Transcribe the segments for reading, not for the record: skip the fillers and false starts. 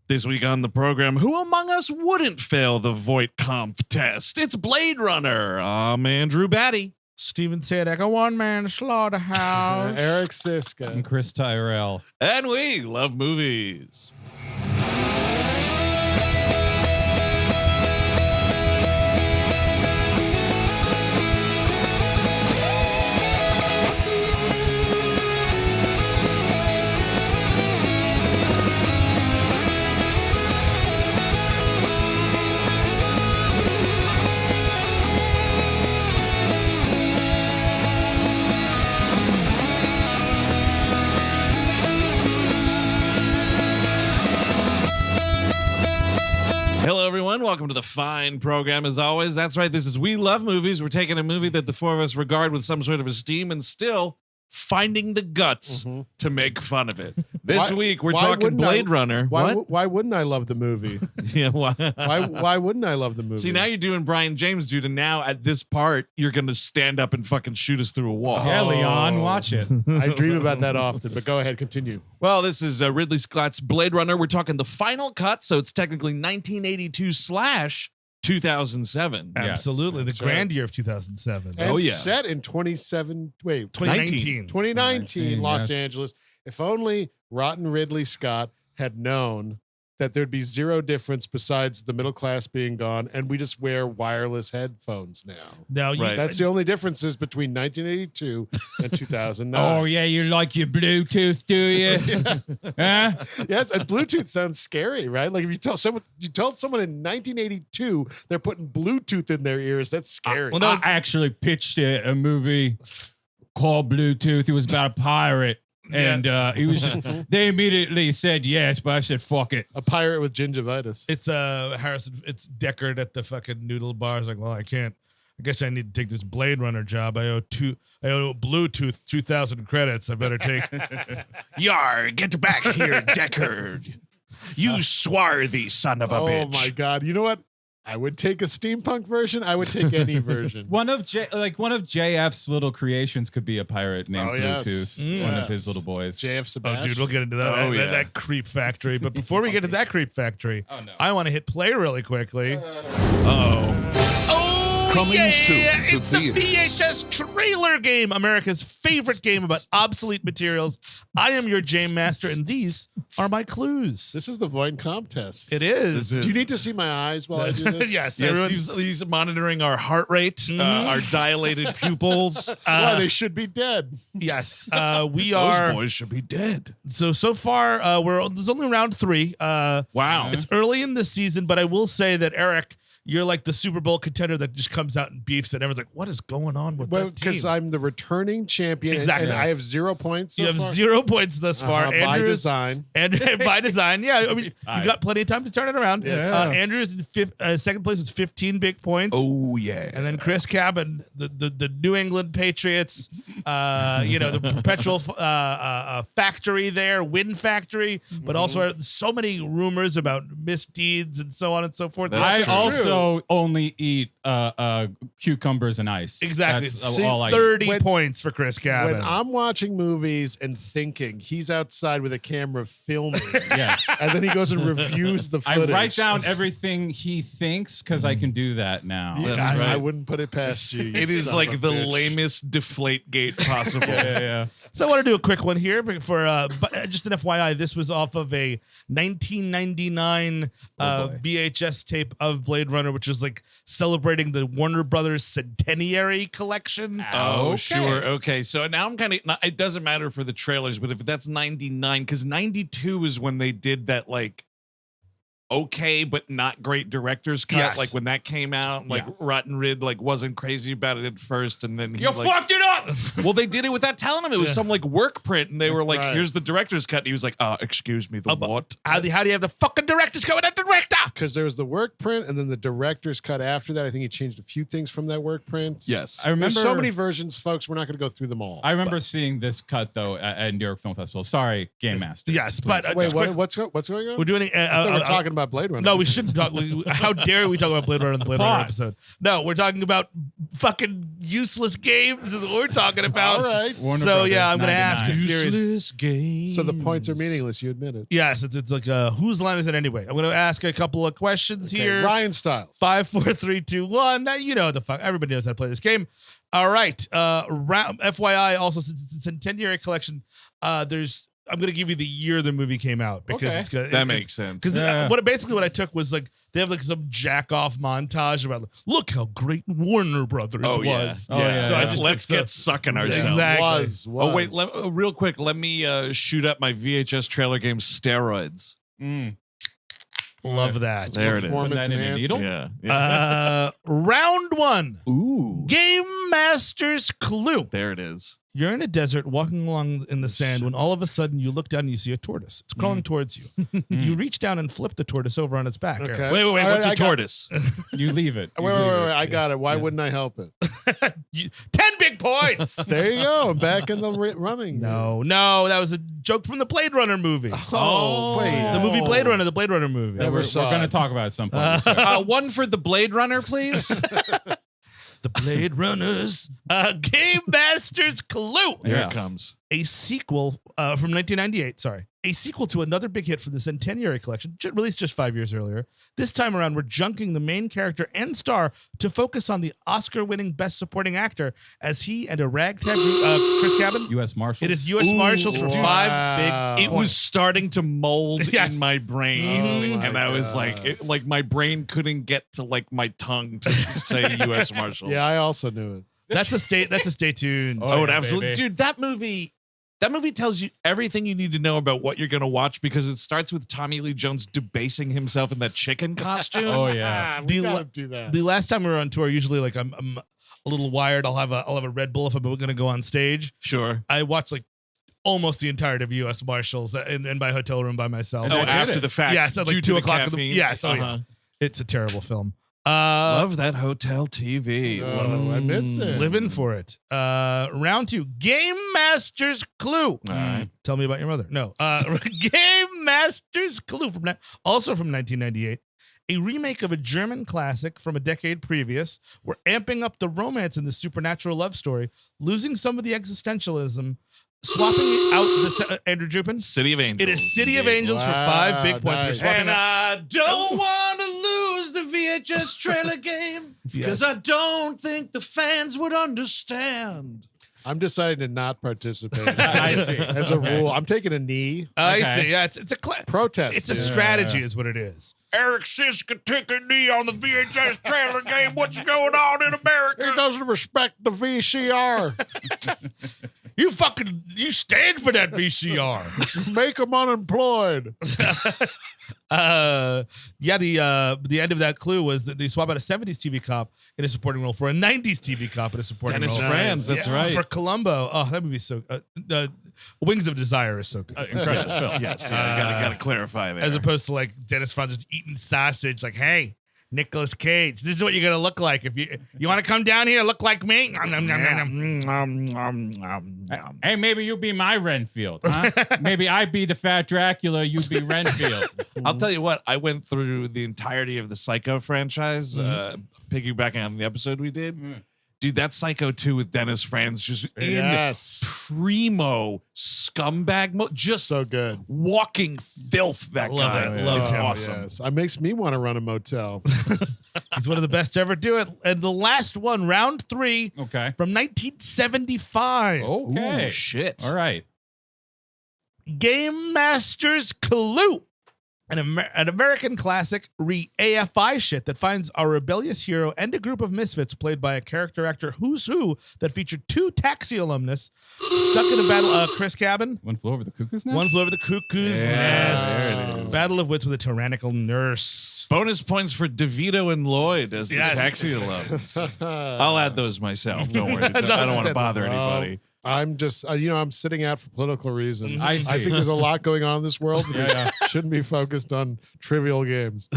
This week on the program, who among us wouldn't fail the Voight-Kampff Test? It's Blade Runner. I'm Andrew Batty. Steven Sadek, a one-man slaughterhouse. Eric Siska. And Chris Tyrell. And we love movies. Hello, everyone. Welcome to the fine program, as always. That's right. This is We Love Movies. We're taking a movie that the four of us regard with some sort of esteem and still finding the guts to make fun of it. This week, we're talking Blade Runner. Why wouldn't I love the movie? Yeah, Why wouldn't I love the movie? See, now you're doing Brian James, dude, and now at this part, you're going to stand up and fucking shoot us through a wall. Yeah, Leon, watch it. I dream about that often, but go ahead, continue. Well, this is Ridley Scott's Blade Runner. We're talking the final cut, so it's technically 1982/2007. Absolutely. That's the grand year of 2007. And yeah. set in 2019. 2019 Los yes. Angeles. If only rotten Ridley Scott had known that there'd be zero difference besides the middle class being gone, and we just wear wireless headphones now. Now, Right. That's the only differences between 1982 and 2009. Oh, yeah, you like your Bluetooth, do you? Huh? Yes, and Bluetooth sounds scary, right? Like if you told someone in 1982 they're putting Bluetooth in their ears, that's scary. Well, no, I actually pitched a movie called Bluetooth. It was about a pirate. And he was just, they immediately said yes, but I said, fuck it. A pirate with gingivitis. it's it's Deckard at the fucking noodle bar. It's like, well, I can't. I guess I need to take this Blade Runner job. I owe Bluetooth 2,000 credits. I better take. Yar, get back here, Deckard. You swarthy son of a bitch. Oh my God! You know what? I would take a steampunk version. I would take any version. One of JF's little creations could be a pirate named Oh, yes. Bluetooth. One of Yes. his little boys. JF Oh, Sebastian. dude, we'll get into that. Oh, yeah. that creep factory. But before we get to that creep factory, Oh, no. I want to hit play really quickly. Coming soon to It's the theaters. VHS trailer game, America's favorite game about obsolete materials. I am your Jam Master, and these are my clues. This is the Voight-Kampff Test. It is. This is- Do you need to see my eyes while I do this? Yes. Yes, everyone- he's monitoring our heart rate, our dilated pupils. Why they should be dead. Yes. We Those are. boys should be dead. So far, there's only round 3. Wow. It's early in the season, but I will say that, Eric, you're like the Super Bowl contender that just comes out and beefs, and everyone's like, what is going on with Well, that team? because I'm the returning champion, and- Exactly. and I have 0 points. You so have far. 0 points thus far. By Andrew's- design. And by design, yeah. I mean, you got plenty of time to turn it around. Yes. Andrew's in second place with 15 big points. Oh, yeah. And then Chris Cabin, the New England Patriots, the perpetual factory there, win factory, but also so many rumors about misdeeds and so on and so forth. I That's also only eat cucumbers and ice. Exactly. That's See, all I eat. 30 points for Chris Cabin. When I'm watching movies and thinking, he's outside with a camera filming. Yes. And then he goes and reviews the I footage. write down everything he thinks because I can do that now. Yeah, That's right. I wouldn't put it past you. It is son like of a the bitch. lamest deflate gate possible. Yeah. So I want to do a quick one here for just an FYI. This was off of a 1999 VHS tape of Blade Runner, which was like celebrating the Warner Brothers Centenary collection. Oh, Okay. sure. Okay. So now I'm kind of, it doesn't matter for the trailers, but if that's 99, because 92 is when they did that, like, okay, but not great director's cut. Yes. Like when that came out, like Yeah. Rotten Rid, like wasn't crazy about it at first. And then he You like, fucked it up! well, they did it without telling him. It was some like work print. And they were like, Right. here's the director's cut. And he was like, excuse me, the what? How do you have the fucking directors coming at the director? Because there was the work print and then the director's cut after that. I think he changed a few things from that work print. Yes. I remember There's so many versions, folks. We're not going to go through them all. I remember seeing this cut though at New York Film Festival. Sorry, Game Master. Yes, but Wait, just quick, what's going on? we're doing I thought we were talking about Blade Runner. No, we shouldn't talk. How dare we talk about Blade Runner in the Blade Runner episode? No, we're talking about fucking useless games is what we're talking about. All right. Warner So, Brothers, yeah, I'm going to ask a 99. serious... Useless games. So the points are meaningless. You admit it. Yes, it's like, whose line is it anyway? I'm going to ask a couple of questions Okay, here. Ryan Stiles. 5, 4, 3, 2, 1. Now, you know what the fuck. Everybody knows how to play this game. All right. FYI, also, since it's a centenary collection, I'm going to give you the year the movie came out because Okay. it's good. That makes sense. Because Yeah. basically what I took was like they have like some jack off montage about like, look how great Warner Brothers Oh, yeah. was. Oh, yeah, So I yeah. just Let's took get sucking ourselves. Exactly. Was. Oh wait, real quick. Let me shoot up my VHS trailer game Steroids. Love that. There it is. Performance Was that in a enhancing. needle? Yeah. Round 1. Ooh. Game Master's Clue. There it is. You're in a desert walking along in the sand when all of a sudden you look down and you see a tortoise. It's crawling towards you. You reach down and flip the tortoise over on its back. Okay. Wait. All right, What's a I got- tortoise? You leave it. You Wait. leave it. I got it. Why wouldn't I help it? 10 big points. There you go. I'm back in the running. No, that was a joke from the Blade Runner movie. Oh, wait. The movie Blade Runner, the Blade Runner movie. Never We're saw going to it. talk about it at some point. this year. One for the Blade Runner, please. The Blade Runners, Game Master's Clue. Here Yeah. it comes. A sequel from 1998, sorry. A sequel to another big hit from the Centenary Collection, released just 5 years earlier. This time around, we're junking the main character and star to focus on the Oscar-winning Best Supporting Actor as he and a ragtag group, Chris Cabin. U.S. Marshals. It is U.S. Ooh, Say for wow. 5 big It was starting to mold Yes. in my brain, Oh my and I was God. like my brain couldn't get to like my tongue to say U.S. Marshals. Yeah, I also knew it. That's a stay tuned. Oh, yeah, absolutely, baby. dude. That movie tells you everything you need to know about what you're going to watch because it starts with Tommy Lee Jones debasing himself in that chicken costume. Oh, yeah. We The gotta la- do that. The last time we were on tour, usually like I'm a little wired. I'll have a Red Bull if I'm going to go on stage. Sure. I watched like almost the entirety of U.S. Marshals in my hotel room by myself. And Oh, I did after it. the fact. Yes, at like due 2 to the o'clock in the caffeine. yes. Oh, yeah. Uh-huh. It's a terrible film. Love that hotel TV. Oh, I miss it. Living for it. Round 2. Game Master's Clue. All right. Tell me about your mother. No. Game Master's Clue also from 1998. A remake of a German classic from a decade previous. We're amping up the romance in the supernatural love story, losing some of the existentialism, swapping it out. Andrew Jupin. City of Angels. It is City of Angels for Wow, 5 big points. nice. We're swapping And out. I don't want to lose the VHS trailer game because I don't think the fans would understand. I'm deciding to not participate. I see. As a Okay. rule, I'm taking a knee. I Okay. see. Yeah, it's a Protest. it's a dude. strategy, is what it is. Eric Siska took a knee on the VHS trailer game. What's going on in He America? doesn't respect the VCR. You stand for that VCR. Make him unemployed. The end of that clue was that they swap out a 70s TV cop in a supporting role for a 90s TV cop in a supporting Dennis role. Franz, that's Yeah, right. For Columbo. Oh, that movie's so Wings of Desire is so good. Incredible film. Yes, yeah, gotta clarify there. As opposed to like Dennis Franz just eating sausage, like, hey, Nicolas Cage, this is what you're gonna look like if you want to come down here, look like me. Nom, nom, nom, nom. Hey, maybe you be my Renfield, huh? Maybe I be the fat Dracula, you be Renfield. I'll tell you what, I went through the entirety of the Psycho franchise, piggybacking on the episode we did. Dude, that Psycho 2 with Dennis Franz just in Yes. primo scumbag mode, just So good. walking filth. That love guy, it. Love it's it. awesome. Yes. It makes me want to run a motel. He's one of the best to ever do it. And the last one, round 3 Okay. from 1975. Okay. Ooh, shit. All right. Game Master's Clue. An American classic AFI shit that finds our rebellious hero and a group of misfits played by a character actor who's who that featured 2 Taxi alumnus stuck in a battle. Chris Cabin. One Flew Over the Cuckoo's Nest? One Flew Over the Cuckoo's Yeah, Nest. there it is. Battle of wits with a tyrannical nurse. Bonus points for DeVito and Lloyd as the Yes. taxi alums. I'll add those myself. Don't worry. I don't want to bother anybody. I'm just, I'm sitting out for political reasons. I see. think there's a lot going on in this world. That we shouldn't be focused on trivial games.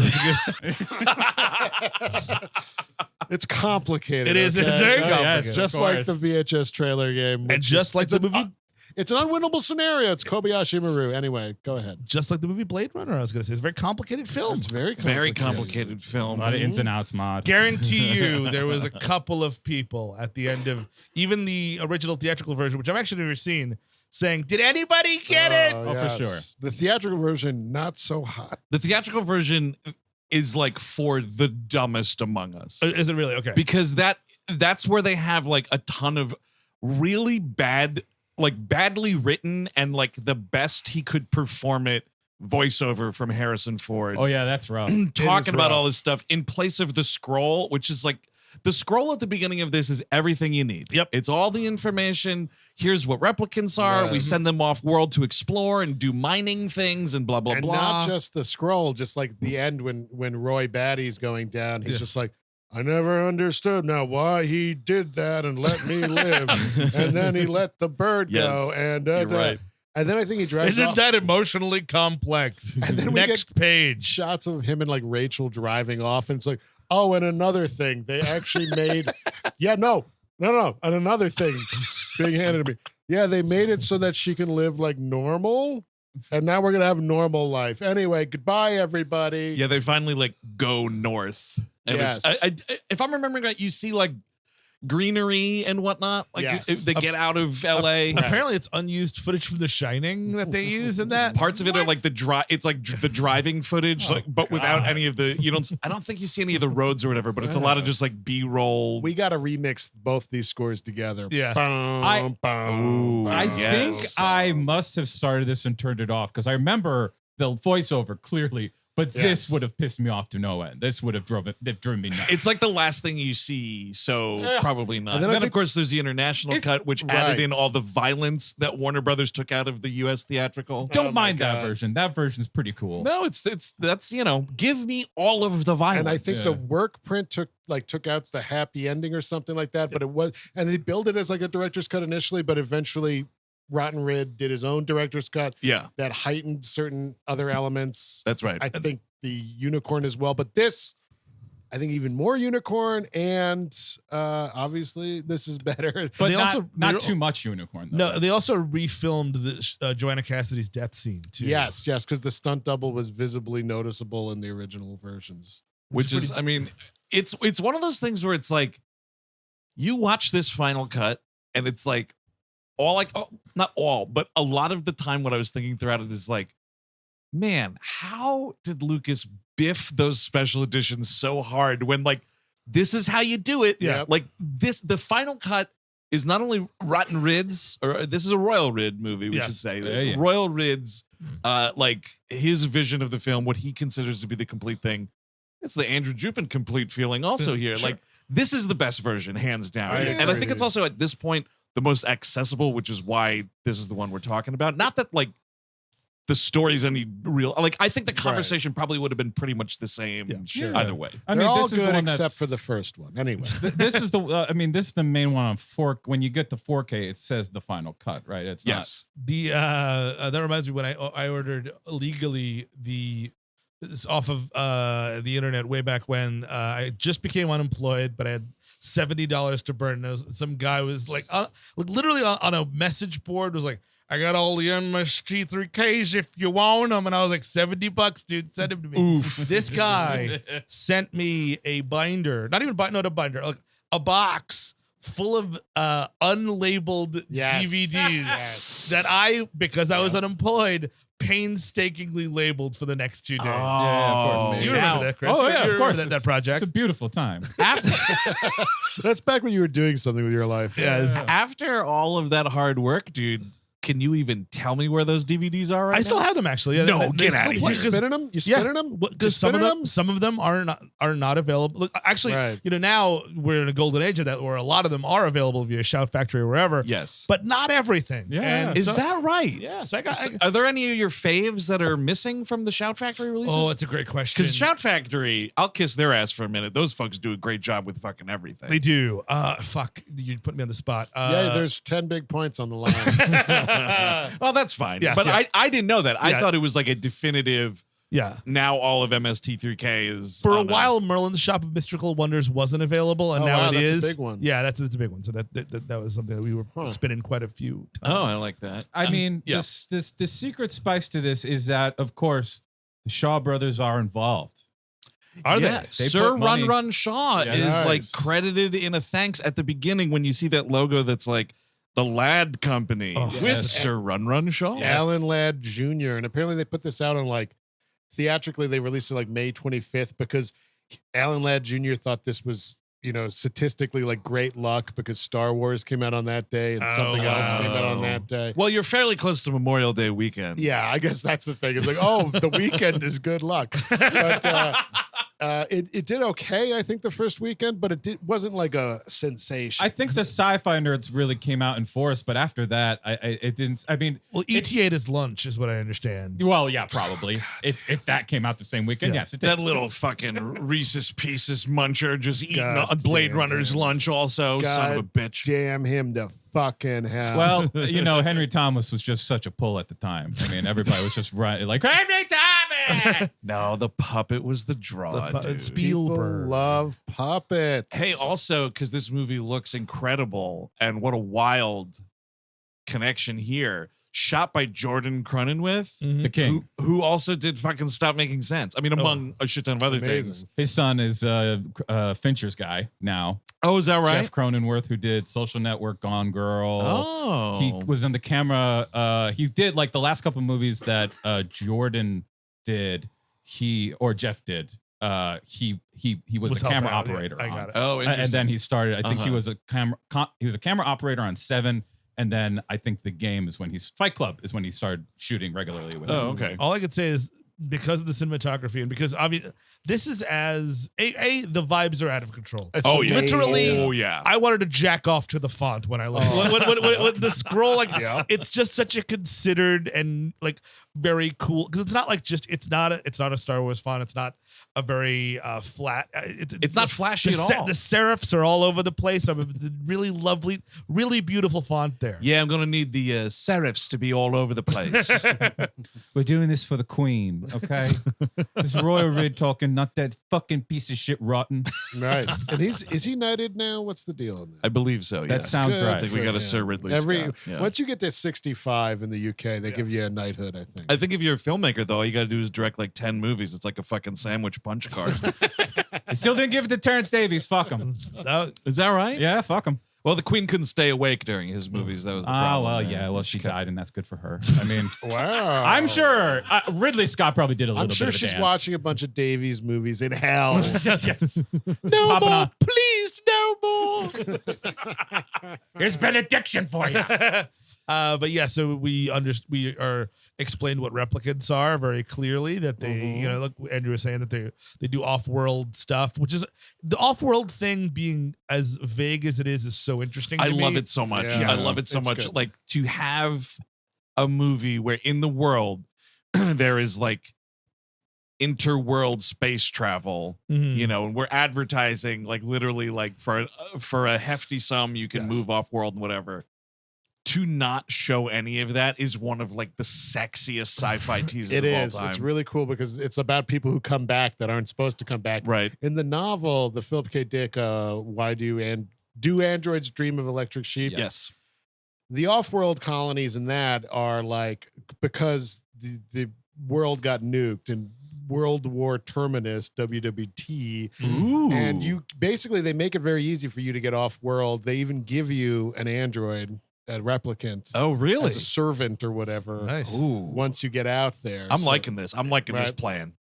It's complicated. It is. okay? It's very No, complicated. Yes, Just of like course. the VHS trailer game. And which just is- like it's the an movie. It's an unwinnable scenario. It's Kobayashi Maru. Anyway, go ahead. Just like the movie Blade Runner, I was going to say. It's a very complicated film. It's very complicated A film. lot of ins and outs, mod. Guarantee you there was a couple of people at the end of even the original theatrical version, which I've actually never seen, saying, did anybody get it? Oh, for sure. The theatrical version, not so hot. The theatrical version is like for the dumbest among us. Is it really? Okay. Because that's where they have like a ton of really bad, like badly written and like the best he could perform it voiceover from Harrison Ford. Oh yeah, that's rough. Talking about all this stuff in place of the scroll, which is like the scroll at the beginning of this is everything you need. Yep. It's all the information. Here's what replicants are. Yeah. We send them off world to explore and do mining things and blah, blah, And blah. not just the scroll, just like the end when Roy Batty's going down, he's just like, I never understood now why he did that and let me live. And then he let the bird go. Yes, And you're right. And then I think he drives Isn't off. that emotionally complex? And then we Next page. shots of him and like Rachel driving off, and it's like, oh, and another thing they actually made. And another thing being handed to me. Yeah, they made it so that she can live like normal, and now we're gonna have normal life. Anyway, goodbye, everybody. Yeah, they finally like go north. And Yes. if I'm remembering right, you see like greenery and whatnot. Like Yes. they get out of LA. Apparently, it's unused footage from The Shining that they use in that. Parts of it are like the driving footage, like, but without any of the I don't think you see any of the roads or whatever, but it's a lot of just like B-roll. We got to remix both these scores together. Yeah. I think I must have started this and turned it off because I remember the voiceover clearly, but this would have pissed me off to no end. This would have driven me nuts. It's like the last thing you see, so probably not. And And then then, of course, there's the international cut, which added in all the violence that Warner Brothers took out of the U.S. theatrical. Don't my mind that God. version. That version's pretty cool. No, that's give me all of the violence. And I think the work print took out the happy ending or something like that, but it was, and they billed it as like a director's cut initially, but eventually Rotten Rid did his own director's cut that heightened certain other elements. That's right. I think the unicorn as well, but this, I think even more unicorn, and obviously this is better. But They not, also- not too much unicorn, though. No, they also refilmed the Joanna Cassidy's death scene too. Yes, because the stunt double was visibly noticeable in the original versions. Which is, I mean, it's one of those things where it's like you watch this final cut and it's like not all, but a lot of the time what I was thinking throughout it is like, man, how did Lucas biff those special editions so hard when like this is how you do it? Yeah. Like the final cut is not only Rotten Rid's, or this is a Royal Rid movie, we should say. Yeah. Royal Rid's like his vision of the film, what he considers to be the complete thing. It's the Andrew Jupin complete feeling also here. Sure. Like this is the best version, hands down. I And I think agree. it's also at this point the most accessible, which is why this is the one we're talking about. Not that like the story's any real, like I think the conversation probably would have been pretty much the same sure. either way. I They're mean, all this is the good one except that's- for the first one. Anyway, This is the. This is the main one on 4. When you get the 4K, it says the final cut, right? It's Yes. The that reminds me when I ordered illegally this off of the internet way back when I just became unemployed, but I had $70 to burn. Some guy was like literally on a message board was like, I got all the MST3Ks if you want them. And I was like, $70, dude, send them to me. This guy sent me a binder, not a binder, like a box full of unlabeled Yes. DVDs that I, because I was unemployed, painstakingly labeled for the next 2 days. Yeah, of course. You now- remember that, Chris? Oh, You yeah, of remember course. that project. It's a beautiful time. that's back when you were doing something with your life. Yeah. After all of that hard work, dude, can you even tell me where those DVDs are right I still now? have them actually. Yeah, No, they get still outta play, here. You spinning them? You spinning them? Because some of them are not available. Look, actually, Right. now we're in a golden age of that, where a lot of them are available via Shout Factory or wherever. Yes. but not everything. Yeah. And Is so- that right? Yes, I got. Are there any of your faves that are missing from the Shout Factory releases? Oh, it's a great question. Because Shout Factory, I'll kiss their ass for a minute. Those folks do a great job with fucking everything. They do. Fuck, you put me on the spot. Yeah, there's 10 big points on the line. Well, that's fine. Yes, but yeah. I didn't know that. I Yeah. thought it was like a definitive, Yeah. Now all of MST3K is For a on while, Merlin's Shop of Mystical Wonders wasn't available, and now it is. That's a big one. Yeah, that's a big one. So that was something that we were spinning quite a few times. Oh, I like that. I mean, the secret spice to this is that, of course, the Shaw brothers are involved. Are yeah, they? Sir Run Shaw is nice. like credited in a thanks at the beginning when you see that logo that's like the Ladd Company with Sir Run Shaw. Yes. Alan Ladd Jr. And apparently they put this out on like theatrically they released it like May 25th because Alan Ladd Jr. thought this was, statistically like great luck because Star Wars came out on that day and something else came out on that day. Well, you're fairly close to Memorial Day weekend. Yeah, I guess that's the thing. It's like, the weekend is good luck. But it did okay, I think, the first weekend, but wasn't like a sensation. I think the sci-fi nerds really came out in force, but after that, it didn't. I mean, Well, E.T. ate his lunch, is what I understand. well, yeah, probably. If that came out the same weekend, yes, it did. That little fucking Reese's Pieces muncher just eating God a Blade damn Runner's him. lunch also, son of a bitch. Damn him to fucking hell. Well, Henry Thomas was just such a pull at the time. I mean, everybody was just running like Henry Thomas. No, the puppet was the draw, dude. Spielberg. People love puppets. Hey, also, because this movie looks incredible, and what a wild connection here. Shot by Jordan Cronenwith, The King. who also did fucking Stop Making Sense. I mean, among a shit ton of other Amazing. things. His son is Fincher's guy now. Oh, is that right? Jeff Cronenworth, who did Social Network, Gone Girl. Oh. He was in the camera. He did like the last couple of movies that Jordan did. Jeff did. He was a camera operator. I got it. Oh, interesting. And then he started. I think he was a camera operator on Seven. And then I think The Game is when Fight Club is when he started shooting regularly with him. Oh, okay. All I could say is because of the cinematography and because obviously this is the vibes are out of control. It's Oh, yeah. Literally, Oh, yeah. I wanted to jack off to the font when I looked. When the scroll, it's just such a considered and like very cool because it's not like it's not a Star Wars font. It's not a very flat. It's not flashy at all. The serifs are all over the place. I mean, really lovely, really beautiful font there. Yeah, I'm going to need the serifs to be all over the place. We're doing this for the Queen, okay? This Royal Rid talking, not that fucking piece of shit rotten. Right. And is he knighted now? What's the deal on that? I believe so, That yes. sounds Good right. I think we got a for Sir him. Ridley Scott. Yeah. Once you get to 65 in the UK, they give you a knighthood, I think. I think if you're a filmmaker, though, all you got to do is direct like 10 movies. It's like a fucking sandwich punch card. I still didn't give it to Terrence Davies. Fuck him. Is that right? Yeah, fuck him. Well, the Queen couldn't stay awake during his movies. That was the problem. Well, there. yeah. Well, she died, and that's good for her. I mean, Wow. I'm sure Ridley Scott probably did a little I'm bit sure of a she's dance. watching a bunch of Davies movies in hell. yes. No Popping more, on. please, no more. Here's benediction for you. But yeah, so we are explained what replicants are very clearly. That they, like Andrew was saying, that they do off-world stuff, which is the off-world thing being as vague as it is so interesting. I to love me. it so much. Yeah. I love it so It's much. good. Like to have a movie where in the world there is like interworld space travel, Mhm. and we're advertising like literally like for a hefty sum you can move off world and whatever. To not show any of that is one of like the sexiest sci-fi teases It of is. all time. It's really cool because it's about people who come back that aren't supposed to come back. Right. In the novel, the Philip K. Dick, Why Do Androids Dream of Electric Sheep? Yes. The off-world colonies in that are like because the world got nuked and World War Terminus, WWT, Ooh. and they make it very easy for you to get off-world. They even give you an android, a replicant, Oh, really? as a servant or whatever. Nice. Ooh. Once you get out there, I'm So- liking this. I'm liking this Right. plan.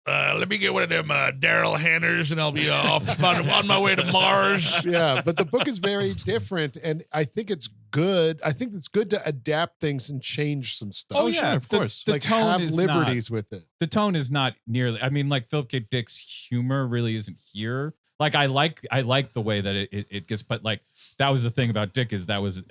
Let me get one of them Daryl Hanners, and I'll be off on my way to Mars. Yeah, but the book is very different, and I think it's good. I think it's good to adapt things and change some stuff. Oh, yeah, of course. The like tone have is liberties with it. the tone is not nearly. I mean, like Philip K. Dick's humor really isn't here. Like I like the way that it gets, but like that was the thing about Dick is that was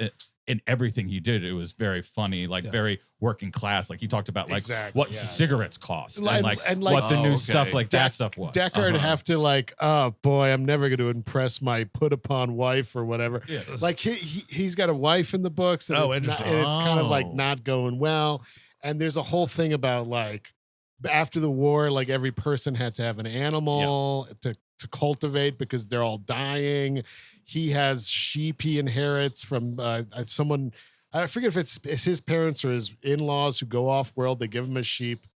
in everything he did. It was very funny, like very working class. Like he talked about like Exactly, what yeah. cigarettes cost And- and like and, like- what the new Oh, stuff okay. like that stuff was. Deckard have to like, oh boy, I'm never going to impress my put upon wife or whatever. Yeah. Like he's got a wife in the books, and Oh, it's not, interesting. and it's kind of like Oh. not going well. And there's a whole thing about like after the war, like every person had to have an animal to cultivate because they're all dying. He has sheep he inherits from someone. I forget if it's his parents or his in-laws who go off world. They give him a sheep.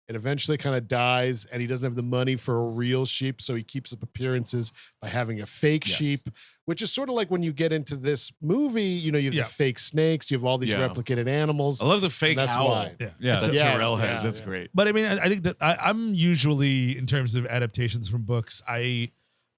It eventually kind of dies, and he doesn't have the money for a real sheep, so he keeps up appearances by having a fake sheep, which is sort of like when you get into this movie, you have the fake snakes, you have all these replicated animals. I love the fake howl. Why. That Tyrell has. That's great. But I mean, I think that I'm usually, in terms of adaptations from books,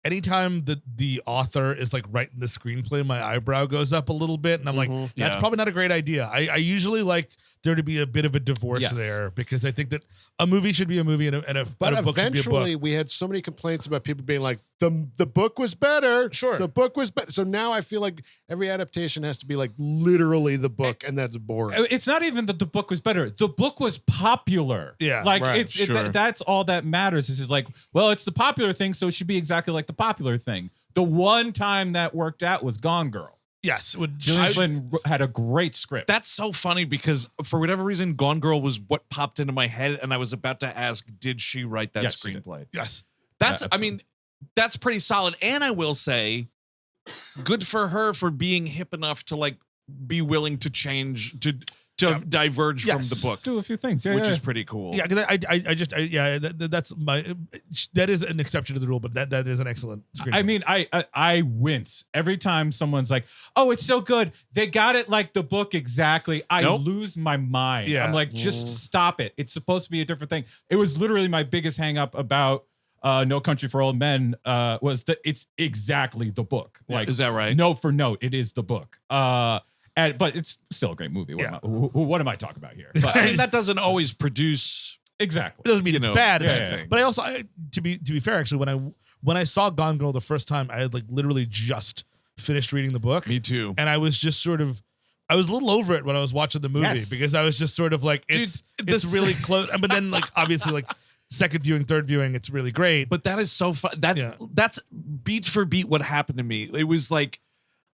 anytime the author is like writing the screenplay, my eyebrow goes up a little bit, and I'm like, that's probably not a great idea. I usually like there to be a bit of a divorce there, because I think that a movie should be a movie and a book should be a book. We had so many complaints about people being like, the book was better. Sure. The book was better. So now I feel like every adaptation has to be like literally the book, and that's boring. It's not even that the book was better. The book was popular. Yeah. Like right, that's all that matters. Is like, well, it's the popular thing, so it should be exactly like the popular thing. The one time that worked out was Gone Girl. Yes. Gillian Flynn had a great script. That's so funny because for whatever reason, Gone Girl was what popped into my head, and I was about to ask, did she write that screenplay? Yes. That's pretty solid. And I will say, good for her for being hip enough to like be willing to change to diverge from the book. Do a few things, which is pretty cool. Yeah, because that is an exception to the rule, but that is an excellent screenplay. I mean, I wince every time someone's like, "Oh, it's so good. They got it like the book exactly." I lose my mind. Yeah. I'm like, just stop it. It's supposed to be a different thing. It was literally my biggest hang up about No Country for Old Men was that it's exactly the book. Like, is that right? Note for note, it is the book. But it's still a great movie. What am I talking about here? But, I mean, that doesn't always produce. Exactly. It doesn't mean it's bad. Yeah. But I also, to be fair, actually, when I saw Gone Girl the first time, I had like literally just finished reading the book. Me too. And I was just sort of, I was a little over it when I was watching the movie because I was just sort of like, it's really close. But then like, obviously like second viewing, third viewing, it's really great. But that is so fun. That's beat for beat what happened to me. It was like,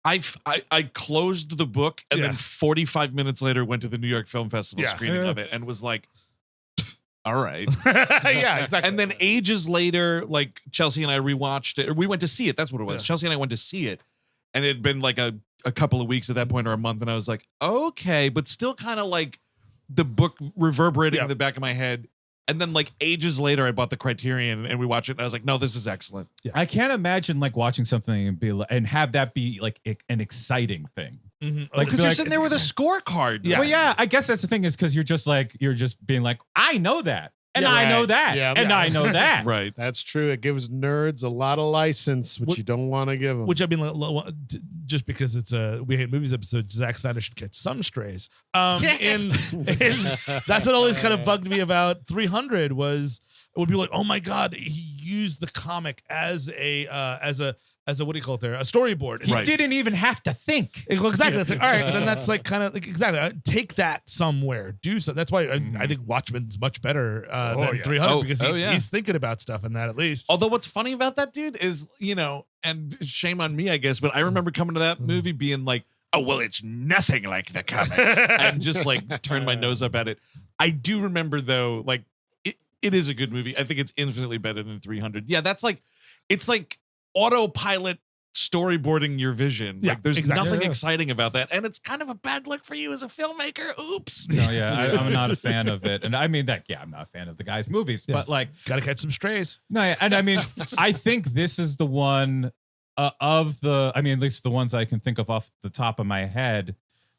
I closed the book and then 45 minutes later went to the New York Film Festival screening of it and was like, all right. Yeah, exactly. And then ages later, like Chelsea and I rewatched it, or we went to see it. That's what it was. Yeah. Chelsea and I went to see it, and it had been like a couple of weeks at that point or a month, and I was like, okay, but still kind of like the book reverberating in the back of my head. And then like ages later, I bought the Criterion and we watched it, and I was like, no, this is excellent. Yeah. I can't imagine like watching something and have that be like an exciting thing. Mm-hmm. Like, because you're sitting there with a scorecard. Yeah. Well, yeah, I guess that's the thing, is because you're just being like, I know that. And I know that. And I know that. Right. That's true. It gives nerds a lot of license, which you don't want to give them. Which I mean, just because it's a We Hate Movies episode, Zack Snyder should catch some strays. And that's what always kind of bugged me about 300 was it would be like, oh my God, he used the comic as a what do you call it there? A storyboard. He didn't even have to think. Exactly. It's like, all right, then that's like kind of like, exactly. Take that somewhere. Do so. That's why I think Watchmen's much better than 300 because he's thinking about stuff in that at least. Although what's funny about that dude is, and shame on me, I guess, but I remember coming to that movie being like, oh, well, it's nothing like the comic. And just like turned my nose up at it. I do remember though, like it is a good movie. I think it's infinitely better than 300. Yeah, that's like, it's like autopilot storyboarding your vision. Yeah, like there's exactly. nothing exciting about that. And it's kind of a bad look for you as a filmmaker. Oops. No, I'm not a fan of it. And I mean I'm not a fan of the guy's movies, but like gotta catch some strays. No, and I mean, I think this is the one at least the ones I can think of off the top of my head.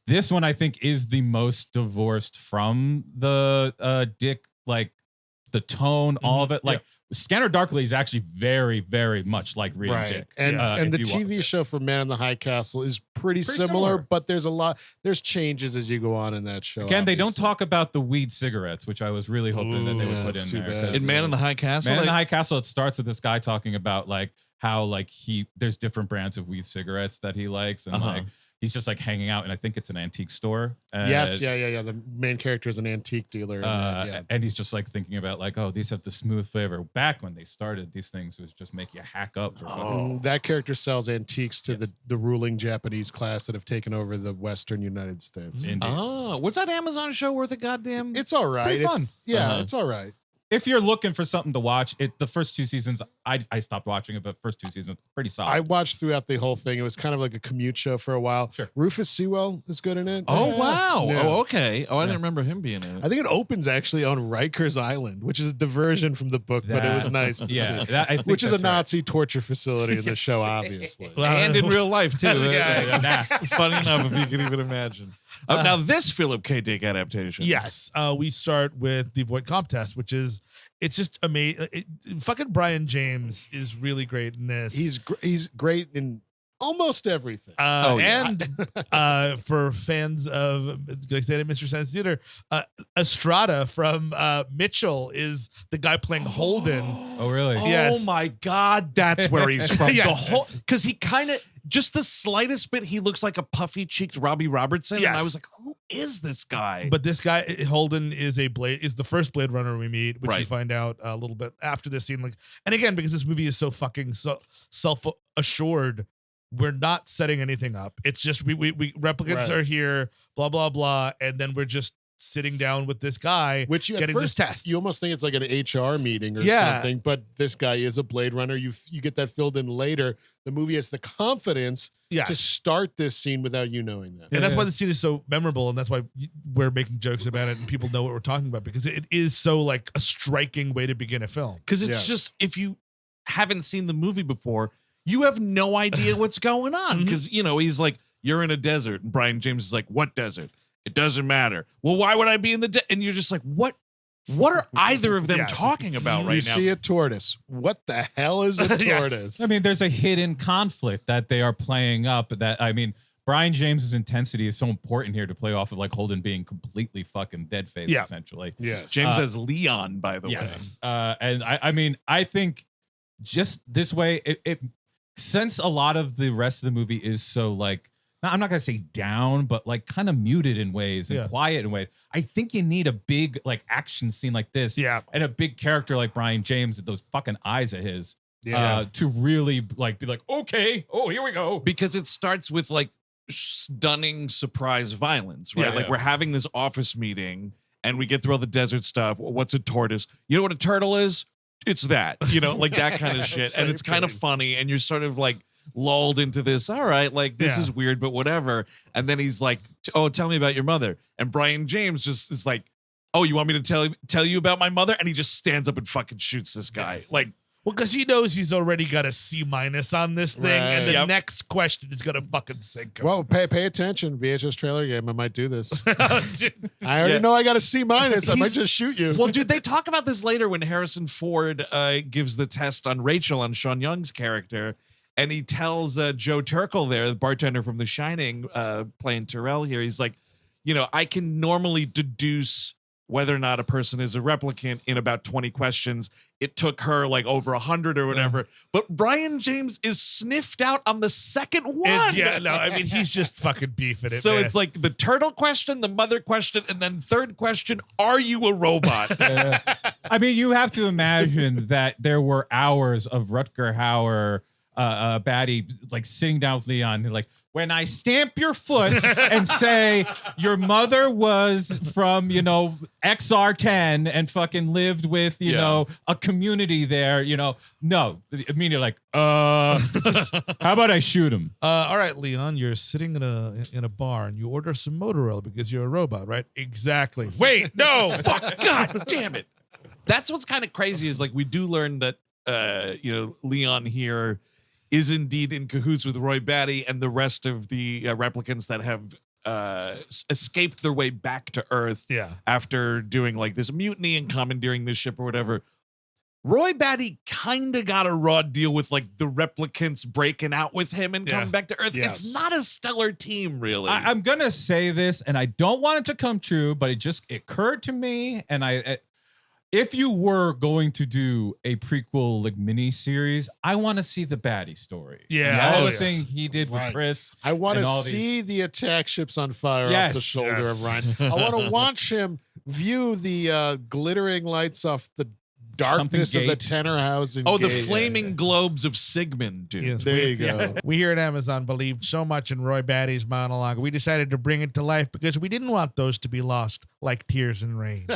This one I think is the most divorced from the Dick, like the tone, all of it. Like Scanner Darkly is actually very, very much like reading Dick. And the TV show for Man in the High Castle is pretty similar, but there's changes as you go on in that show. Again, they don't talk about the weed cigarettes, which I was really hoping that they would put in there. In Man in the High Castle? Man in the High Castle, it starts with this guy talking about like how like there's different brands of weed cigarettes that he likes, and like he's just like hanging out, and I think it's an antique store. Yes, yeah. The main character is an antique dealer. And he's just like thinking about like, oh, these have the smooth flavor. Back when they started, these things was just make you hack up. That character sells antiques to the ruling Japanese class that have taken over the Western United States. Indeed. Oh, what's that Amazon show worth a goddamn? It's all right. Pretty fun. It's all right. if you're looking for something to watch, the first 2 seasons, I stopped watching it, but first 2 seasons pretty solid. I watched throughout the whole thing. It was kind of like a commute show for a while. Sure. Rufus Sewell is good in it. Oh wow! Yeah. Oh okay. Oh, I didn't remember him being in it. I think it opens actually on Rikers Island, which is a diversion from the book, but it was nice to see. I think Which is a that's right. Nazi torture facility in the show, obviously. And in real life too. Yeah. Funny enough, if you can even imagine. Now this Philip K. Dick adaptation. Yes, we start with the Voight-Kampff Test, which is it's just amazing. Fucking Brian James is really great in this. He's great in almost everything. And for fans of like say Mr. Science Theater, Estrada from Mitchell is the guy playing Holden. Oh, really? Oh Yes. my God, that's where he's from. Yes. The whole because he kind of just the slightest bit he looks like a puffy cheeked Robbie Robertson, and I Yes. was like, who is this guy? But this guy Holden is the first Blade Runner we meet, which you Right. find out a little bit after this scene. Like, and again, because this movie is so fucking self assured, we're not setting anything up. It's just we replicants are here, blah blah blah, and then we're just sitting down with this guy, Which at getting first, this test. you almost think it's like an HR meeting or Yeah. something, but this guy is a Blade Runner. You get that filled in later. The movie has the confidence to start this scene without you knowing that. And that's why the scene is so memorable, and that's why we're making jokes about it, and people know what we're talking about because it is so like a striking way to begin a film. Because it's just if you haven't seen the movie before, you have no idea what's going on. Because he's like, you're in a desert, and Brian James is like, what desert? It doesn't matter. Well, why would I be in the desert? And you're just like, what are either of them talking about right you now? see a tortoise. What the hell is a tortoise? I mean, there's a hidden conflict that they are playing up. Brian James's intensity is so important here to play off of like Holden being completely fucking dead face, essentially. Yes. James as Leon, by the way. And I think just this way, it since a lot of the rest of the movie is so like, I'm not gonna say down, but like kind of muted in ways and quiet in ways. I think you need a big like action scene like this, and a big character like Brian James with those fucking eyes of his, to really like be like, okay, oh here we go, because it starts with like stunning surprise violence, right? Like we're having this office meeting and we get through all the desert stuff. What's a tortoise? You know what a turtle is? It's that, like that kind of shit, and it's kind of funny, and you're sort of like lulled into this, all right, like this is weird, but whatever. And then he's like, oh, tell me about your mother. And Brian James just is like, oh, you want me to tell you about my mother? And he just stands up and fucking shoots this guy. Like, well, because he knows he's already got a C- on this thing, and the next question is gonna fucking sink him. Well, pay attention. VHS trailer game. I might do this. I already know I got a C-. I might just shoot you. Well, dude, they talk about this later when Harrison Ford gives the test on Rachel, on Sean Young's character. And he tells Joe Turkel there, the bartender from The Shining, playing Tyrell here, he's like, I can normally deduce whether or not a person is a replicant in about 20 questions. It took her like over 100 or whatever. But Brian James is sniffed out on the second one. He's just fucking beefing it. So man. it's like the turtle question, the mother question, and then third question, are you a robot? I mean, you have to imagine that there were hours of Rutger Hauer, Batty, like sitting down with Leon, like, when I stamp your foot and say your mother was from, XR10 and fucking lived with, a community there, no. I mean, you're like, how about I shoot him? All right, Leon, you're sitting in a bar and you order some motor oil because you're a robot, right? Exactly. Wait, no. Fuck, God damn it. That's what's kind of crazy is like we do learn that, Leon here is indeed in cahoots with Roy Batty and the rest of the replicants that have escaped their way back to Earth after doing like this mutiny and commandeering this ship or whatever. Roy Batty kind of got a raw deal with like the replicants breaking out with him and coming back to Earth. Yes. It's not a stellar team, really. I'm going to say this, and I don't want it to come true, but it occurred to me, and if you were going to do a prequel like mini series, I want to see the Batty story. Yeah, all the thing he did with Chris. I want and to all see the attack ships on fire off the shoulder of Ryan. I want to watch him view the glittering lights off the darkness of the gate. tenor house. In Oh, the Gate. flaming globes of Sigmund, dude. Yes, There you go. We here at Amazon believed so much in Roy Batty's monologue, we decided to bring it to life because we didn't want those to be lost like tears in rain.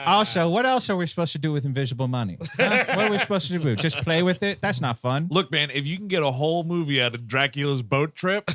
Also, what else are we supposed to do with invisible money? Huh? What are we supposed to do? Just play with it? That's not fun. Look, man, if you can get a whole movie out of Dracula's boat trip,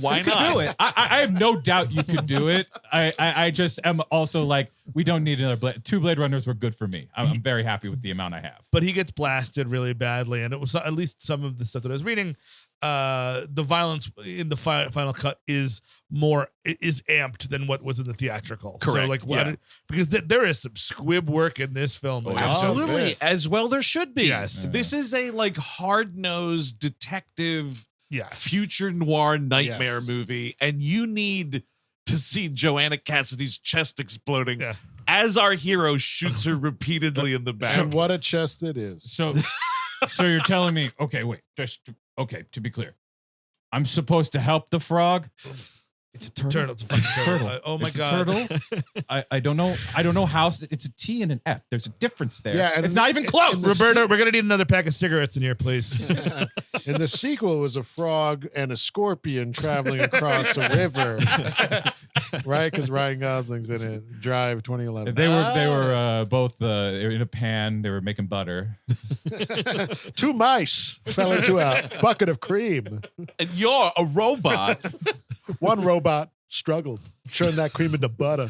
why not? Do it. I have no doubt you could do it. I just am also like, we don't need another Blade. 2 Blade Runners were good for me. I'm very happy with the amount I have. But he gets blasted really badly, and it was at least some of the stuff that I was reading. The violence in the final cut is amped than what was in the theatrical. Correct, So like, yeah. because there is some squib work in this film. Oh, Like, yeah. Absolutely. yes. As well there should be. Yes. This is a like hard-nosed detective yeah. future noir nightmare Yes. movie, and you need to see Joanna Cassidy's chest exploding Yeah. as our hero shoots her repeatedly in the back. And what a chest it is. So you're telling me, okay, wait, to be clear, I'm supposed to help the frog? It's a turtle. It's a fucking turtle. Oh my It's a god. turtle. I don't know how it's a T and an F. There's a difference there. Yeah, and it's not even close. in the Roberto, we're gonna need another pack of cigarettes in here, please. In the sequel, it was a frog and a scorpion traveling across a river, right? Because Ryan Gosling's in it. Drive 2011. They were both they were in a pan. They were making butter. 2 mice fell into a bucket of cream. And you're a robot. 1 robot struggled, churned that cream into butter.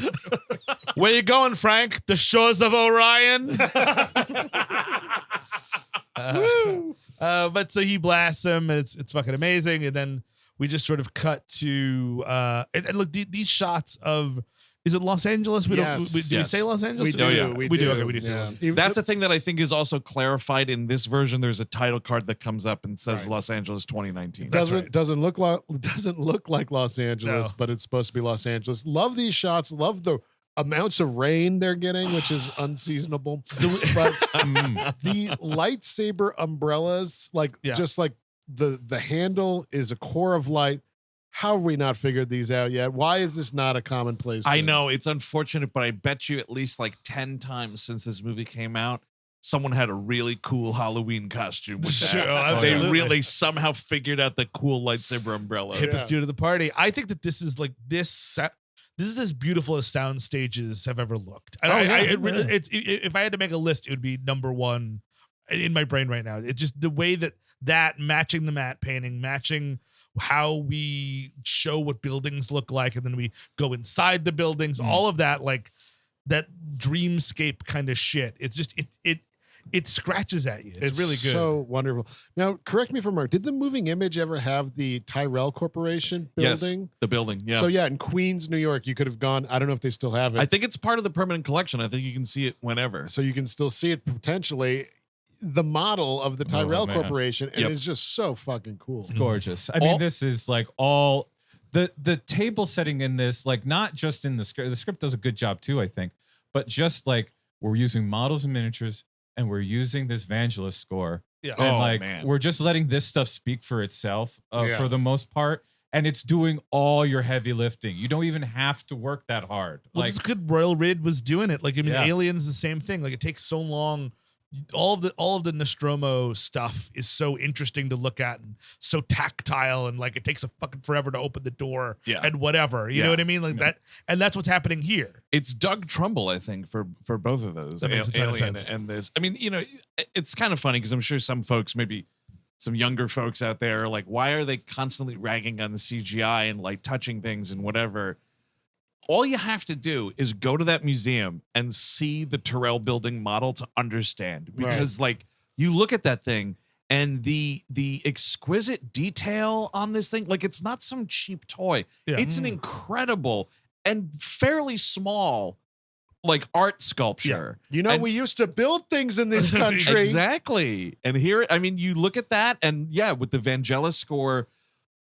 Where you going, Frank? The shores of Orion. But so he blasts him, and it's fucking amazing. And then we just sort of cut to and look, these shots of, is it Los Angeles? We Yes. don't. Did you Yes. say Los Angeles? We do. yeah. We do. do. Okay, we do say Yeah. Los Even- That's a thing that I think is also clarified in this version. There's a title card that comes up and says Right. Los Angeles 2019. doesn't look like Los Angeles, No. but it's supposed to be Los Angeles. Love these shots. Love the amounts of rain they're getting, which is unseasonable. But the lightsaber umbrellas, Yeah. just like the handle is a core of light. How have we not figured these out yet? Why is this not a commonplace I thing? know it's unfortunate, but I bet you at least like 10 times since this movie came out, someone had a really cool Halloween costume with that. Sure, They absolutely. really somehow figured out the cool lightsaber umbrella. Hippest Yeah. dude of the party. I think that this is like this is as beautiful as sound stages have ever looked. And if I had to make a list, it would be number 1 in my brain right now. It's just the way that matching the matte painting, matching how we show what buildings look like, and then we go inside the buildings, all of that, like that dreamscape kind of shit. It's just it scratches at you. It's really good. So wonderful. Now, correct me if I'm wrong. Did the Moving Image ever have the Tyrell Corporation building? Yes, the building. Yeah. So yeah, in Queens, New York, you could have gone. I don't know if they still have it. I think it's part of the permanent collection. I think you can see it whenever. So you can still see it potentially. The model of the Tyrell man. Corporation, and Yep. it's just so fucking cool. It's gorgeous. I mean, All- this is like all the table setting in this, like not just in the script. The script does a good job too, I think, but just like we're using models and miniatures, and we're using this Vangelis score. Yeah. And Oh, like man. we're just letting this stuff speak for itself Yeah. for the most part, and it's doing all your heavy lifting. You don't even have to work that hard. Well, Like this good Royal Rid was doing it. Like, I mean, Yeah. Aliens, the same thing. Like, it takes so long. All of the Nostromo stuff is so interesting to look at and so tactile, and like it takes a fucking forever to open the door Yeah. and whatever. You know Yeah. what I mean? Like that, and that's what's happening here. It's Doug Trumbull, I think, for both of those. That makes a ton of Alien sense. and this. I mean, you know, it's kind of funny because I'm sure some folks, maybe some younger folks out there, are like, why are they constantly ragging on the CGI and like touching things and whatever? All you have to do is go to that museum and see the Tyrell building model to understand, because like you look at that thing and the exquisite detail on this thing, like it's not some cheap toy. Yeah. It's an incredible and fairly small like art sculpture. You know, And- we used to build things in this country. Exactly. And here, I mean, you look at that and yeah, with the Vangelis score,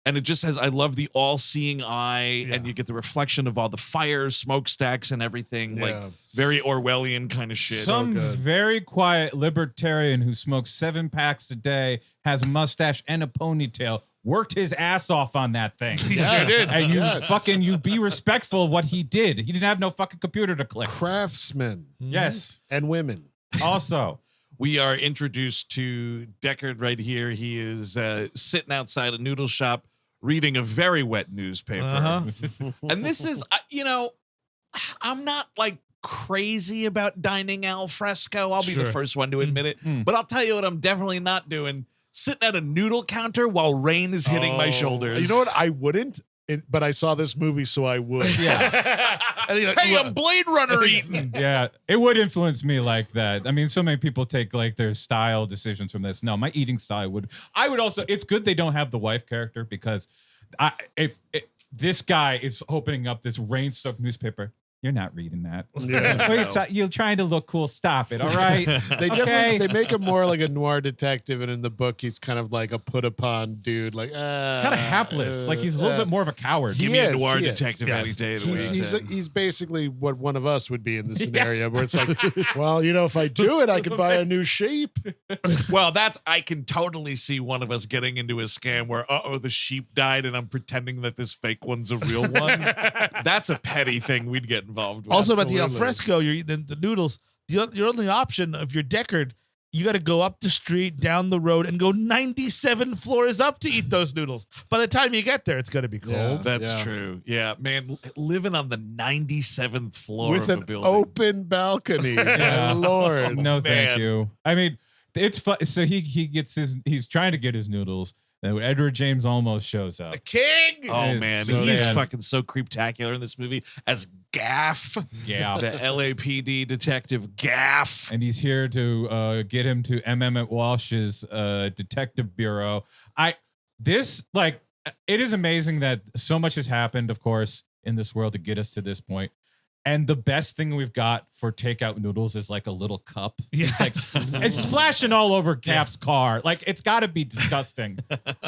and it just has, I love the all-seeing eye, and you get the reflection of all the fires, smokestacks, and everything. Like Yeah. very Orwellian kind of shit. some good. very quiet libertarian who smokes 7 packs a day, has a mustache and a ponytail, worked his ass off on that thing. Yes. did. And you Yes. you be respectful of what he did. He didn't have no fucking computer to click. Craftsmen Yes. and women. Also, we are introduced to Deckard right here. He is sitting outside a noodle shop reading a very wet newspaper. And this is, I'm not like crazy about dining al fresco. I'll be the first one to admit it. But I'll tell you what I'm definitely not doing. Sitting at a noodle counter while rain is hitting my shoulders. You know what? I wouldn't. But I saw this movie, so I would. Yeah. Hey, I'm Blade Runner eating. Yeah, it would influence me like that. I mean, so many people take like their style decisions from this. No, my eating style would. I would also. It's good they don't have the wife character because, if this guy is opening up this rain-soaked newspaper. You're not reading that. Yeah, You're trying to look cool. Stop it. All right. They make him more like a noir detective, and in the book, he's kind of like a put upon dude. Like, he's kind of hapless. Like he's a little bit more of a coward. Give me a noir detective any day of the week. He's basically what one of us would be in this scenario, where it's like, well, if I do it, I could buy a new sheep. Well, I can totally see one of us getting into a scam where, the sheep died, and I'm pretending that this fake one's a real one. That's a petty thing we'd get involved with. Also, about the alfresco, you're eating the noodles. Your only option, if you're Deckard, you got to go up the street, down the road, and go 97 floors up to eat those noodles. By the time you get there, it's going to be cold. Yeah, that's true. Yeah, man, living on the 97th floor with of an a building. open balcony. My Lord, no, Man. thank you. I mean, it's fun. So he's trying to get his noodles. And Edward James Olmos shows up. The king. Oh man, so he's bad. fucking so creeptacular in this movie as Gaff. Yeah. The LAPD detective Gaff. And he's here to get him to Emmet Walsh's detective bureau. It is amazing that so much has happened, of course, in this world to get us to this point. And the best thing we've got for takeout noodles is like a little cup. Yes. It's like it's splashing all over Gaff's car. Like it's got to be disgusting.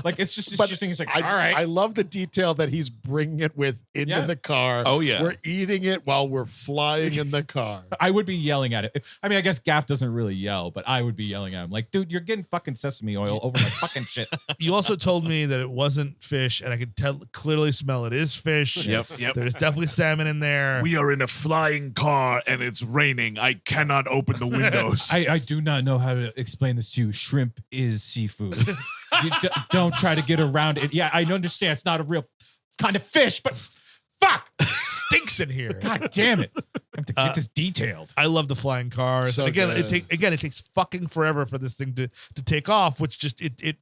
Like it's just interesting. He's like, all right. I love the detail that he's bringing it into the car. Oh yeah, we're eating it while we're flying in the car. I would be yelling at it. I mean, I guess Gaff doesn't really yell, but I would be yelling at him like, dude, you're getting fucking sesame oil over my fucking shit. You also told me that it wasn't fish, and I could clearly smell it is fish. Yep. There's definitely salmon in there. We are in a flying car and it's raining. I cannot open the windows. I do not know how to explain this to you. Shrimp is seafood. Don't try to get around it. Yeah, I understand it's not a real kind of fish, but fuck, it stinks in here. God damn it. I have to get this detailed. I love the flying cars. So And again, good. it takes fucking forever for this thing to take off, which just it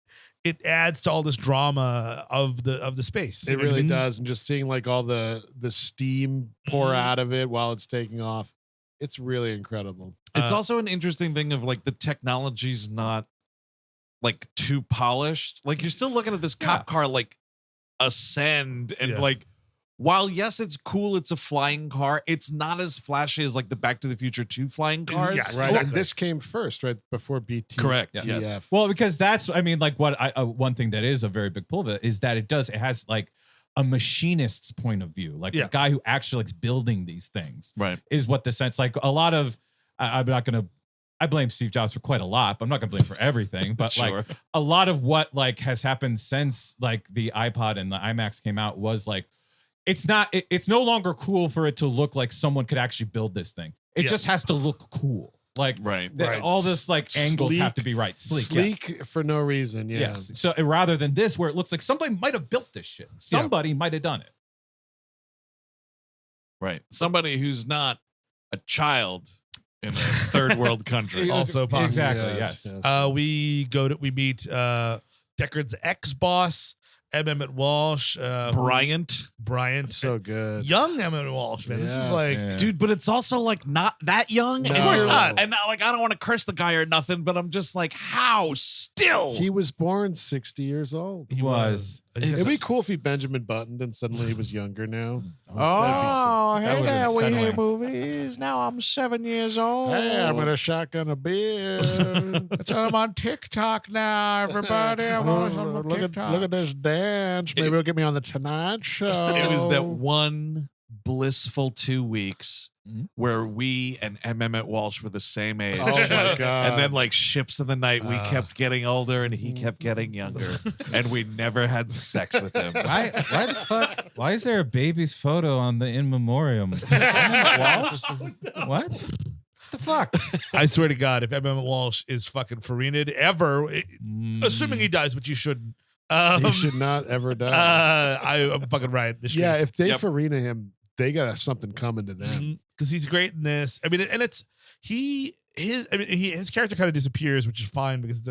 adds to all this drama of the space. It really does. And just seeing like all the steam pour out of it while it's taking off, it's really incredible. It's also an interesting thing of like the technology's not like too polished. Like you're still looking at this cop car like ascend and like while yes it's cool, it's a flying car, it's not as flashy as like the Back to the Future 2 flying cars. Yes. Right. Well, And this came first, right? Before BT. Correct. Yeah. Yes. Well, because that's, I mean, like what one thing that is a very big pull of it is that it has like a machinist's point of view, like the guy who actually likes building these things, Right. is what the sense, like a lot of, I'm not going to, I blame Steve Jobs for quite a lot, but I'm not going to blame for everything. But Sure. like a lot of what like has happened since like the iPod and the iMacs came out was like, it's no longer cool for it to look like someone could actually build this thing. It just has to look cool. Like Right. all this like angles have to be right. Sleek for no reason. Yeah. yes. So rather than this, where it looks like somebody might have built this shit. Somebody might have done it. Right. Somebody who's not a child in a third world country. Also possible. Exactly. Yes, Yes. yes. We meet Deckard's ex-boss, Emmet Walsh, Bryant. So good. Young Emmet Walsh, man. This is like, Yeah. Dude, but it's also like not that young. No. And Of course you're- not. And not, like I don't want to curse the guy or nothing, but I'm just like, how still? He was born 60 years old. He was. It'd be cool if he Benjamin buttoned and suddenly he was younger now. Oh, That hey was there, we unsettling. hear movies. Now I'm 7 years old. Hey, I'm gonna shotgun a beer. I'm on TikTok now, everybody. I'm on look at this dance. Maybe it'll get me on the Tonight Show. It was that one blissful 2 weeks Mhm. where we and Emmet Walsh were the same age. Oh my god! And then, like ships in the night, we Uh. kept getting older and he kept getting younger. And we never had sex with him. Why the fuck? Why is there a baby's photo on the in memoriam? Emmet Walsh? What? the fuck? I swear to God, if Emmet Walsh is fucking Farinaed ever, assuming he dies, which you shouldn't. He should not ever die. I'm fucking right. Yeah, if they Farina him, they got something coming to them. Because he's great in this. I mean, and it's his character kind of disappears, which is fine because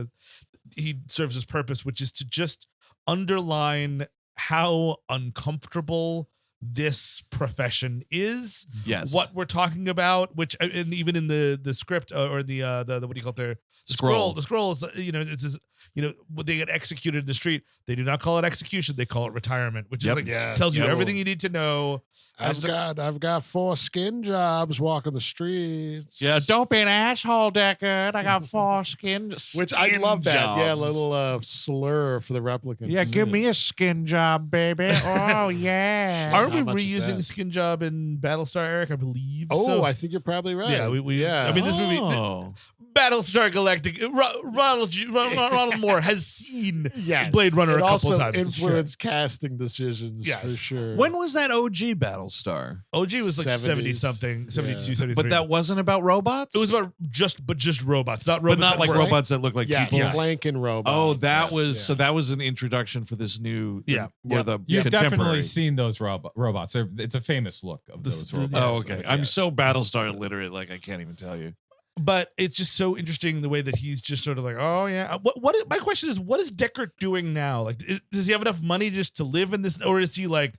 he serves his purpose, which is to just underline how uncomfortable this profession is. Yes. What we're talking about, which and even in the script or the what do you call it there? Scroll. The scroll is, it's this, when they get executed in the street, they do not call it execution, they call it retirement, which is tells you everything you need to know. I've got 4 skin jobs walking the streets. Yeah, don't be an asshole, Deckard. I got 4 Which I love that. jobs. Yeah, a little slur for the replicants. Yeah, give me a skin job, baby. Oh yeah. Aren't we How much is reusing that? Skin Job in Battlestar, Eric? I believe. Oh, so. I think you're probably right. Yeah, I mean, this movie, Oh. Battlestar Galactic. Ronald Moore has seen Blade Runner it a couple also times. influenced casting decisions for Yes. sure. When was that OG Battlestar? OG was like 70 70s. something, 72, Yeah. 73. But that wasn't about robots? it was about just robots, not robots. but not that like were- robots that look like yes, people. flanking robots. Oh, that Yes, was yeah. so that was an introduction for this new Yeah. the You've contemporary. definitely seen those robots. It's a famous look of those robots. Oh, okay. Yeah. I'm so Battlestar illiterate, like I can't even tell you. But it's just so interesting the way that he's just sort of like, oh yeah. My question is, what is Deckard doing now? Like, does he have enough money just to live in this, or is he like,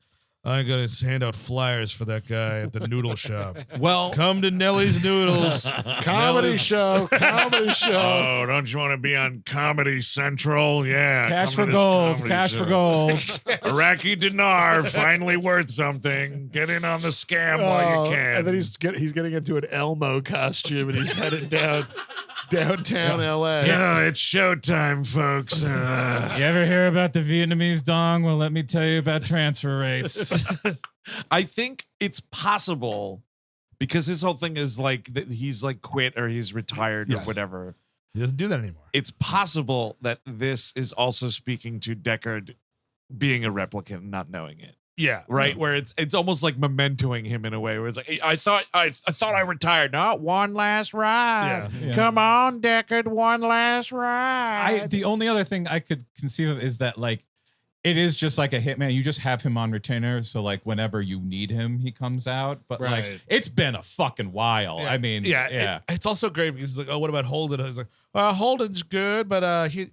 I gotta hand out flyers for that guy at the noodle shop. Well, Come to Nellie's Noodles. comedy Nellie's- show. oh, don't you want to be on Comedy Central? Yeah, Cash come for to this gold. comedy Cash show. for gold. Iraqi dinar, finally worth something. Get in on the scam while you can. And then he's getting into an Elmo costume and he's headed downtown LA. yeah, it's showtime, folks. You ever hear about the Vietnamese dong? Well, let me tell you about transfer rates. I think it's possible because his whole thing is like that he's like quit or he's retired or Yes. whatever. He doesn't do that anymore. It's possible that this is also speaking to Deckard being a replicant and not knowing it. Yeah. Right, where it's almost like mementoing him in a way where it's like, hey, I thought I retired. Not one last ride. Yeah. Come on, Deckard, one last ride. The only other thing I could conceive of is that like it is just like a hitman. You just have him on retainer, so like whenever you need him, he comes out. But like Right. it's been a fucking while. Yeah. I mean, yeah. It's also great because he's like, oh, what about Holden? He's like, well, Holden's good, but he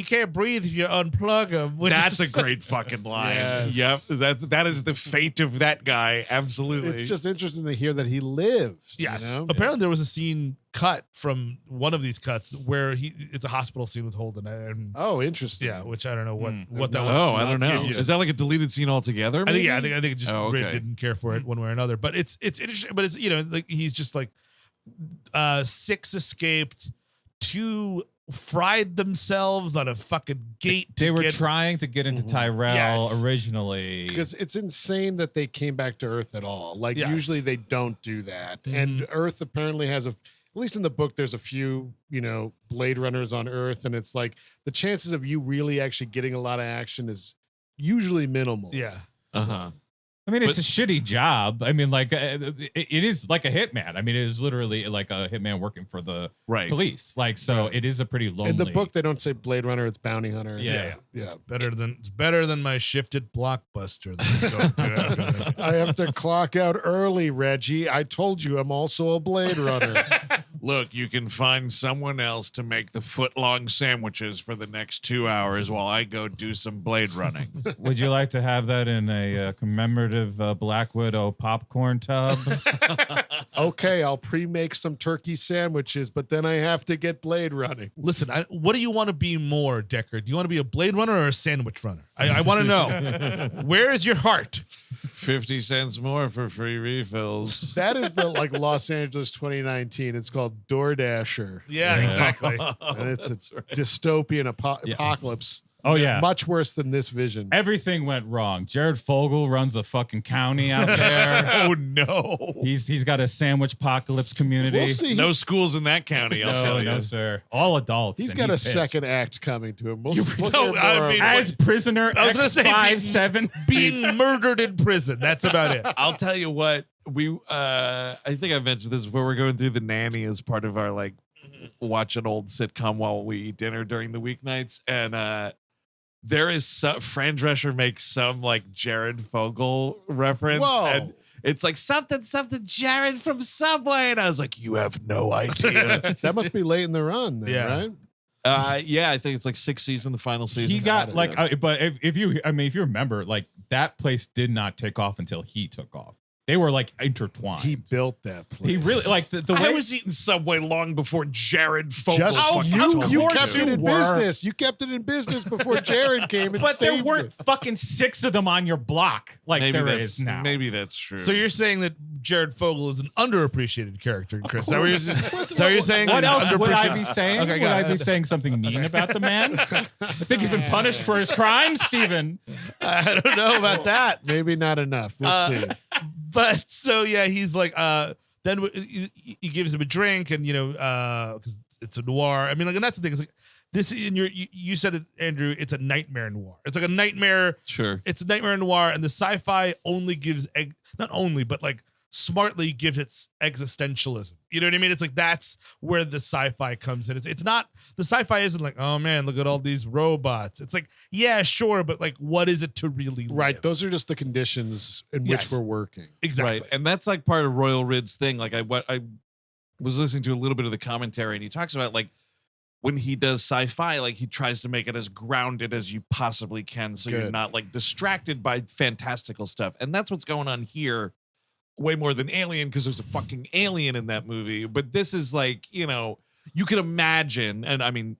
can't breathe if you unplug him. which That's a is- great fucking line. Yes. Yep, that is the fate of that guy. Absolutely. It's just interesting to hear that he lives. Yes. You know? Apparently, there was a scene cut from one of these cuts where it's a hospital scene with Holden. And, Oh, interesting. yeah, which I don't know what I've that not- was. Oh, I don't know. Yeah. Is that like a deleted scene altogether? I think maybe? I think it just Oh, Rid okay. didn't care for it one way or another. But it's interesting. But it's like he's just like 6 escaped, 2 fried themselves on a fucking gate. They to were get- trying to get into Mhm. Tyrell Yes. originally. Because it's insane that they came back to Earth at all. Like Yes. usually they don't do that. Mhm. And Earth apparently has at least in the book, there's a few, Blade Runners on Earth, and it's like the chances of you really actually getting a lot of action is usually minimal. Yeah. Uh-huh. I mean, it's a shitty job. I mean, like it is like a hitman. I mean, it is literally like a hitman working for the Right. police. Like, so it is a pretty lonely. In the book, they don't say Blade Runner; it's Bounty Hunter. Yeah. yeah. It's better than my shifted blockbuster. that we talked about. I have to clock out early, Reggie. I told you I'm also a Blade Runner. Look, you can find someone else to make the foot-long sandwiches for the next 2 hours while I go do some blade running. Would you like to have that in a commemorative Black Widow popcorn tub? Okay, I'll pre-make some turkey sandwiches, but then I have to get Blade running. Listen, what do you want to be more, Deckard? Do you want to be a Blade Runner or a sandwich runner? I want to know. Where is your heart? 50 cents more for free refills. That is the Los Angeles 2019. It's called DoorDasher. Yeah, exactly. And it's dystopian apocalypse. Oh, yeah. Much worse than this vision. Everything went wrong. Jared Fogle runs a fucking county out there. Oh, no. He's got a sandwich apocalypse community. We'll see. No schools in that county, I'll No, tell you. no, sir. All adults. He's and got a pissed. second act coming to him. We'll No, hear I more mean, of- As prisoner I was gonna say, X57. Being murdered in prison. That's about it. I'll tell you what, I think I mentioned this before. We're going through The Nanny as part of our like watch an old sitcom while we eat dinner during the weeknights, and there is Fran Drescher makes some like Jared Fogle reference. Whoa. And it's like something Jared from Subway, and I was like, you have no idea. That must be late in the run, then, Yeah. right? Yeah, I think it's like 6th season, the final season. He got like, but if you remember, like that place did not take off until he took off. They were like intertwined. He built that place. He really like the way I was eating Subway long before Jared Fogle. Just fucking you told me kept to. it in were. business. You kept it in business before Jared came and but there saved weren't it. fucking 6 of them on your block like Maybe there that's is now. Maybe that's true. So you're saying that Jared Fogle is an underappreciated character, Chris? Is that what you're saying? What He's else would I underappreciated? be saying? Okay, Would got I it. be saying something mean about the man? I think he's been punished for his crimes, Stephen. I don't know about that. Maybe not enough. We'll see. But so yeah, he's like, then he gives him a drink, and because it's a noir. I mean, like, and that's the thing. It's like this. You said it, Andrew. It's a nightmare noir. It's like a nightmare. Sure. It's a nightmare noir, and the sci-fi only gives not only, but like smartly gives its existentialism. You know what I mean? It's like that's where the sci-fi comes in. It's not the sci-fi isn't like, oh man, look at all these robots. It's like, yeah, sure, but like, what is it to really Right. live? Those are just the conditions in which Yes. we're working. Exactly. Right. And that's like part of Royal Rid's thing. Like I was listening to a little bit of the commentary, and he talks about like when he does sci-fi, like he tries to make it as grounded as you possibly can, so you're Good. not like distracted by fantastical stuff. And that's what's going on here, way more than Alien, because there's a fucking alien in that movie. But this is like, you can imagine, and I mean,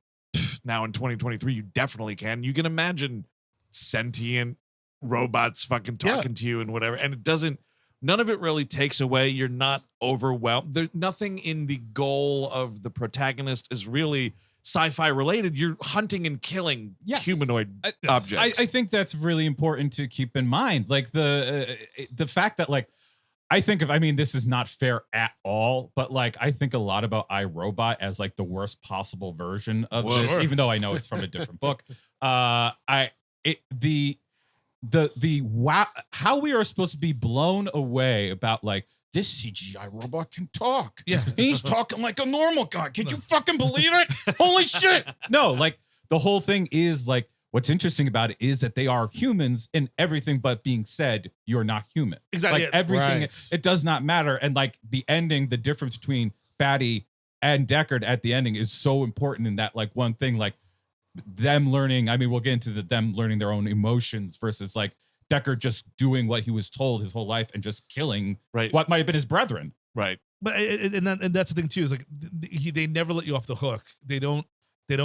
now in 2023, you definitely can. You can imagine sentient robots fucking talking to you and whatever, and it doesn't. None of it really takes away. You're not overwhelmed. There's nothing in the goal of the protagonist is really sci-fi related. You're hunting and killing humanoid objects. I think that's really important to keep in mind. Like the fact that like I mean, this is not fair at all, but like I think a lot about iRobot as like the worst possible version of Whoa. this, Sure. even though I know it's from a different book. Wow, how we are supposed to be blown away about like this CGI robot can talk. Yeah. And he's talking like a normal guy. Can you fucking believe it? Holy shit. No, like the whole thing is like, what's interesting about it is that they are humans, and everything but being said, you're not human. Exactly. Like everything, Right. it does not matter. And like the ending, the difference between Batty and Deckard at the ending is so important in that like one thing, like them learning, I mean, we'll get into them learning their own emotions versus like Deckard just doing what he was told his whole life and just killing Right. what might have been his brethren. Right. But and that's the thing too, is like they never let you off the hook. They don't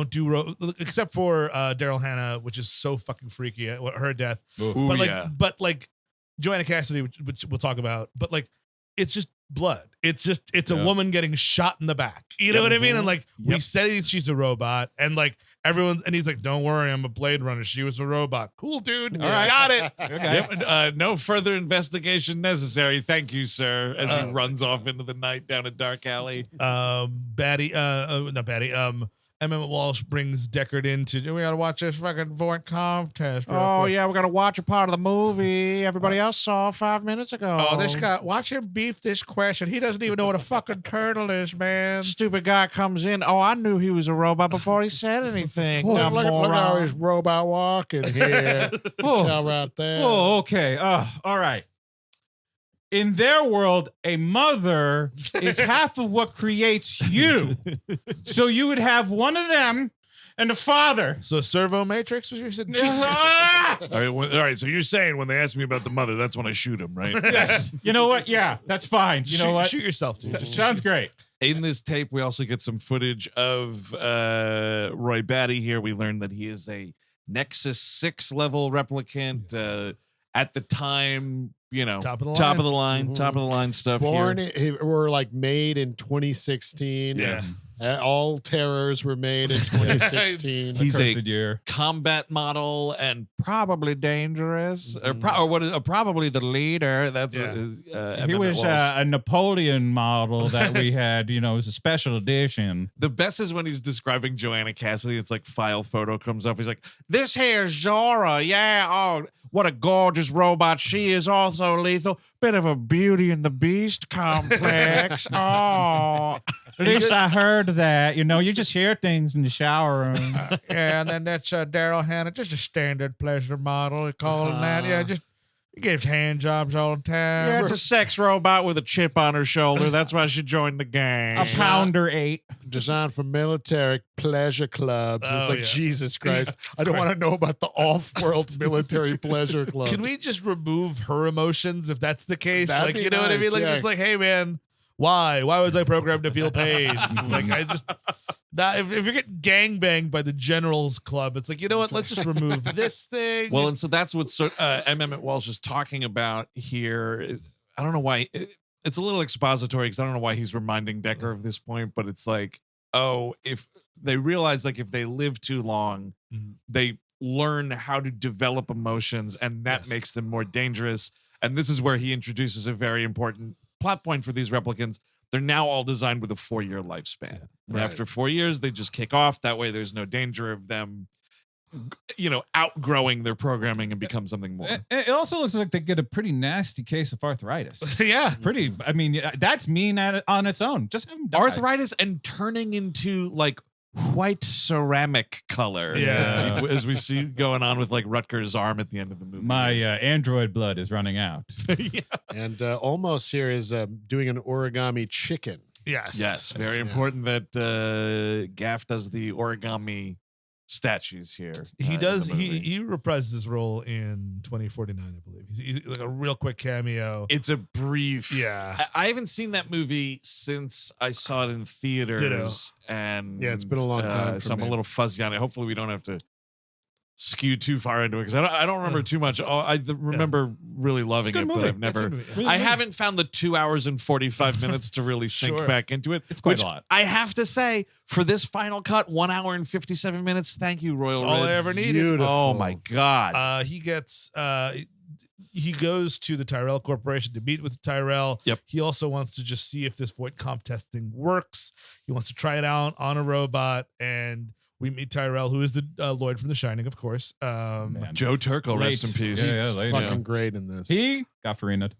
do except for Daryl Hannah, which is so fucking freaky. Her death, Ooh, but like Joanna Cassidy, which we'll talk about. But like it's just blood. It's a Yeah. woman getting shot in the back. You know what I mean? And like we say she's a robot, and like everyone's and he's like, don't worry, I'm a Blade Runner. She was a robot. Cool, dude. All right. Got it. Okay. Yep. No further investigation necessary. Thank you, sir. As he runs off into the night down a dark alley. Batty, not Batty. Emmet Walsh brings Deckard into. We gotta watch this fucking Voight-Kampff Test. real quick. yeah, we're gonna watch a part of the movie everybody else saw 5 minutes ago. Oh, this guy, watch him beef this question. He doesn't even know what a fucking turtle is, man. stupid guy comes in. Oh, I knew he was a robot before he said anything. Oh, Dumb look moron. how he's robot walking here. Oh. Tell right there. Oh, okay. All right. In their world, a mother is half of what creates you. So you would have one of them and a father. So Servo Matrix was your said. Ah! All right. So you're saying when they ask me about the mother, that's when I shoot him, right? Yes. You know what? Yeah, that's fine. You know what? Shoot yourself. Dude. Sounds great. In this tape, we also get some footage of Roy Batty here. We learn that he is a Nexus 6 level replicant. At the time, Top of the top of the line stuff Born, here. were like made in 2016. Yes. All Terrors were made in 2016. He's a year. combat model and probably dangerous, or probably the leader. That's Yeah. He Emmet was Walsh. a Napoleon model that we had, it was a special edition. The best is when he's describing Joanna Cassidy. It's like file photo comes up. He's like, "This here's Zora. Yeah, oh, what a gorgeous robot she is. Also lethal. Bit of a Beauty and the Beast complex. Oh, At least I heard that. You just hear things in the shower room. Yeah, and then that's Daryl Hannah, just a standard pleasure model. They call him that. Yeah, just he gives hand jobs all the time. yeah, it's a sex robot with a chip on her shoulder. That's why she joined the gang. A pounder 8. Designed for military pleasure clubs. Oh, It's like, yeah. Jesus Christ. I don't want to know about the off-world military pleasure club. Can we just remove her emotions if that's the case? That'd Like, be you know what I nice, mean? Like, yeah. just like, hey, man, why? Why was I programmed to feel pain? Like, I just. That, if you're getting gangbanged by the Generals Club, it's like, you know what? Let's just remove this thing. Well, and so that's what Emmet Walsh is talking about here. Is I don't know why it's a little expository because I don't know why he's reminding Deckard of this point, but it's like, oh, if they realize like if they live too long, they learn how to develop emotions, and that makes them more dangerous. And this is where he introduces a very important plot point for these replicants. They're now all designed with a 4-year lifespan. And Right. after 4 years, they just kick off. That way, there's no danger of them, outgrowing their programming and become something more. It also looks like they get a pretty nasty case of arthritis. yeah. That's mean on its own. Just have them die. Arthritis and turning into like white ceramic color. Yeah. As we see going on with like Rutger's arm at the end of the movie. My android blood is running out. And Almost here is doing an origami chicken. Yes. Yes, very Yeah. important that Gaff does the origami statues here. He in does. the movie. He reprised his role in 2049, I believe. He's like a real quick cameo. It's a brief. Yeah. I haven't seen that movie since I saw it in theaters. Ditto. Yeah, it's been a long time So for I'm a me. little fuzzy on it. Hopefully, we don't have to skew too far into it because I don't remember too much. I remember really loving It's a it, good but movie. I've never. That's a good movie. I Really haven't found the 2 hours and 45 minutes to really sink Sure. back into it. It's quite which a lot. I have to say, for this final cut, 1 hour and 57 minutes. Thank you, Royal That's all I Red. ever needed. Beautiful. Oh my God. He gets he goes to the Tyrell Corporation to meet with Tyrell. Yep. He also wants to just see if this Voight-Kampff testing works. He wants to try it out on a robot, and we meet Tyrell, who is the Lloyd from The Shining, of course. Man. Joe Turco, rest in Late. peace. Yeah, late. Fucking great in this. He got farinaed.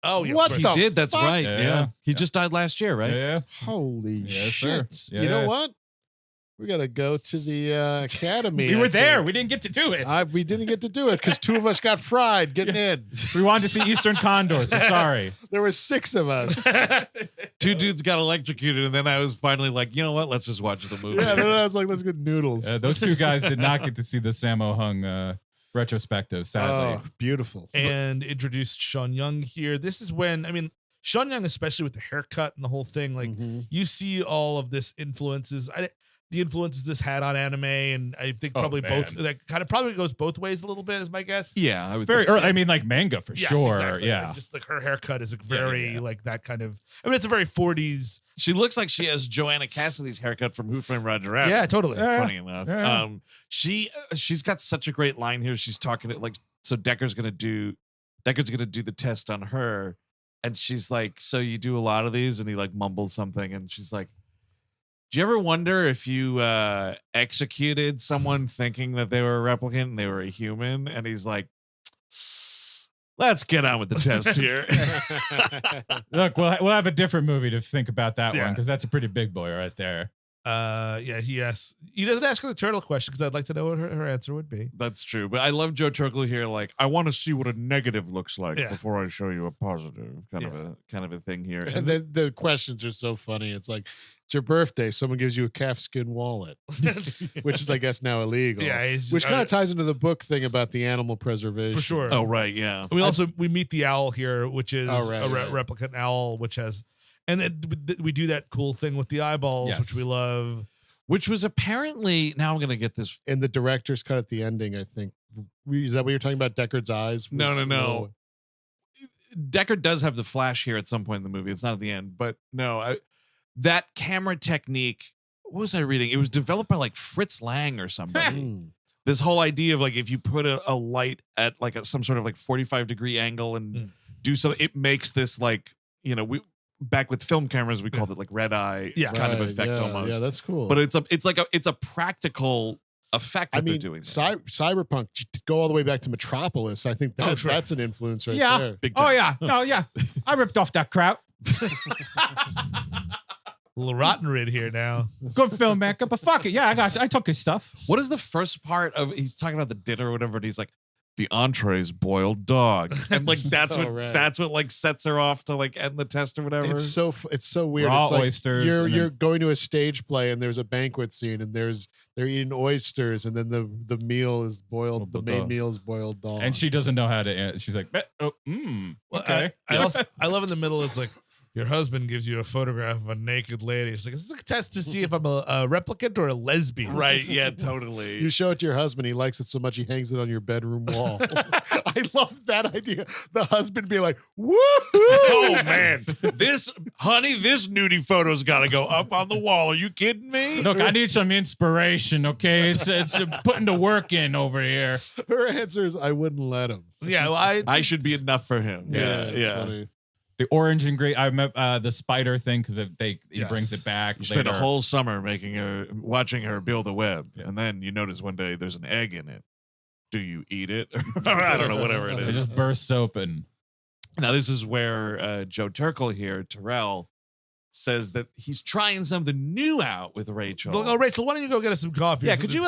Oh, yeah. What of He course. the did. That's fuck? right. Yeah. Yeah. He Yeah. just died last year, right? Yeah. Holy Yes, sir. shit. Yeah. You know what? We got to go to the academy. We were I there. think. We didn't get to do it. We didn't get to do it because 2 of us got fried getting in. We wanted to see Eastern Condors. I'm sorry. There were 6 of us. 2 dudes got electrocuted, and then I was finally like, you know what? Let's just watch the movie. Yeah, then I was like, let's get noodles. Those 2 guys did not get to see the Sammo Hung retrospective, sadly. Oh, beautiful. And introduced Sean Young here. This is when, Sean Young, especially with the haircut and the whole thing, like Mhm. you see all of this influences. The influences this had on anime, and I think Oh, probably man. both. That kind of probably goes both ways a little bit, is my guess. Yeah, I would Very think so. early. I mean, like manga for Yes, sure. exactly. Yeah. Like, just like her haircut is like Yeah, very yeah. like that kind of. It's a very 40s. She looks like she has Joanna Cassidy's haircut from Who Framed Roger Rabbit. Yeah, totally. Yeah. Funny enough. Yeah. She's got such a great line here. She's talking to so Deckard's gonna do the test on her, and she's like, so you do a lot of these, and he like mumbles something, and she's like, do you ever wonder if you executed someone thinking that they were a replicant and they were a human? And he's like, let's get on with the test here. Look, we'll have a different movie to think about that Yeah. one because that's a pretty big boy right there. He doesn't ask her the turtle question because I'd like to know what her answer would be. That's true. But I love Joe Turkel here. Like, I want to see what a negative looks like Yeah. before I show you a positive kind of a thing here. And then the questions are so funny. It's like, it's your birthday. Someone gives you a calfskin wallet, which is, I guess, now illegal. Yeah, Which kind of ties into the book thing about the animal preservation. for sure. Oh, right. Yeah. We meet the owl here, which is Oh, right, a right. replicant owl, which has, and then we do that cool thing with the eyeballs, Yes. which we love. Which was apparently, now I'm going to get this. And the director's cut at the ending, I think. Is that what you're talking about? Deckard's eyes? No. Deckard does have the flash here at some point in the movie. It's not at the end. But no, that camera technique what was I reading? It was developed by like Fritz Lang or somebody. Mm. This whole idea of like if you put a light at like some sort of like 45-degree angle and do so, it makes this like, you know, we back with film cameras we called it like red eye kind of effect almost. Yeah, that's cool. But it's a practical effect that they're doing. Cyberpunk, to go all the way back to Metropolis. I think that's an influence right there. Big time. Oh yeah, no, yeah. I ripped off that crowd. Little Rottenrid here now. Good filmmaker, but fuck it. Yeah, I took his stuff. What is the first part of? He's talking about the dinner or whatever, and he's like, "The entree's boiled dog," and like that's what like sets her off to like end the test or whatever. It's so weird. Raw it's like oysters. You're going to a stage play and there's a banquet scene and they're eating oysters and then the meal is boiled. The main meal is boiled dog. And she doesn't know how to. She's like, okay. I love in the middle. It's like your husband gives you a photograph of a naked lady. It's like, is this a test to see if I'm a replicant or a lesbian? Right? Yeah, totally. You show it to your husband. He likes it so much he hangs it on your bedroom wall. I love that idea. The husband being like, "Woo! Oh man, this nudie photo's got to go up on the wall. Are you kidding me? Look, I need some inspiration. Okay, it's putting the work in over here. Her answer is, "I wouldn't let him." Yeah, well, I should be enough for him. Yeah. Funny. The orange and green. I remember the spider thing because he brings it back. You spend a whole summer watching her build a web, and then you notice one day there's an egg in it. Do you eat it? I don't know, whatever it It is. just bursts open. Now this is where Joe Turkel here, Tyrell, says that he's trying something new out with Rachel. Oh, Rachel, why don't you go get us some coffee? Yeah, could you?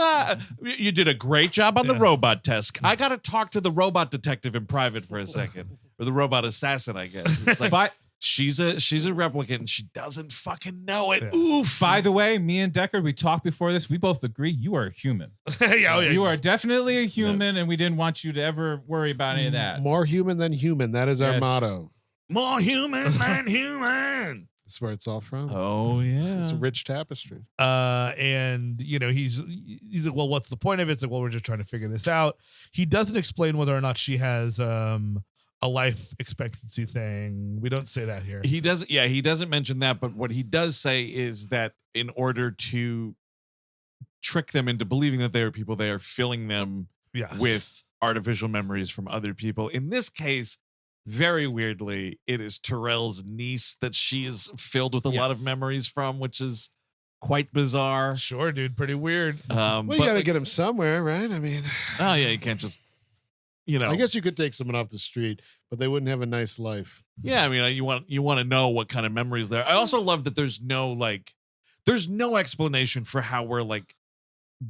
You did a great job on the robot test. I got to talk to the robot detective in private for a second, or the robot assassin, I guess. It's like she's a replicant and she doesn't fucking know it. Yeah. Oof. By the way, me and Deckard, we talked before this. We both agree you are a human. You are definitely a human, and we didn't want you to ever worry about any of that. More human than human. That is our motto. More human than human. That's where it's all from. Oh yeah, It's a rich tapestry. And you know, he's like, well, what's the point of it? It's like, well, we're just trying to figure this out. He doesn't explain whether or not she has a life expectancy thing. We don't say that here. He doesn't. Yeah, he doesn't mention that. But what he does say is that in order to trick them into believing that they are people, they are filling them with artificial memories from other people. In this case, very weirdly, it is Tyrell's niece that she is filled with a lot of memories from, which is quite bizarre. Sure, dude. Pretty weird. Well, you got to get him somewhere, right? I mean, oh yeah, you can't just, you know. I guess you could take someone off the street, but they wouldn't have a nice life. Yeah, I mean, you want to know what kind of memories there. I also love that there's no explanation for how we're like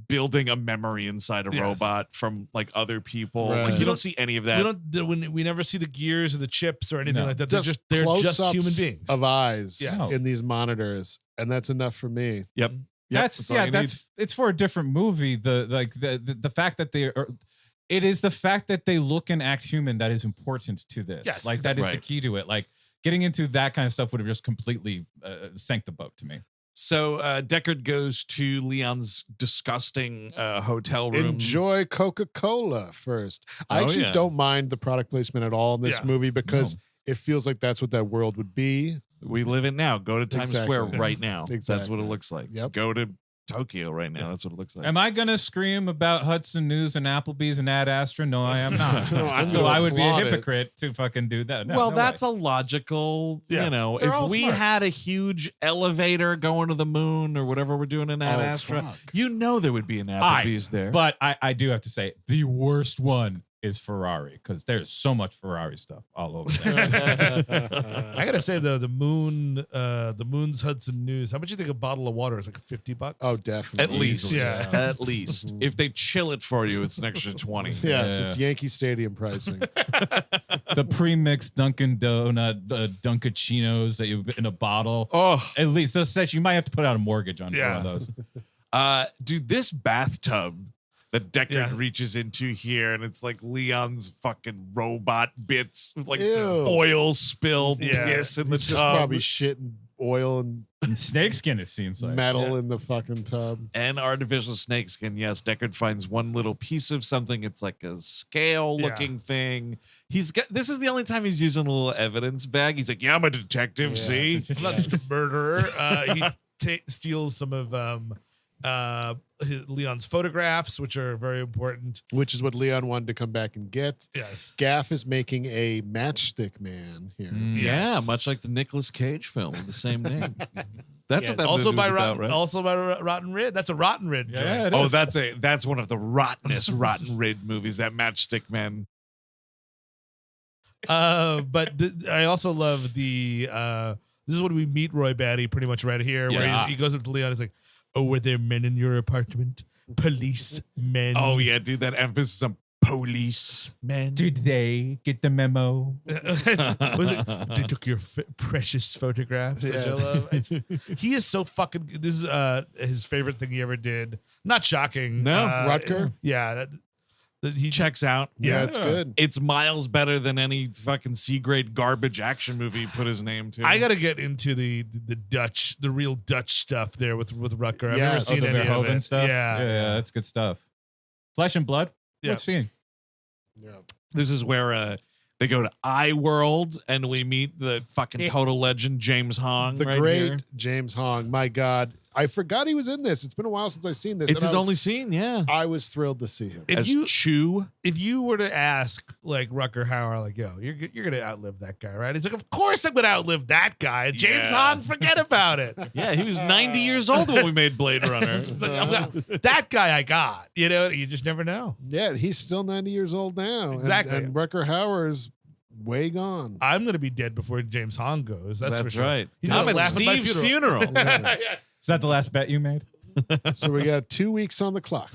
building a memory inside a robot from like other people. Right. Like you don't see any of that. We never see the gears or the chips or anything like that. They're just close-ups human beings of eyes Yeah. in these monitors, and that's enough for me. Yep. It's for a different movie. The fact that it is the fact that they look and act human that is important to this. Yes, like that is the key to it. Like getting into that kind of stuff would have just completely sank the boat to me. So Deckard goes to Leon's disgusting hotel room. Enjoy Coca-Cola first. I actually don't mind the product placement at all in this movie because it feels like that's what that world would be. We live it now. Go to Times Square right now. Exactly. That's what it looks like. Yep. Go to Tokyo right now. That's what it looks like. Am I gonna scream about Hudson News and Applebee's and Ad Astra? No, I am not. No, so I would be a hypocrite to fucking do that. Well, that's a logical, you know, if we had a huge elevator going to the moon or whatever we're doing in Ad Astra, you know there would be an Applebee's there. But I do have to say, the worst one is Ferrari, because there's so much Ferrari stuff all over there. I gotta say though, the moon's Hudson News. How much do you think a bottle of water is? Like $50? Oh, definitely. At least. Yeah. At least. If they chill it for you, it's an extra 20. Yes, it's Yankee Stadium pricing. The pre-mixed Dunkin' Donut, Dunkachinos that you in a bottle. Oh, at least so says you might have to put out a mortgage on one of those. Dude, this bathtub that Deckard reaches into here, and it's like Leon's fucking robot bits with like oil spilled piss in the It's tub. just probably shit and oil and snakeskin, it seems like. Metal in the fucking tub. And artificial snakeskin. Yes, Deckard finds one little piece of something. It's like a scale-looking thing. This is the only time he's using a little evidence bag. He's like, yeah, I'm a detective, see? I'm not just a murderer. steals some of Leon's photographs, which are very important. Which is what Leon wanted to come back and get. Yes. Gaff is making a Matchstick Man here. Yeah, much like the Nicolas Cage film with the same name. That's what that also movie by was about, right? Also by Rotten Rid. That's a Rotten Rid. Yeah, it Oh, is. that's one of the rottenest Rotten Rid movies. That Matchstick Man. But I also love the. This is when we meet Roy Batty pretty much right here, where Yes. he goes up to Leon. He's like, "Oh, were there men in your apartment? Police men." Oh yeah, dude, that emphasis on police men. Did they get the memo? Was it, they took your precious photographs, which I love. He is so fucking. This is his favorite thing he ever did. Not shocking. No, Rutger? Yeah, that he checks out. Yeah, it's good. It's miles better than any fucking C-grade garbage action movie he put his name to. I got to get into the Dutch, the real Dutch stuff there with Rutger. I've never Yes. seen the any of Verhoeven it. stuff. Yeah. yeah, that's good stuff. Flesh and Blood. Yeah. What scene? Yeah. This is where they go to iWorld and we meet the fucking total legend James Hong. The right great here. James Hong. My God. I forgot he was in this. It's been a while since I've seen this. It's and his I was- only scene, yeah. I was thrilled to see him. If As you Chew. if you were to ask like Rutger Hauer, like, yo, you're gonna outlive that guy, right? He's like, of course I'm gonna outlive that guy. James Yeah. Hong, forget about it. Yeah, he was 90 years old when we made Blade Runner. It's like, that guy I got. You know, you just never know. Yeah, he's still 90 years old now. Exactly. And Rutger Hauer's way gone. I'm gonna be dead before James Hong goes. That's for sure. right. He's I'm gonna at laugh at my Steve's funeral. funeral. Is that the last bet you made? So we got 2 weeks on the clock.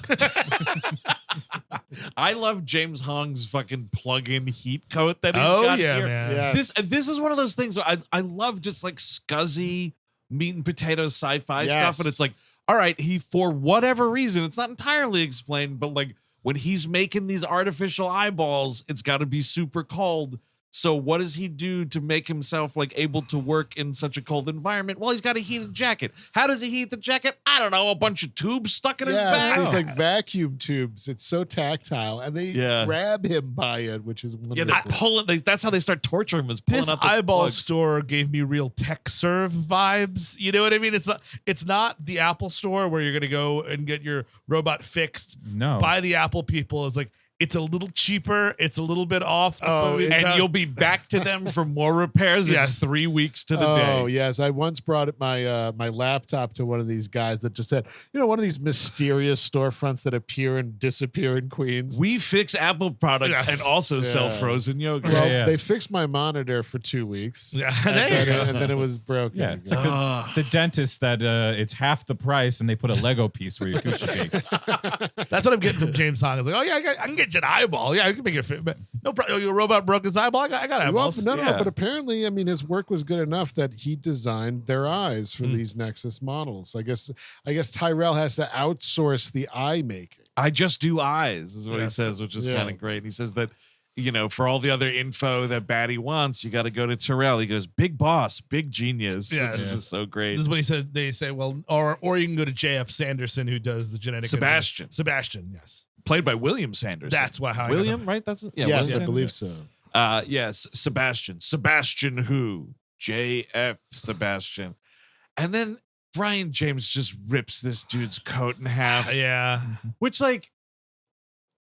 I love James Hong's fucking plug-in heat coat that he's Oh got yeah, here. man. Yes. This is one of those things where I love just like scuzzy meat and potatoes sci-fi Yes. stuff, and it's like, all right, he for whatever reason, it's not entirely explained, but like when he's making these artificial eyeballs, it's got to be super cold. So what does he do to make himself like able to work in such a cold environment? Well, he's got a heated jacket. How does he heat the jacket? I don't know, a bunch of tubes stuck in his back. These like vacuum tubes. It's so tactile, and they Yeah. grab him by it, which is Yeah, wonderful. they pull it. That's how they start torturing him. Is pulling This out the eyeball plugs. store gave me real tech serve vibes. You know what I mean? It's not the Apple store where you're gonna go and get your robot fixed No. by the Apple people. It's like it's a little cheaper. It's a little bit off. And you'll be back to them for more repairs in Yes. 3 weeks to the Oh day. yes, I once brought my my laptop to one of these guys that just said, one of these mysterious storefronts that appear and disappear in Queens. We fix Apple products Yeah. and also sell Yeah. frozen yogurt. Well, Yeah. they fixed my monitor for 2 weeks. Yeah, And there you then, go. and then it was broken. Yeah, it's like Ugh. the dentist that it's half the price and they put a Lego piece where your tooth should be. That's what I'm getting from James Hong. It's like, oh yeah, I can get you an eyeball. Yeah, I can make it fit. But no problem. Your robot broke his eyeball. I got Well, eyeballs. no, Yeah. but apparently, his work was good enough that he designed their eyes for these Nexus models. I guess Tyrell has to outsource the eye making. I just do eyes, is what he Yes. says, which is Yeah. kind of great. And he says that, for all the other info that Batty wants, you got to go to Tyrell. He goes, big boss, big genius. Yes. This is so great. This is what he said. They say, well, or you can go to J.F. Sanderson, who does the genetic. Sebastian. Sebastian, yes. Played by William Sanderson. That's why how I got William, right? That's yeah. Yes, William I believe Sanderson. so. Yes, Sebastian. Sebastian who? JF Sebastian. And then Brian James just rips this dude's coat in half. Yeah. Which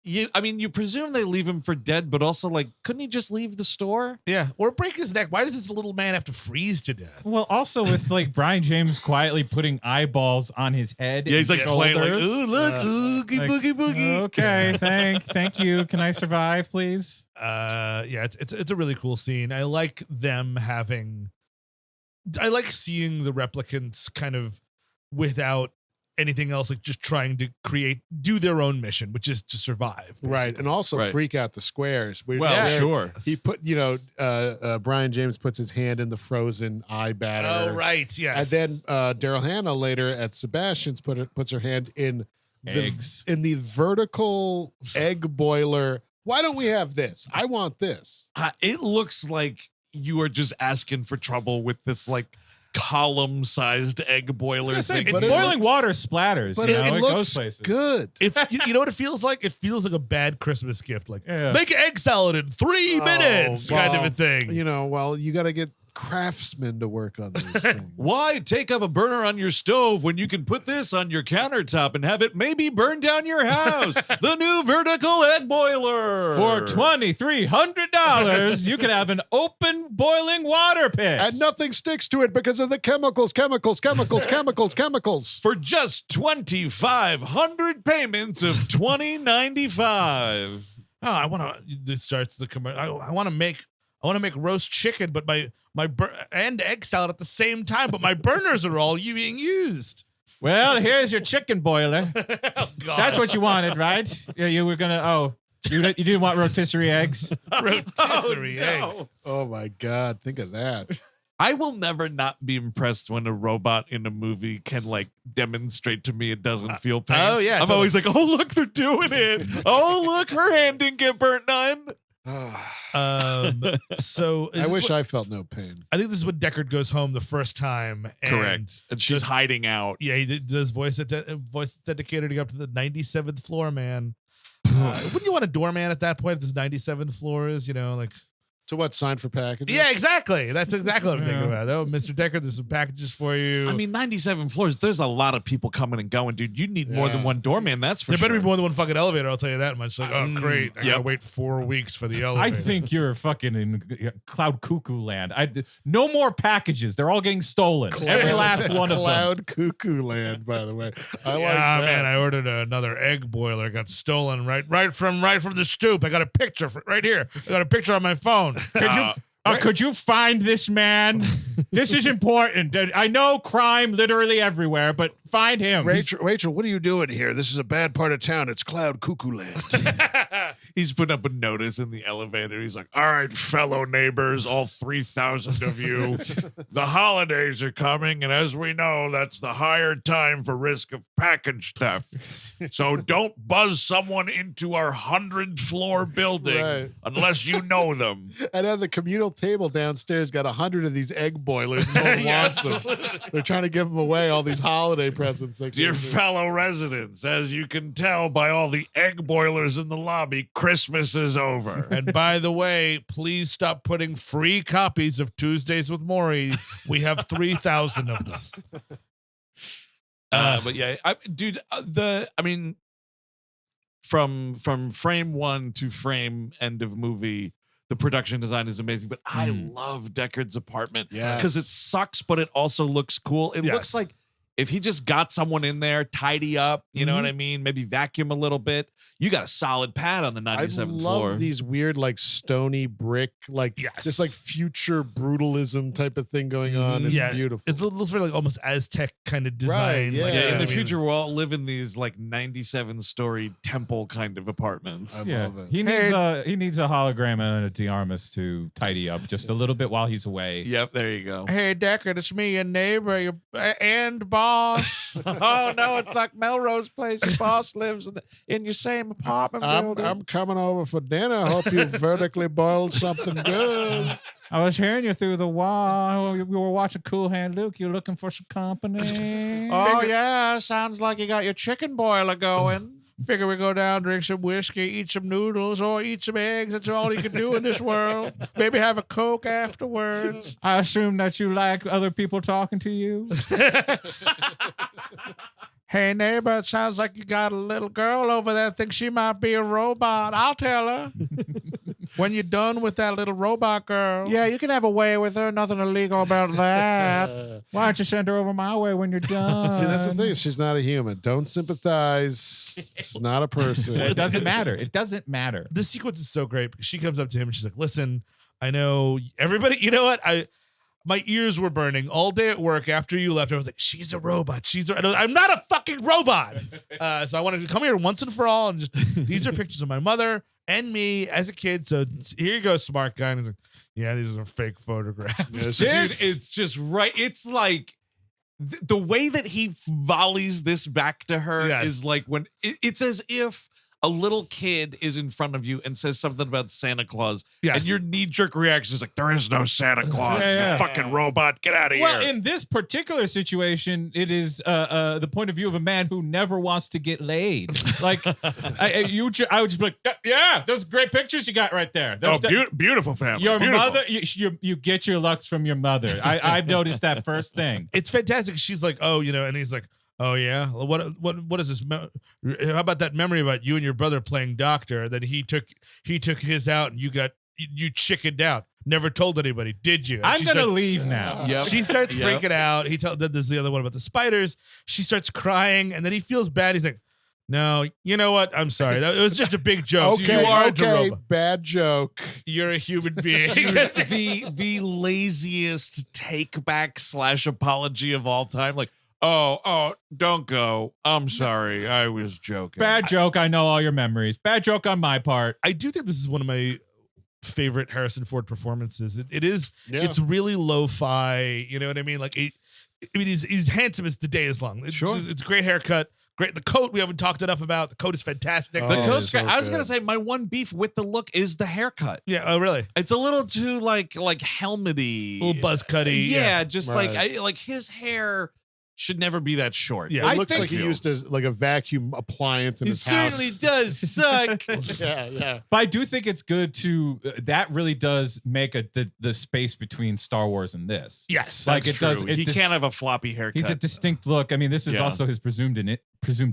you presume they leave him for dead, but also couldn't he just leave the store? Yeah. Or break his neck. Why does this little man have to freeze to death? Well, also with Brian James quietly putting eyeballs on his head. Yeah, he's and playing shoulders. ooh, look, oogie Like, boogie boogie. Okay, thank you. Can I survive, please? Yeah, it's a really cool scene. I like seeing the replicants kind of without anything else, just trying to do their own mission, which is to survive. Right, basically. and also Right. freak out the squares. Well, sure. He put, Brian James puts his hand in the frozen eye batter. Oh, right. Yes. And then Daryl Hannah later at Sebastian's puts her hand in Eggs. in the vertical egg boiler. Why don't we have this? I want this. It looks like you are just asking for trouble with this column-sized egg boiler thing. but It's it boiling looks- water splatters. But you it know, it looks goes places. good. If you know what it feels like? It feels like a bad Christmas gift. Yeah. Make an egg salad in 3 minutes, kind of a thing. You got to get craftsmen to work on these things. Why take up a burner on your stove when you can put this on your countertop and have it maybe burn down your house? The new vertical egg boiler. For $2,300, you can have an open boiling water pit. And nothing sticks to it because of the chemicals. For just 2,500 payments of $20.95. Oh, I want to. This starts the commercial. I want to make roast chicken, but and egg salad at the same time. But my burners are all being used. Well, here's your chicken boiler. Oh, God. That's what you wanted, right? You were gonna. Oh, you didn't want rotisserie eggs. Rotisserie eggs. Oh my God! Think of that. I will never not be impressed when a robot in a movie can like demonstrate to me it doesn't feel pain. Oh, yeah, I'm totally. always like, oh look, they're doing it. Oh look, her hand didn't get burnt on. So I wish I felt no pain. I think this is when Deckard goes home the first time. And Correct. And she's hiding out. Yeah, he does voice authenticator to go up to the 97th floor, man. Wouldn't you want a doorman at that point if this 97th floor is, like... To what, sign for packages? Yeah, exactly. That's exactly what I'm thinking about. Oh, Mr. Deckard, there's some packages for you. I mean, 97 floors. There's a lot of people coming and going, dude. You need more than one doorman. That's for there sure. better be more than one fucking elevator. I'll tell you that much. Like, oh, great. I gotta wait 4 weeks for the elevator. I think you're fucking in cloud cuckoo land. No more packages. They're all getting stolen. Every last one of them. Cloud cuckoo land, by the way. I like yeah, that. man. I ordered another egg boiler. Got stolen right from the stoop. I got a picture right here. I got a picture on my phone. Could you find this man? This is important. I know crime literally everywhere, but find him. Rachel, what are you doing here? This is a bad part of town. It's Cloud Cuckoo Land. He's putting up a notice in the elevator. He's like, all right, fellow neighbors, all 3,000 of you, the holidays are coming, and as we know, that's the higher time for risk of package theft. So don't buzz someone into our 100-floor building unless you know them. And on the communal table downstairs got 100 of these egg boilers. No one wants them. They're trying to give them away, all these holiday presents. Dear fellow residents, as you can tell by all the egg boilers in the lobby, Christmas is over. And by the way, please stop putting free copies of Tuesdays with Maury. We have 3,000 of them. But yeah, from frame one to frame end of movie, the production design is amazing. But I love Deckard's apartment because it sucks, but it also looks cool. It looks like if he just got someone in there, tidy up, you know what I mean? Maybe vacuum a little bit. You got a solid pad on the 97th floor. I love these weird, like, stony brick, like, just like future brutalism type of thing going on. It's beautiful. It looks very like almost Aztec kind of design. Right, yeah. Like, In the future, we'll all live in these like 97-story temple kind of apartments. I love it. He needs a hologram and a Diarmas to tidy up just a little bit while he's away. Yep, there you go. Hey, Deckard, it's me, your neighbor, and boss. Oh, no, it's like Melrose Place. Your boss lives in your same apartment building. I'm coming over for dinner. I hope you vertically boiled something good. I was hearing you through the wall. We were watching Cool Hand Luke. You looking for some company? Oh, yeah. Sounds like you got your chicken boiler going. Figure we go down, drink some whiskey, eat some noodles, or eat some eggs. That's all you can do in this world. Maybe have a Coke afterwards. I assume that you like other people talking to you. Hey, neighbor, it sounds like you got a little girl over there. Thinks she might be a robot. I'll tell her. When you're done with that little robot girl. Yeah, you can have a way with her. Nothing illegal about that. Why don't you send her over my way when you're done? See, that's the thing. She's not a human. Don't sympathize. She's not a person. It doesn't matter. It doesn't matter. This sequence is so great because she comes up to him and she's like, listen, I know everybody, you know what? My ears were burning all day at work after you left. I was like, she's a robot. I'm not a fucking robot. So I wanted to come here once and for all. And just, these are pictures of my mother and me as a kid. So here you go, smart guy. And he's like, yeah, these are fake photographs. Dude, it's just right. It's like the way that he volleys this back to her is like when it's as if a little kid is in front of you and says something about Santa Claus, Yes. and your knee-jerk reaction is like, there is no Santa Claus, Yeah. you fucking robot, get out of Well, here. in this particular situation, it is the point of view of a man who never wants to get laid. Like, I would just be like, yeah, those great pictures you got right there. Beautiful family. Your beautiful. mother, you get your looks from your mother. I've noticed that first thing. It's fantastic. She's like, oh, and he's like, oh yeah, what is this? How about that memory about you and your brother playing doctor? That he took his out and you chickened out. Never told anybody, did you? And I'm gonna leave now. Yep. She starts Yep. freaking out. Then there's the other one about the spiders. She starts crying, and then he feels bad. He's like, no, you know what? I'm sorry. It was just a big joke. Okay, You are a okay, Jeroba. bad joke. You're a human being. the laziest take back / apology of all time. Like, oh, don't go. I'm sorry. I was joking. Bad joke. I know all your memories. Bad joke on my part. I do think this is one of my favorite Harrison Ford performances. It is. Yeah. It's really lo-fi. You know what I mean? Like, he's handsome as the day is long. Sure. It's a great haircut. Great. The coat we haven't talked enough about. The coat is fantastic. Oh, The it's coat's so great. I was good. gonna say my one beef with the look is the haircut. Yeah. Oh, really? It's a little too like helmety, A little buzz cutty. Yeah, just Right. like his hair should never be that short. Yeah. It looks like he used like a vacuum appliance in It his house. certainly does suck. yeah. But I do think it's good to that really does make the space between Star Wars and this. Yes. Like That's it does. true. It He dis- can't have a floppy haircut. He's a distinct look. I mean, this is Yeah. also his presumed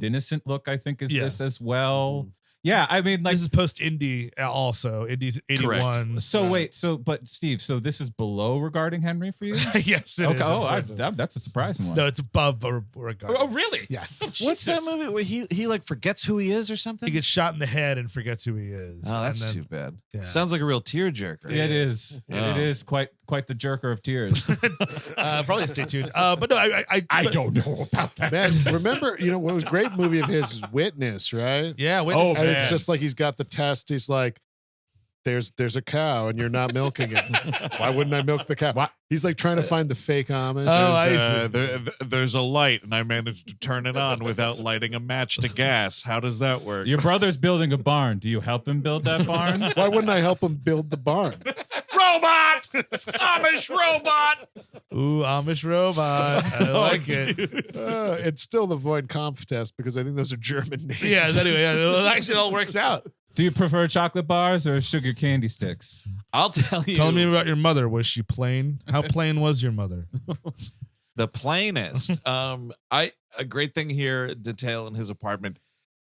innocent look. I think is Yeah. this as well. Yeah, I mean, like This is post indie also. Indie's 81. so. Wait, but Steve, so this is below regarding Henry for you? Yes. It Okay. is. Oh, that's a surprising one. No, it's above or regard. Oh, really? Yes. What's that movie where he like forgets who he is or something? He gets shot in the head and forgets who he is. Oh, that's And then- too bad. yeah. Sounds like a real tearjerker. It is. Yeah. It is quite the jerker of tears. Probably stay tuned. But no, I don't know about that. Man, remember, what was a great movie of his is Witness, right? Yeah. Wait, Oh, And man. it's just like he's got the test. He's like, there's a cow and you're not milking it. Why wouldn't I milk the cow? What? He's like trying to find the fake Amish. Oh, I There's a light, and I managed to turn it on without lighting a match to gas. How does that work? Your brother's building a barn. Do you help him build that barn? Why wouldn't I help him build the barn? Robot! Amish robot! Ooh, Amish robot. I like it. It's still the Voight-Kampff Test because I think those are German names. Yeah. Anyway, it actually all works out. Do you prefer chocolate bars or sugar candy sticks? I'll tell you. Tell me about your mother. Was she plain? How plain was your mother? The plainest. A great thing here, detail in his apartment.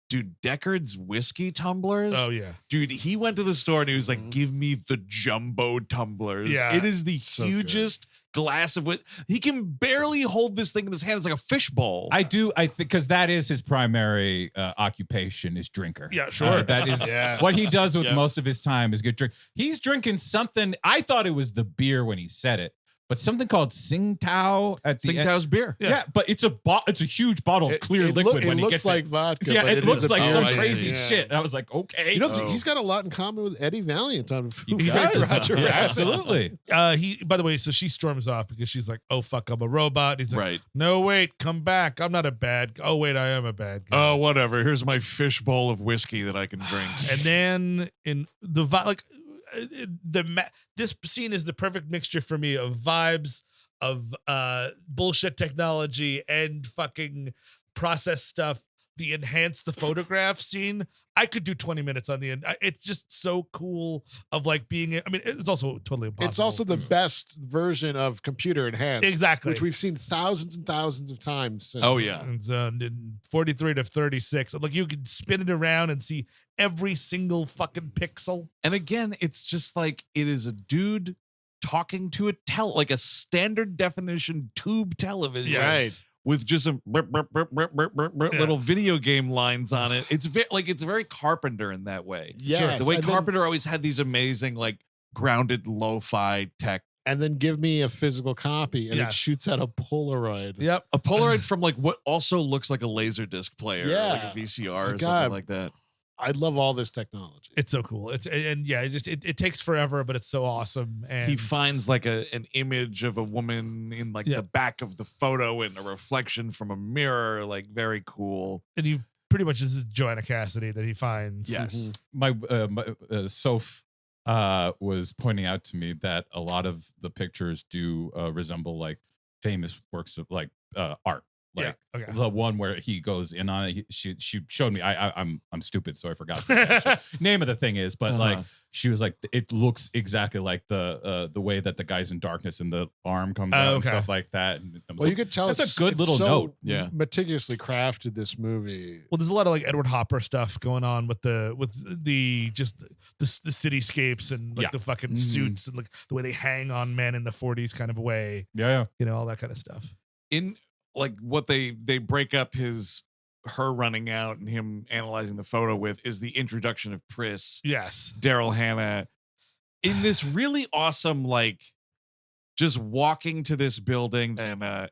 Dude, Deckard's whiskey tumblers. Oh yeah. Dude, he went to the store and he was like, give me the jumbo tumblers. Yeah. It is the So hugest glass of whiskey. He can barely hold this thing in his hand. It's like a fishbowl. I think because that is his primary occupation is drinker. Yeah, sure. That is Yes. what he does with Yeah. most of his time is get drink. He's drinking something. I thought it was the beer when he said it, but something called Tsingtao at the end. Tsingtao's beer. Yeah, but it's a huge bottle of clear liquid when it he looks gets like it. vodka. Yeah, but it looks is a like beer. some I see. crazy Yeah. shit. And I was like, okay. He's got a lot in common with Eddie Valiant on Who He Framed does. Roger Yeah, Rabbit. absolutely. By the way, so she storms off because she's like, "Oh fuck, I'm a robot." He's like, Right. "No, wait, come back. I'm not a bad. Oh wait, I am a bad guy." Oh, whatever. Here's my fishbowl of whiskey that I can drink. And then in the this scene is the perfect mixture for me of vibes of bullshit technology and fucking process stuff. The enhance the photograph scene, I could do 20 minutes on the end. It's just so cool of like being. I mean, it's also totally impossible. It's also the best version of computer enhanced, Exactly. which we've seen thousands and thousands of times. Since. Oh, yeah. And, in 43 to 36. Like you can spin it around and see every single fucking pixel. And again, it's just like it is a dude talking to a standard definition tube television. Yes. Right. With just some little video game lines on it. It's very Carpenter in that way. Yes, The way and then- Carpenter always had these amazing, like grounded lo-fi tech. and then give me a physical copy, and Yeah. it shoots out a Polaroid. Yep. A Polaroid from like what also looks like a Laserdisc player, Yeah. like a VCR or God. something like that. I love all this technology. It's so cool. It takes forever, but it's so awesome. And He finds like an image of a woman in like Yeah. the back of the photo and a reflection from a mirror, like very cool. and you pretty much this is Joanna Cassidy that he finds. Yes. My Soph was pointing out to me that a lot of the pictures do resemble like famous works of like art. Like okay. the one where he goes in on it. She showed me. I'm stupid, so I forgot what the actual name of the thing is. But like she was like, it looks exactly like the way that the guys in darkness and the arm comes out and stuff like that. And well, you could tell that's a good little so note. Yeah, meticulously crafted, this movie. Well, there's a lot of like Edward Hopper stuff going on with the just the cityscapes and like the fucking suits and like the way they hang on men in the 40s kind of way. Yeah. You know, all that kind of stuff. In like what they break up her running out and him analyzing the photo with is the introduction of Pris. Yes. Daryl Hannah in this really awesome, like just walking to this building and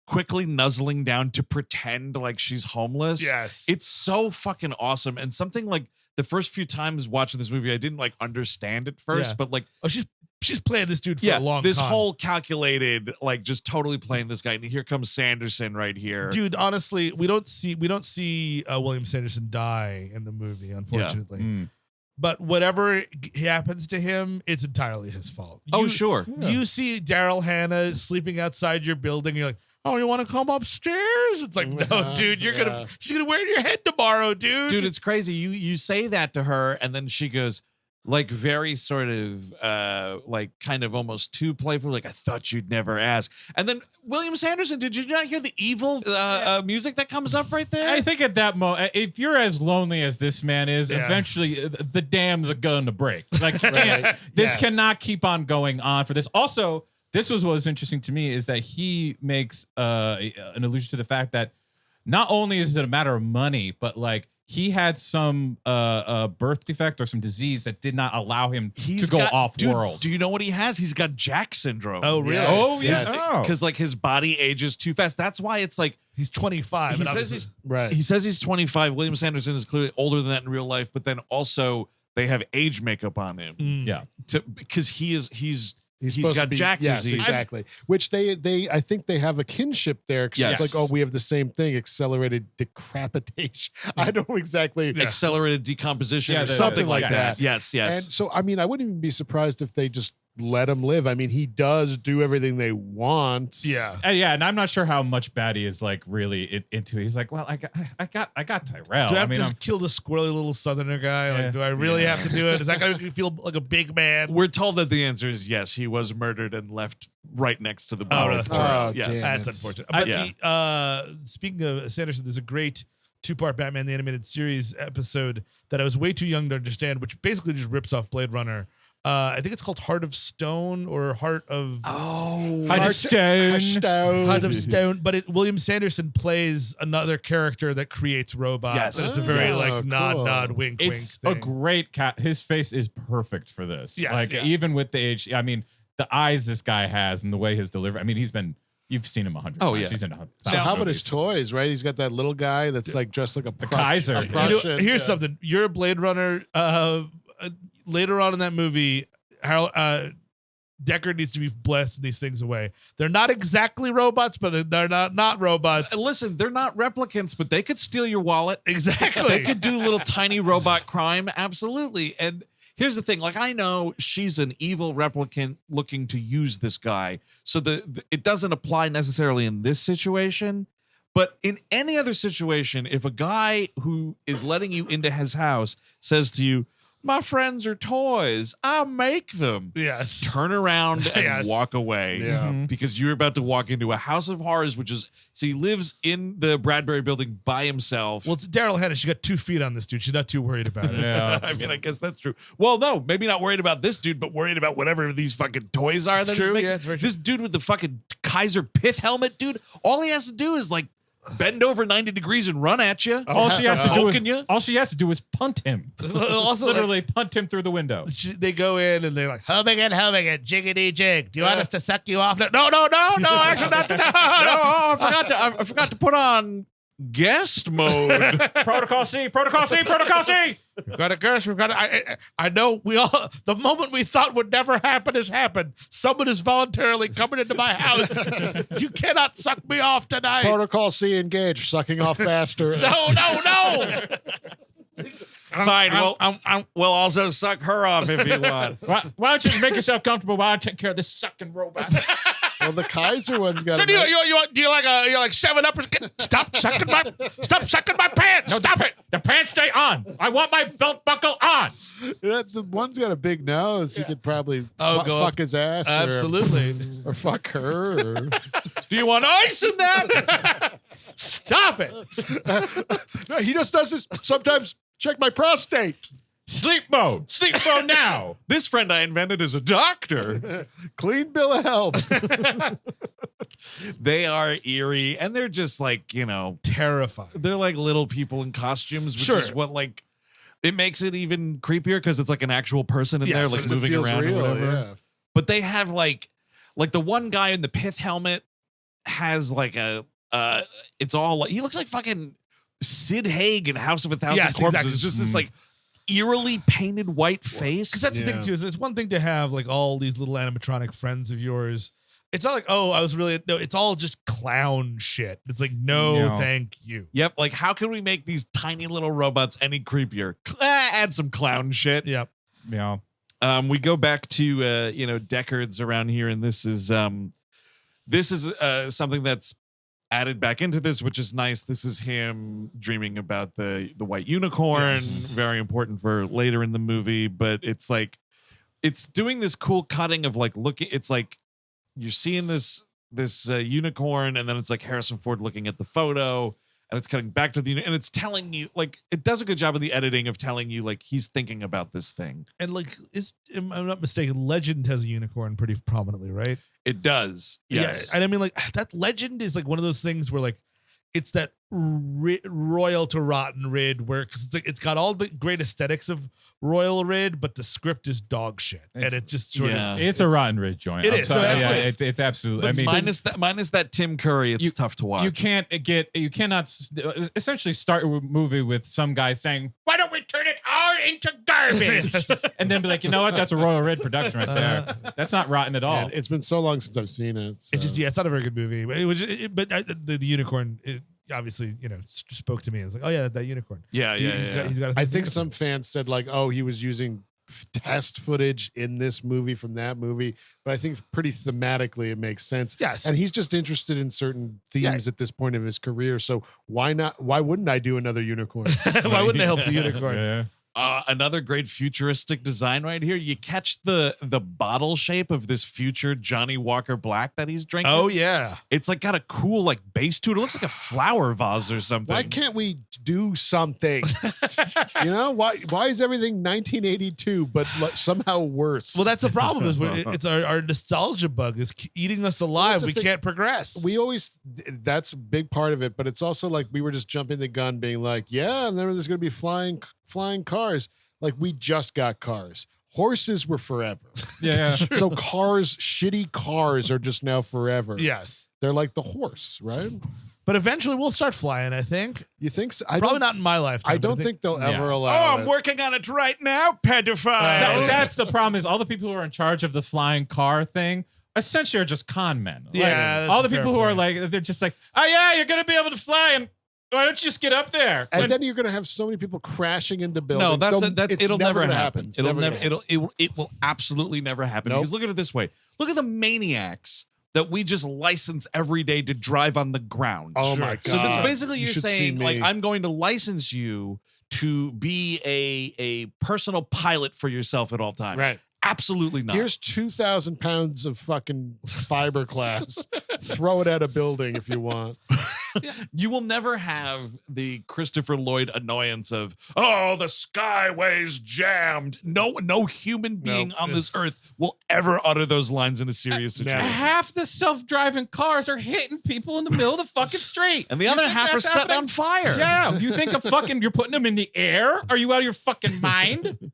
quickly nuzzling down to pretend like she's homeless. Yes. It's so fucking awesome. And something like the first few times watching this movie, I didn't like understand at first, but like, oh, she's playing this dude for a long time. This whole calculated, like just totally playing this guy. And here comes Sanderson right here. Dude, honestly, we don't see William Sanderson die in the movie, unfortunately. Yeah. But whatever happens to him, it's entirely his fault. Sure. You see Daryl Hannah sleeping outside your building, you're like, oh, you want to come upstairs? It's like, no, dude, she's gonna wear your head tomorrow, dude. Dude, it's crazy. You say that to her, and then she goes, like very sort of like kind of almost too playful, like I thought you'd never ask. And then William Sanderson, did you not hear the evil music that comes up right there? I think at that moment, if you're as lonely as this man is, eventually the dam's are going to break. Like this cannot keep on going on for this. Also, this was what was interesting to me is that he makes an allusion to the fact that not only is it a matter of money, but like he had some birth defect or some disease that did not allow him to go off world. Do you know what he has? He's got Jack syndrome. Oh, really? Yes. Oh, yes. Because like his body ages too fast. That's why it's like he's 25. He says he's 25. William Sanderson is clearly older than that in real life, but then also they have age makeup on him. Yeah, because he's got be, Jack disease. Exactly. Which they I think they have a kinship there. It's like, oh, we have the same thing, accelerated decrepitation. I don't exactly accelerated decomposition or something like that. Yes. And so I mean, I wouldn't even be surprised if they just let him live. I mean, he does do everything they want. Yeah. And I'm not sure how much Batty is like really into it. He's like, well, I got Tyrell. Do I have to kill the squirrely little southerner guy? Like, do I really have to do it? Is that going to make me feel like a big man? We're told that the answer is yes. He was murdered and left right next to the body of Tyrell. Yes. That's unfortunate. But speaking of Sanderson, there's a great 2-part Batman the Animated Series episode that I was way too young to understand, which basically just rips off Blade Runner. I think it's called Heart of Stone or Heart of Heart of Stone. But William Sanderson plays another character that creates robots. Yes. And it's a very cool. nod, wink, It's wink a thing. great cat. His face is perfect for this. Yes, even with the age, I mean, the eyes this guy has and the way his delivery. I mean, you've seen him 100 times. Yeah. He's in 100. So how about his toys, right? He's got that little guy that's like dressed like a Kaiser. Here's something. You're a Blade Runner. Later on in that movie, Deckard needs to be blessing these things away. They're not exactly robots, but they're not robots. Listen, they're not replicants, but they could steal your wallet. Exactly. They could do little tiny robot crime. Absolutely. And here's the thing. Like, I know she's an evil replicant looking to use this guy. So it doesn't apply necessarily in this situation. But in any other situation, if a guy who is letting you into his house says to you, my friends are toys, I make them. Yes. Turn around and walk away. Yeah. Because you're about to walk into a house of horrors, so he lives in the Bradbury building by himself. Well, it's Daryl Hannah. She got 2 feet on this dude. She's not too worried about it. Yeah. I mean, I guess that's true. Well, no, maybe not worried about this dude, but worried about whatever these fucking toys are. That's true. Yeah, it's very true. This dude with the fucking Kaiser pith helmet, dude, all he has to do is like bend over 90 degrees and run at you. All she has to do is punt him. Also, literally punt him through the window. They go in and they're like, humming it, jiggity jig. Do you want us to suck you off? No, actually not. No, I forgot to put on guest mode. Protocol C, Protocol C, Protocol C. We've got a guest. We've got. I know. We all. The moment we thought would never happen has happened. Someone is voluntarily coming into my house. You cannot suck me off tonight. Protocol C engaged, sucking off faster. No. Fine. We'll also suck her off if you want. Why don't you just make yourself comfortable while I take care of this sucking robot? Well, the Kaiser one's got. Do you like 7-Up? Stop sucking my pants. No, Stop it. The pants stay on. I want my belt buckle on. The one's got a big nose. He could probably go fuck his ass. Absolutely. Or fuck her. Or... Do you want ice in that? Stop it. No, he just does this sometimes. Check my prostate. Sleep mode. Sleep mode now. This friend I invented is a doctor. Clean bill of health. They are eerie, and they're just like, Terrifying. they're like little people in costumes, which Sure. is what it makes it even creepier because it's like an actual person in there, like It moving feels around real, or whatever. yeah. But they have like the one guy in the pith helmet has like it's all like, he looks like fucking Sid Haig in House of a Thousand Yes, Corpses. exactly. It's just this like eerily painted white face. Because that's the thing too. Is it's one thing to have like all these little animatronic friends of yours. It's not like, no, it's all just clown shit. It's like, no, thank you. Yep. Like, how can we make these tiny little robots any creepier? Add some clown shit. Yep. Yeah. We go back to Deckard's around here, and this is something that's added back into this, which is nice. This is him dreaming about the white unicorn, very important for later in the movie. But it's like, it's doing this cool cutting of like looking. It's like you're seeing this unicorn, and then it's like Harrison Ford looking at the photo, and it's cutting back to and it's telling you, like, it does a good job of the editing of telling you like he's thinking about this thing. And like, I'm not mistaken, Legend has a unicorn pretty prominently, right? It does. Yes. Yeah, and I mean, like, that Legend is like one of those things where like it's that royal to rotten rid, where because it's got all the great aesthetics of royal rid, but the script is dog shit, and it just sort of It's a rotten rid joint. It I'm is. sorry. No, Yeah, absolutely. it's absolutely. But I mean, minus that Tim Curry, it's tough to watch. You cannot essentially start a movie with some guy saying, "Why don't we turn it all into garbage?" And then be like, you know what? That's a Royal Red production right there. That's not rotten at all. Man, it's been so long since I've seen it. So. It's just it's not a very good movie, but it was. The unicorn, obviously, spoke to me. I was like, oh yeah, that unicorn. Yeah, He's got I think some fans said like, oh, he was using test footage in this movie from that movie, but I think pretty thematically it makes sense. Yes, and he's just interested in certain themes at this point of his career. So why not? Why wouldn't I do another unicorn? Why wouldn't I help the unicorn? Yeah. Another great futuristic design right here. You catch the bottle shape of this future Johnny Walker Black that he's drinking. Oh yeah, it's like got a cool like base to it. It looks like a flower vase or something. Why can't we do something? Why is everything 1982 but somehow worse? Well, that's the problem. Is it's our nostalgia bug is eating us alive. We can't progress. That's a big part of it, but it's also like we were just jumping the gun, being like, yeah, and then there's going to be flying cars. Like, we just got cars. Horses were forever. Yeah. So shitty cars are just now forever. Yes. They're like the horse, right? But eventually we'll start flying, I think. You think so? Probably not in my lifetime. I don't think they'll ever allow I'm working on it right now, pedophile. That's the problem. Is all the people who are in charge of the flying car thing essentially are just con men. Yeah. All the people who are like, they're just like, oh yeah, you're gonna be able to fly, and why don't you just get up there? And then you're going to have so many people crashing into buildings. No, it'll never happen. It will absolutely never happen. Nope. Because look at it this way. Look at the maniacs that we just license every day to drive on the ground. Oh my God. So that's basically You you're should saying, see like, me. I'm going to license you to be a personal pilot for yourself at all times. Right. Absolutely not. Here's 2,000 pounds of fucking fiberglass. Throw it at a building if you want. You will never have the Christopher Lloyd annoyance of, oh, the skyway's jammed. No human being on this earth will ever utter those lines in a serious situation. half the self-driving cars are hitting people in the middle of the fucking street, And the other half are set on fire. Yeah, you think you're putting them in the air? Are you out of your fucking mind?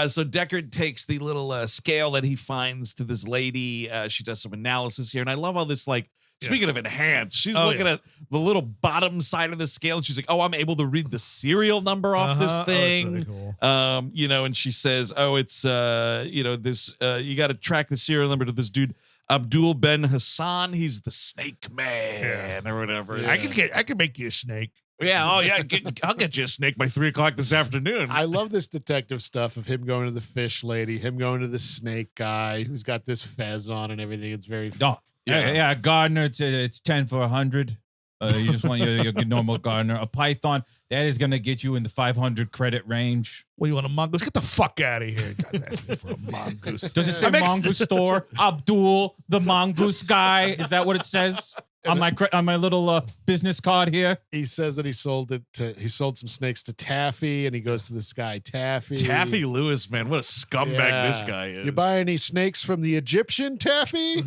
So Deckard takes the little scale that he finds to this lady. She does some analysis here, and I love all this like Speaking of enhanced, she's looking at the little bottom side of the scale, and she's like, "Oh, I'm able to read the serial number off this thing." That's really cool. You know, and she says, "Oh, it's this. You got to track the serial number to this dude." Abdul Ben Hassan, he's the snake man or whatever. I can make you a snake. Yeah, I'll get you a snake by 3:00 this afternoon. I love this detective stuff of him going to the fish lady, him going to the snake guy who's got this fez on and everything. It's very Oh, yeah, Gardner, it's 10 for 100. You just want your normal Gardner. A python, that is going to get you in the 500 credit range. Well, you want a mongoose? Get the fuck out of here. God, ask me for a mongoose. Does it say mongoose store? Abdul, the mongoose guy. Is that what it says on my little business card here? He says that he sold some snakes to Taffy, and he goes to this guy Taffy. Taffy Lewis, man, what a scumbag this guy is. You buy any snakes from the Egyptian, Taffy?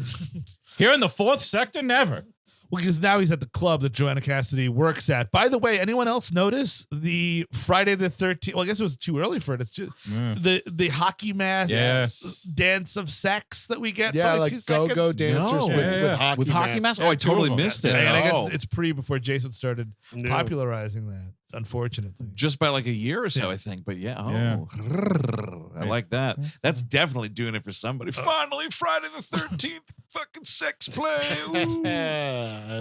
Here in the 4th sector, never. Well, because now he's at the club that Joanna Cassidy works at. By the way, anyone else notice the Friday the 13th? Well, I guess it was too early for it. It's just the hockey mask dance of sex that we get. Yeah, for like 2 seconds. go-go dancers with hockey masks. Oh, I totally missed it. And I guess it's before Jason started popularizing that, unfortunately. Just by like a year or so, I think. But I like that. That's definitely doing it for somebody. Finally, Friday the 13th, fucking sex play.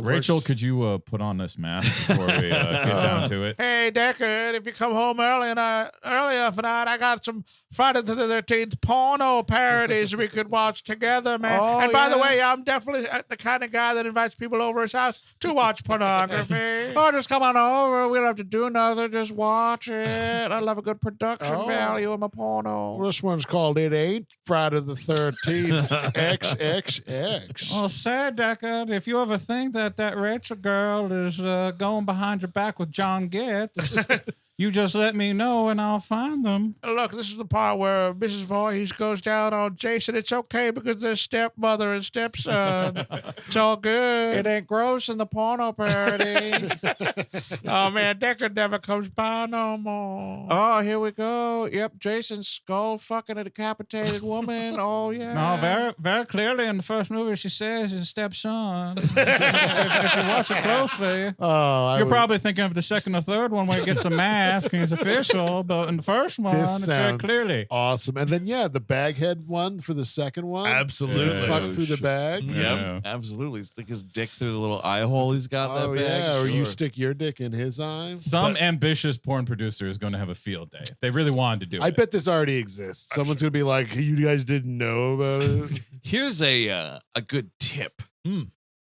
Rachel, could you put on this mask before we get down to it? Hey, Deckard, if you come home early enough tonight, I got some Friday the 13th porno parodies we could watch together, man. And by the way, I'm definitely the kind of guy that invites people over his house to watch pornography. Just come on over. We don't have to do nothing. Just watch it. I love a good production value in my porno. This one's called It Ain't Friday the 13th XXX. Well, say, Deckard, if you ever think that Rachel girl is going behind your back with John Getz, you just let me know and I'll find them. Look, this is the part where Mrs. Voorhees goes down on Jason. It's okay because there's stepmother and stepson. It's all good. It ain't gross in the porno parody. Oh, man, Deckard never comes by no more. Oh, here we go. Yep, Jason's skull fucking a decapitated woman. Oh, yeah. No, very, very clearly in the first movie she says his stepson. if you watch it closely, you're probably thinking of the second or third one where he gets a mask and it's official, but in the first one, it's very clearly awesome. And then, the baghead one for the second one. Absolutely. Fuck through the bag. Yep, absolutely. Stick his dick through the little eye hole he's got in that bag. Yeah, or you stick your dick in his eye. Some ambitious porn producer is going to have a field day. If they really wanted to do it. I bet this already exists. Someone's going to be like, you guys didn't know about it. Here's a good tip.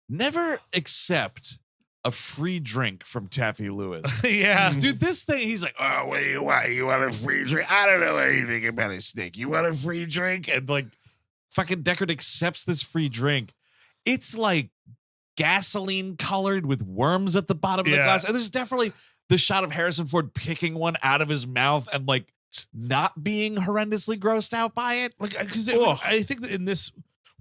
Never accept a free drink from Taffy Lewis. Yeah. Dude, this thing, he's like, oh, what do you want? You want a free drink? I don't know anything about a snake. You want a free drink? And like, fucking Deckard accepts this free drink. It's like gasoline colored with worms at the bottom of the glass. And there's definitely the shot of Harrison Ford picking one out of his mouth and like not being horrendously grossed out by it. Like, because I think that in this,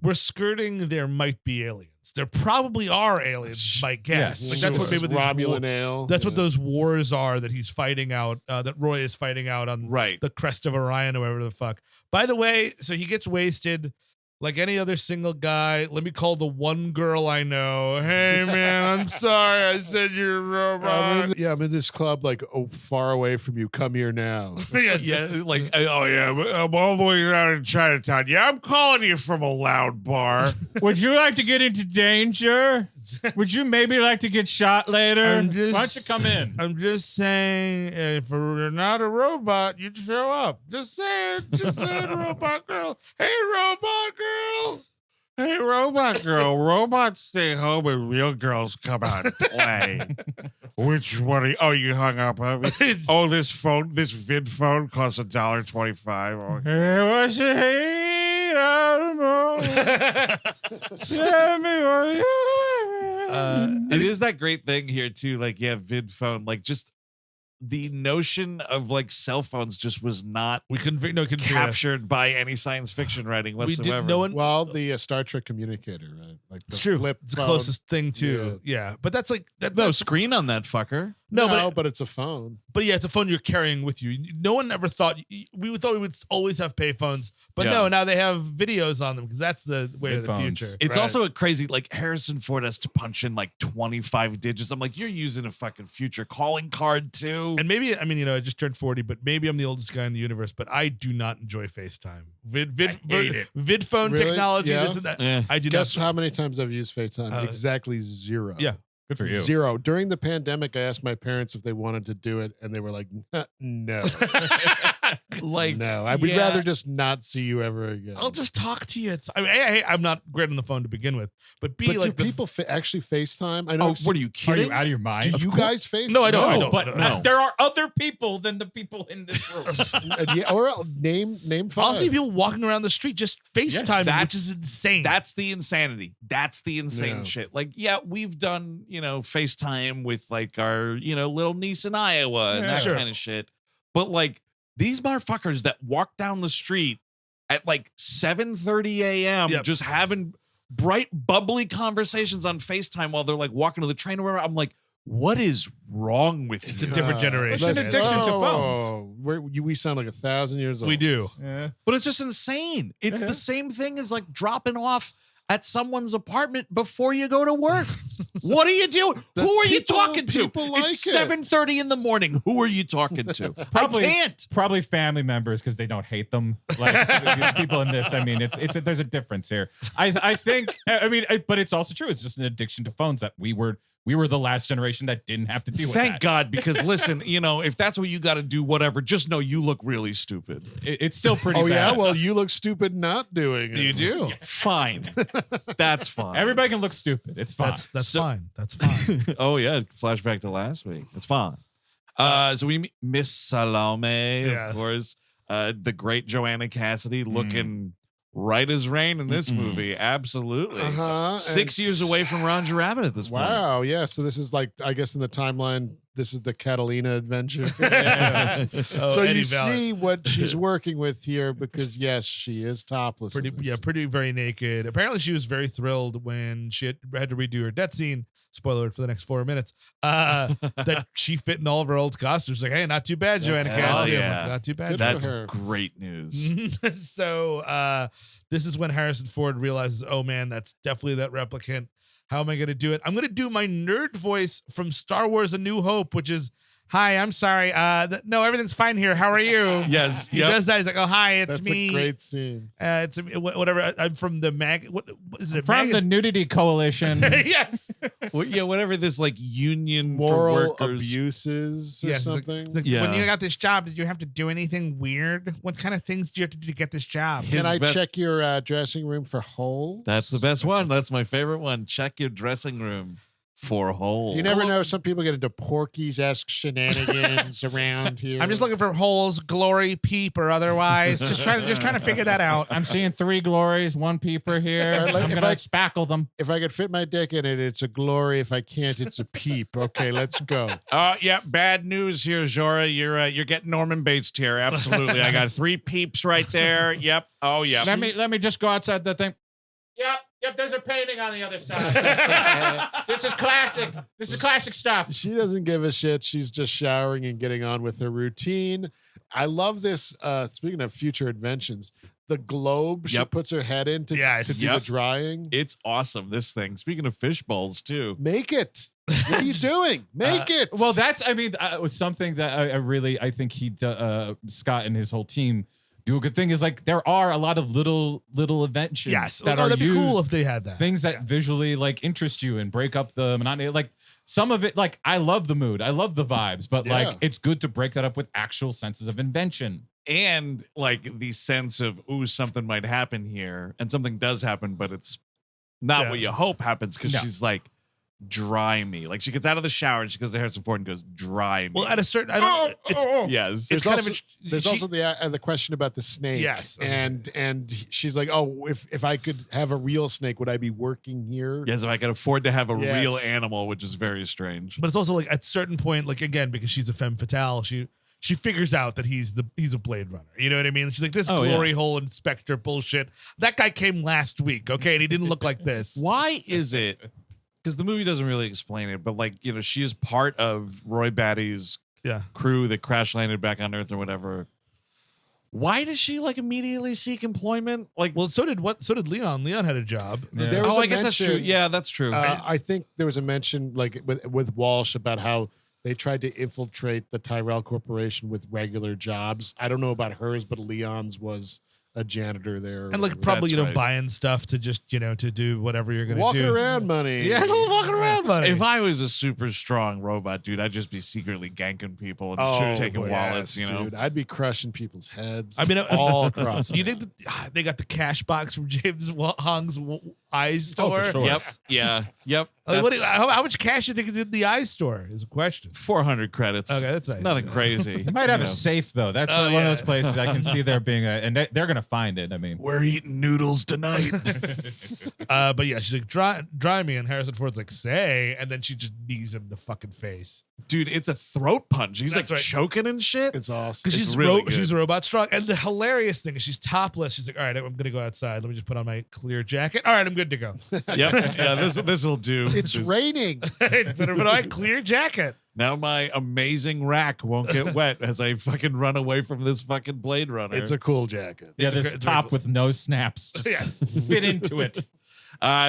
we're skirting there might be aliens. There probably are aliens, my guess. Yes, like that's what maybe Romulan ale. That's what those wars are that he's fighting out. That Roy is fighting out on the crest of Orion or whatever the fuck. By the way, so he gets wasted like any other single guy. Let me call the one girl I know. Hey man, I'm sorry I said you're a robot. I'm in this club like far away from you. Come here now. Like I'm all the way around in Chinatown. Yeah, I'm calling you from a loud bar. Would you like to get into danger? Would you maybe like to get shot later? Why don't you come in? I'm just saying, if you're not a robot, you'd show up. Just saying, robot girl. Hey, robot girl. Hey, robot girl. Robots stay home and real girls come out and play. Which one are you? Oh, you hung up on me? Oh, this vid phone costs $1.25. Hey, what's your hate? I don't know. Tell me what you it is that great thing here too. Like, vid phone. Like, just the notion of like cell phones just was not captured by any science fiction writing whatsoever. The Star Trek communicator, right? Like it's true. Flip it's the phone. closest thing to but that's like no screen on that fucker. No, but it's a phone. But yeah, it's a phone you're carrying with you. No one ever thought we thought we would always have payphones, but Yeah. no, now they have videos on them because that's the way of the Payphones. future. It's Right. also a crazy, like Harrison Ford has to punch in like 25 digits. I'm like, you're using a fucking future calling card too. And maybe, I mean, I just turned 40, but maybe I'm the oldest guy in the universe, but I do not enjoy FaceTime. Vid phone Really? technology, Yeah. this and that. Yeah. I do Guess not. how many times I've used FaceTime? Exactly 0. Yeah. Good for you. 0. During the pandemic, I asked my parents if they wanted to do it, and they were like, no. Like, No, I would rather just not see you ever again. I'll just talk to you. I mean, A, I'm not great on the phone to begin with, but B, But like do people actually FaceTime? I know. oh, what are you Are kidding? you out of your mind? Do you guys FaceTime? No, I don't. I No, don't. but No. there are other people than the people in this room. Yeah, or name 5. I'll see people walking around the street just FaceTime, which that's- is insane. That's the insanity. That's the insane No. shit. Like, yeah, we've done, FaceTime with like our, little niece in Iowa and Yeah. that Sure. kind of shit. But like these motherfuckers that walk down the street at like 7:30 a.m. Yep. just having bright, bubbly conversations on FaceTime while they're like walking to the train or whatever. I'm like, what is wrong with It's you? a different generation. It's an addiction to phones. We sound like 1,000 years old. We do. Yeah. But it's just insane. It's the same thing as like dropping off at someone's apartment before you go to work. What are you doing? Who are you talking to? people like It's it. 7:30 in the morning. Who are you talking to? Probably, I can't. Probably family members because they don't hate them. Like people in this. I mean, there's a difference here. I think. I mean, but it's also true. It's just an addiction to phones that we were the last generation that didn't have to deal with Thank that. God, because listen, if that's what you got to do, whatever, just know you look really stupid. It's still pretty Oh, bad. yeah? Well, you look stupid not doing it. You do. Fine. That's fine. Everybody can look stupid. It's fine. That's So- fine. That's fine. Oh, yeah. Flashback to last week. It's fine. So we meet Miss Salome, Yeah. of course. The great Joanna Cassidy looking right as rain in this movie. Absolutely. Uh-huh. 6 years away from Roger Rabbit at this point. Wow. Yeah. So this is like, I guess in the timeline, this is the Catalina adventure. Oh, So Eddie you Valent. see what she's working with here because, yes, she is topless. in this. pretty very naked. Apparently, she was very thrilled when she had to redo her death scene. Spoiler alert for the next 4 minutes. That she fit in all of her old costumes. Like, hey, not too bad, Joanna Hell Cassidy. I'm yeah. like, not too bad. Good for That's her. great news. So this is when Harrison Ford realizes, oh man, that's definitely that replicant. How am I going to do it? I'm going to do my nerd voice from Star Wars: A New Hope, which is, "Hi, I'm sorry. No, everything's fine here. How are you?" Yes. He Yep. does that. He's like, "Oh, hi, it's That's me. a great scene. It's whatever. I'm from the What is it? From the Nudity Coalition. Yes. Well, yeah, whatever this like union for Moral workers. abuses or Yes, something. When Yeah. you got this job, did you have to do anything weird? What kind of things do you have to do to get this job? His Can I best- check your dressing room for holes? That's the best one. That's my favorite one. Check your dressing room for holes. You never know. Some people get into Porky's-esque shenanigans around here. I'm just looking for holes, glory, peep, or otherwise. just trying to figure that out. I'm seeing 3 glories, 1 peeper here. All right, like, I'm if gonna I- spackle them. If I could fit my dick in it, it's a glory. If I can't, it's a peep. Okay, let's go. Yeah, bad news here, Zora. You're getting Norman Bates here. Absolutely. I got 3 peeps right there. Yep. Oh, yeah. Let me just go outside the thing. Yep, there's a painting on the other side. This is classic. This is classic stuff. She doesn't give a shit. She's just showering and getting on with her routine. I love this. Speaking of future inventions, the globe she Yep. puts her head in to do Yep. the drying. It's awesome, this thing. Speaking of fish bowls, too. Make it. What are you doing? Make it. Well, that's, I mean, it was something that I think Scott and his whole team do a good thing is like there are a lot of little inventions Yes, that are that'd be used, cool if they had that. things that visually like interest you and break up the monotony. Like some of it, like I love the mood, I love the vibes, but Yeah. like it's good to break that up with actual senses of invention. And like the sense of, ooh, something might happen here. And something does happen, but it's not what you hope happens because No. she's like, dry me. Like she gets out of the shower and she goes to Harrison Ford and goes, dry me. Well, at a certain, I don't. It's, yes. it's There's kind also, of. there's she- also the question about the snake. Yes, that's what and she's like, oh, if I could have a real snake, would I be working here? Yes, if I could afford to have a Yes. real animal, which is very strange. But it's also like at certain point, like again, because she's a femme fatale, she figures out that he's a Blade Runner. You know what I mean? She's like, this Oh, yeah. glory hole inspector bullshit. That guy came last week, okay, and he didn't look like this. Why is it because the movie doesn't really explain it, but like, she is part of Roy Batty's crew that crash landed back on Earth or whatever. Why does she like immediately seek employment? Like, well, so did Leon. Leon had a job. There was I guess that's true. Yeah, that's true. I think there was a mention like with Walsh about how they tried to infiltrate the Tyrell Corporation with regular jobs. I don't know about hers, but Leon's was a janitor there. And like probably, buying stuff to just, to do whatever you're going to do. Walking around money. Yeah, walking around money. If I was a super strong robot, dude, I'd just be secretly ganking people and taking wallets, Dude, I'd be crushing people's heads. I mean, all across. You think that they got the cash box from James Hong's eye store? Oh, for sure. Yep. Yeah. Yep. Like, how much cash do you think is in the eye store is a question. 400 credits. Okay, that's nice. Nothing crazy. You might have a safe though. That's one of those places I can see there being and they're gonna find it. I mean, we're eating noodles tonight. But yeah, she's like, dry me, and Harrison Ford's like, say, and then she just knees him in the fucking face. Dude, it's a throat punch. He's That's like choking and shit. It's awesome. Because It's really good. she's a robot strong. And the hilarious thing is she's topless. She's like, all right, I'm going to go outside. Let me just put on my clear jacket. All right, I'm good to go. Yep. Yeah, this will do. It's raining. Better put on my clear jacket. Now my amazing rack won't get wet as I fucking run away from this fucking Blade Runner. It's a cool jacket. yeah, this it's top very- with no snaps just fit into it.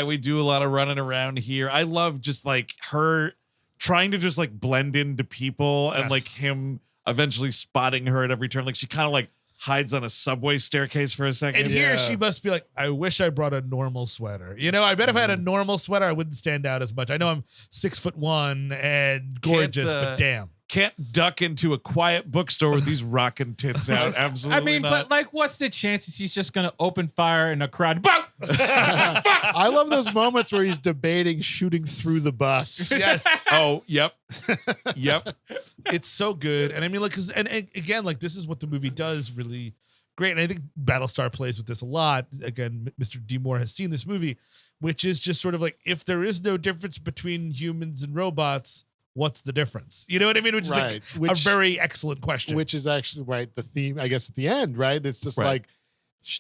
We do a lot of running around here. I love just like her trying to just like blend into people and like him eventually spotting her at every turn. Like she kind of like hides on a subway staircase for a second. And here she must be like, I wish I brought a normal sweater. I bet if I had a normal sweater, I wouldn't stand out as much. I know I'm 6'1" and gorgeous, but damn. Can't duck into a quiet bookstore with these rockin' tits out. Absolutely I mean, not. but like, what's the chances he's just gonna open fire in a crowd? Boom! I love those moments where he's debating shooting through the bus. Yes. Oh, yep. Yep. It's so good. And I mean, like, and again, like, this is what the movie does really great. And I think Battlestar plays with this a lot. Again, Mr. D. Moore has seen this movie, which is just sort of like, if there is no difference between humans and robots, what's the difference? You know what I mean? Which is like a very excellent question. Which is actually the theme, I guess, at the end, right? It's just like,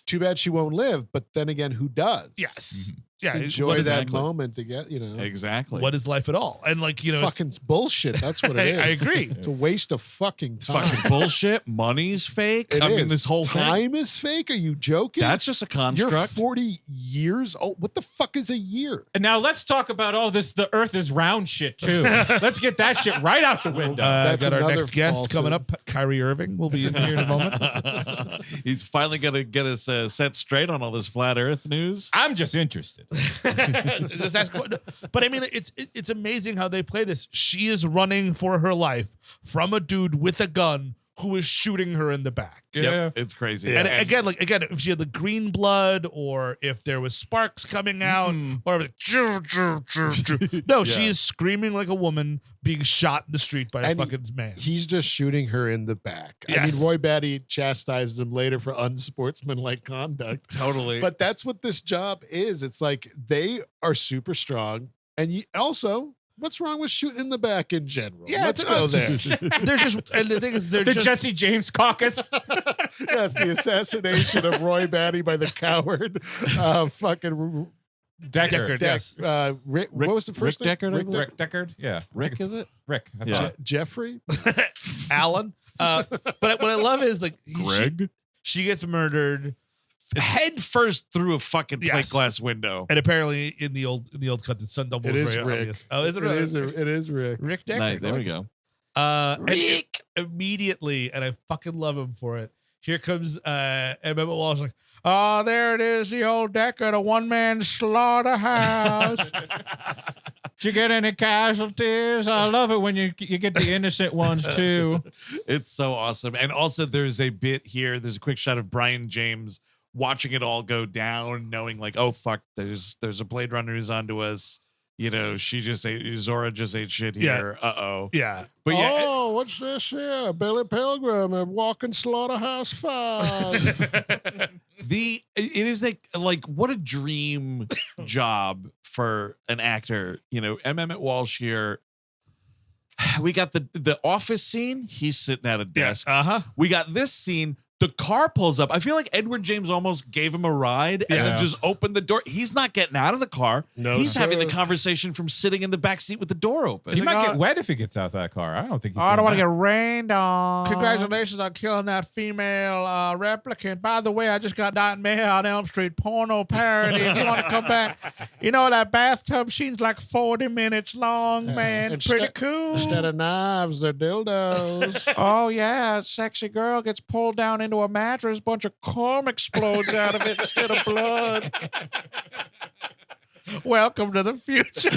too bad she won't live, but then again, who does? Yes. Just Yeah. enjoy that moment to get, Exactly. What is life at all? And like, fucking bullshit. That's what it is. I agree. It's a waste of fucking It's time. fucking bullshit. Money's fake. It I mean, is. this whole time thing. is fake. Are you joking? That's just a You're construct. 40 years old. What the fuck is a year? And now let's talk about all this. The Earth is round shit too. Let's get that shit right out the window. That's Got our another next guest falsehood. coming up. Kyrie Irving will be in here in a moment. He's finally going to get us set straight on all this flat Earth news. I'm just interested. Just ask- but I mean, it's amazing how they play this. She is running for her life from a dude with a gun who is shooting her in the back. Yep, it's crazy. And again, if she had the green blood, or if there was sparks coming out, or no, she is screaming like a woman being shot in the street by a fucking man. He's just shooting her in the back. I Yes. mean, Roy Batty chastises him later for unsportsmanlike conduct. Totally. But that's what this job is. It's like they are super strong. And also, what's wrong with shooting in the back in general? Yeah, Let's go there. They're just, and the thing is, they're The just. Jesse James caucus. Yes, the assassination of Roy Batty by the coward. Fucking Deckard. Yes. Rick, what was the first Rick name? Deckard, I believe? Rick Deckard. Yeah. Rick, is it? Rick. I Yeah. thought. Jeffrey? Alan. But what I love is like Greg? she gets murdered, Head first through a fucking plate Yes. glass window. and apparently in the old cut, the sun double It was is very Rick. obvious. Oh, is it? It really? is Rick. Rick Deckard. Nice. There we go. And Rick. immediately, and I fucking love him for it. Here comes Emmet Walsh, like, oh, there it is, the old Deckard, a one-man slaughterhouse. Did you get any casualties? I love it when you get the innocent ones too. It's so awesome. And also there's a bit here. There's a quick shot of Brian James watching it all go down, knowing like, oh fuck, there's a Blade Runner who's onto us. Zora just ate shit here. Uh-oh. Yeah. But yeah, Oh, what's this here? Billy Pilgrim and Walking Slaughterhouse 5. it is like what a dream job for an actor. Emmet Walsh here. We got the office scene. He's sitting at a desk. Uh-huh. We got this scene. The car pulls up. I feel like Edward James almost gave him a ride and then just opened the door. He's not getting out of the car. No, he's sir. having the conversation from sitting in the back seat with the door open. He might get wet if he gets out of that car. I don't think he's I don't want to get rained on. Congratulations on killing that female replicant. By the way, I just got Nightmare on Elm Street porno parody. If you want to come back, you know that bathtub scene's like 40 minutes long, man. Pretty cool. Instead of knives, they're dildos. Oh, yeah. A sexy girl gets pulled down into a mattress. A bunch of cum explodes out of it instead of blood. Welcome to the future.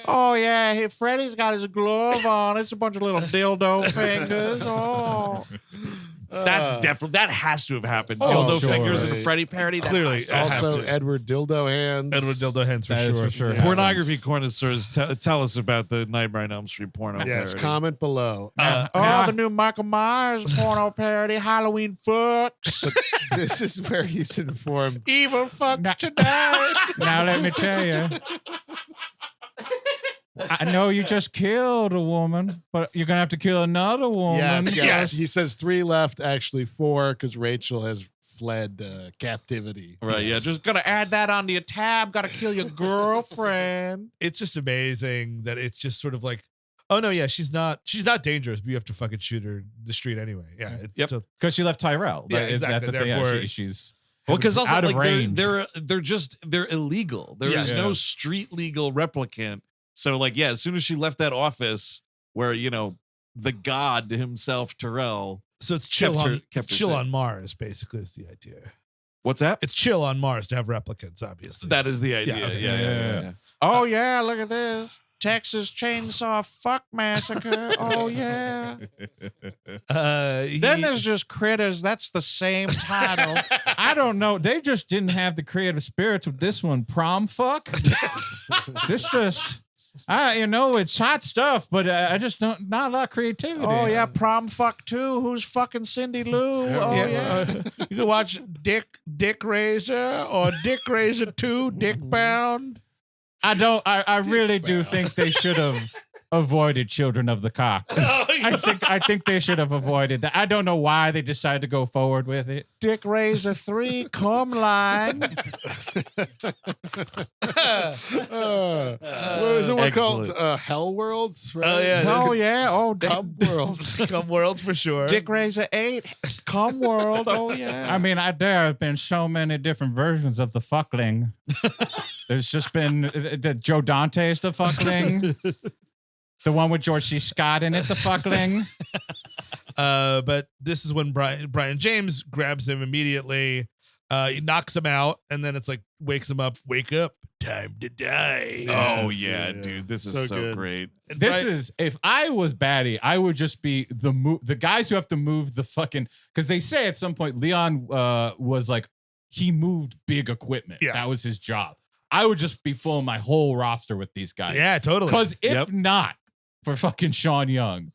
Oh, yeah. Hey, Freddy's got his glove on. It's a bunch of little dildo fingers. Oh. That's definitely, that has to have happened. Dildo sure. fingers in a Freddy parody. That Clearly. has to have Also, happened. Edward Dildo Hands. Edward Dildo Hands That is for sure. Yeah. Pornography connoisseurs, tell us about the Nightmare on Elm Street porno Yes, parody. comment below. The new Michael Myers porno parody, Halloween fucks. This is where he's informed. Evil fuck Now- tonight. Now let me tell you. I know you just killed a woman, but you're gonna have to kill another woman. Yes. He says 3 left, actually 4, because Rachel has fled captivity. Right, yeah. Just gotta add that onto your tab. Gotta kill your girlfriend. It's just amazing that it's just sort of like, oh no, yeah, she's not dangerous, but you have to fucking shoot her in the street anyway. Yeah. It's Yep. so- Because she left Tyrell. Yeah, Is exactly. that the thing? Yeah, Therefore- she's Well, because also out of like range. they're illegal. There is Yes. no street legal replicant. So like, yeah, as soon as she left that office where, you know, the god himself, Tyrell. So it's chill Kept her- on kept her chill safe. on Mars, basically, is the idea. What's that? It's chill on Mars to have replicants, obviously. That is the idea. okay. Yeah. Oh yeah, look at this. Texas Chainsaw Fuck Massacre. Oh yeah. Then there's just Critters. That's the same title. I don't know. They just didn't have the creative spirits with this one. Prom fuck. This just, it's hot stuff, but I just don't. Not a lot of creativity. Oh yeah, Prom Fuck 2. Who's fucking Cindy Lou? Oh yeah. You can watch Dick Razor or Dick Razor 2, Dick Bound. I really do think they should have avoided Children of the Cock. I think they should have avoided that. I don't know why they decided to go forward with it. Dick Razor 3, Cum Line. What was it one called? Excellent. Hell Worlds? Right? Oh, yeah. Oh yeah. Oh, Cum Worlds. Come Worlds for sure. Dick Razor 8, Cum World. Oh yeah. I mean, there have been so many different versions of the fuckling. There's just been the Joe Dante's the fuckling. The one with George C. Scott in it, the fuckling. But this is when Brian James grabs him immediately. He knocks him out, and then it's like wakes him up. Wake up, time to die. Oh Yes, yeah, yeah. dude. This is So so good. great. And This Brian- is, if I was Batty, I would just be the guys who have to move the fucking, because they say at some point Leon was like, he moved big equipment. Yeah. That was his job. I would just be filling my whole roster with these guys. Yeah, totally. Because if Yep. not for fucking Sean Young,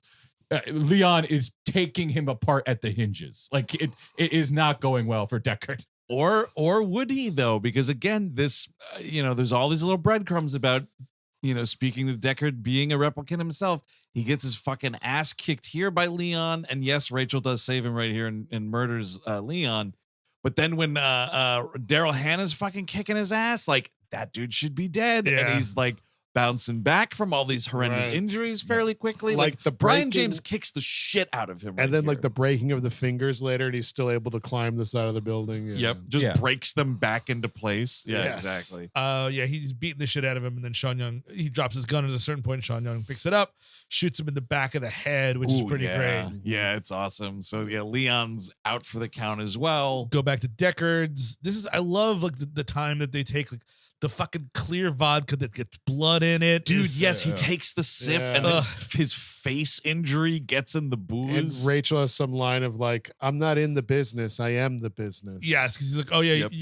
Leon is taking him apart at the hinges. Like it is not going well for Deckard. Or would he though? Because again, this there's all these little breadcrumbs about speaking to Deckard being a replicant himself. He gets his fucking ass kicked here by Leon, and yes, Rachel does save him right here and murders Leon. But then when Daryl Hannah's fucking kicking his ass, like that dude should be dead, and Yeah. he's like bouncing back from all these horrendous Right. injuries fairly quickly. Like the Brian breaking- James kicks the shit out of him, right And then like here. the breaking of the fingers later, and he's still able to climb the side of the building. Yeah. Yep, just Yeah. breaks them back into place. Yeah, Yes. exactly. Yeah, he's beating the shit out of him, and then Sean Young, he drops his gun at a certain point. Sean Young picks it up, shoots him in the back of the head, which is Ooh, pretty yeah. great. Yeah, it's awesome. So yeah, Leon's out for the count as well. Go back to Deckard's. I love like the time that they take, like the fucking clear vodka that gets blood in it. Dude, is- yes, he takes the sip Yeah. and his face injury gets in the And booze. Rachel has some line of like, "I'm not in the business. I am the business." Yes, because he's like, oh yeah, Yep.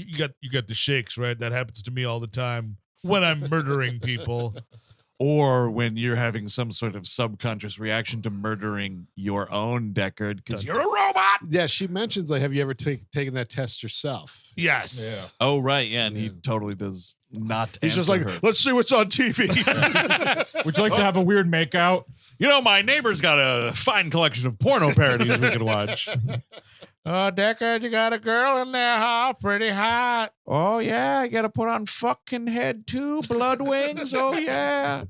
you got the shakes, right? That happens to me all the time when I'm murdering people. Or when you're having some sort of subconscious reaction to murdering your own Deckard because you're a robot. Yeah, she mentions like, "Have you ever taken that test yourself?" Yes. Oh, right. Yeah. And he Yeah. totally does not He's just answer like, her. let's see what's on TV. Would you like to have a weird makeout? You know, my neighbor's got a fine collection of porno parodies we could watch. Oh, Deckard, you got a girl in there, huh? Pretty hot. Oh, yeah, you got to put on fucking head too. Blood wings. Oh, yeah.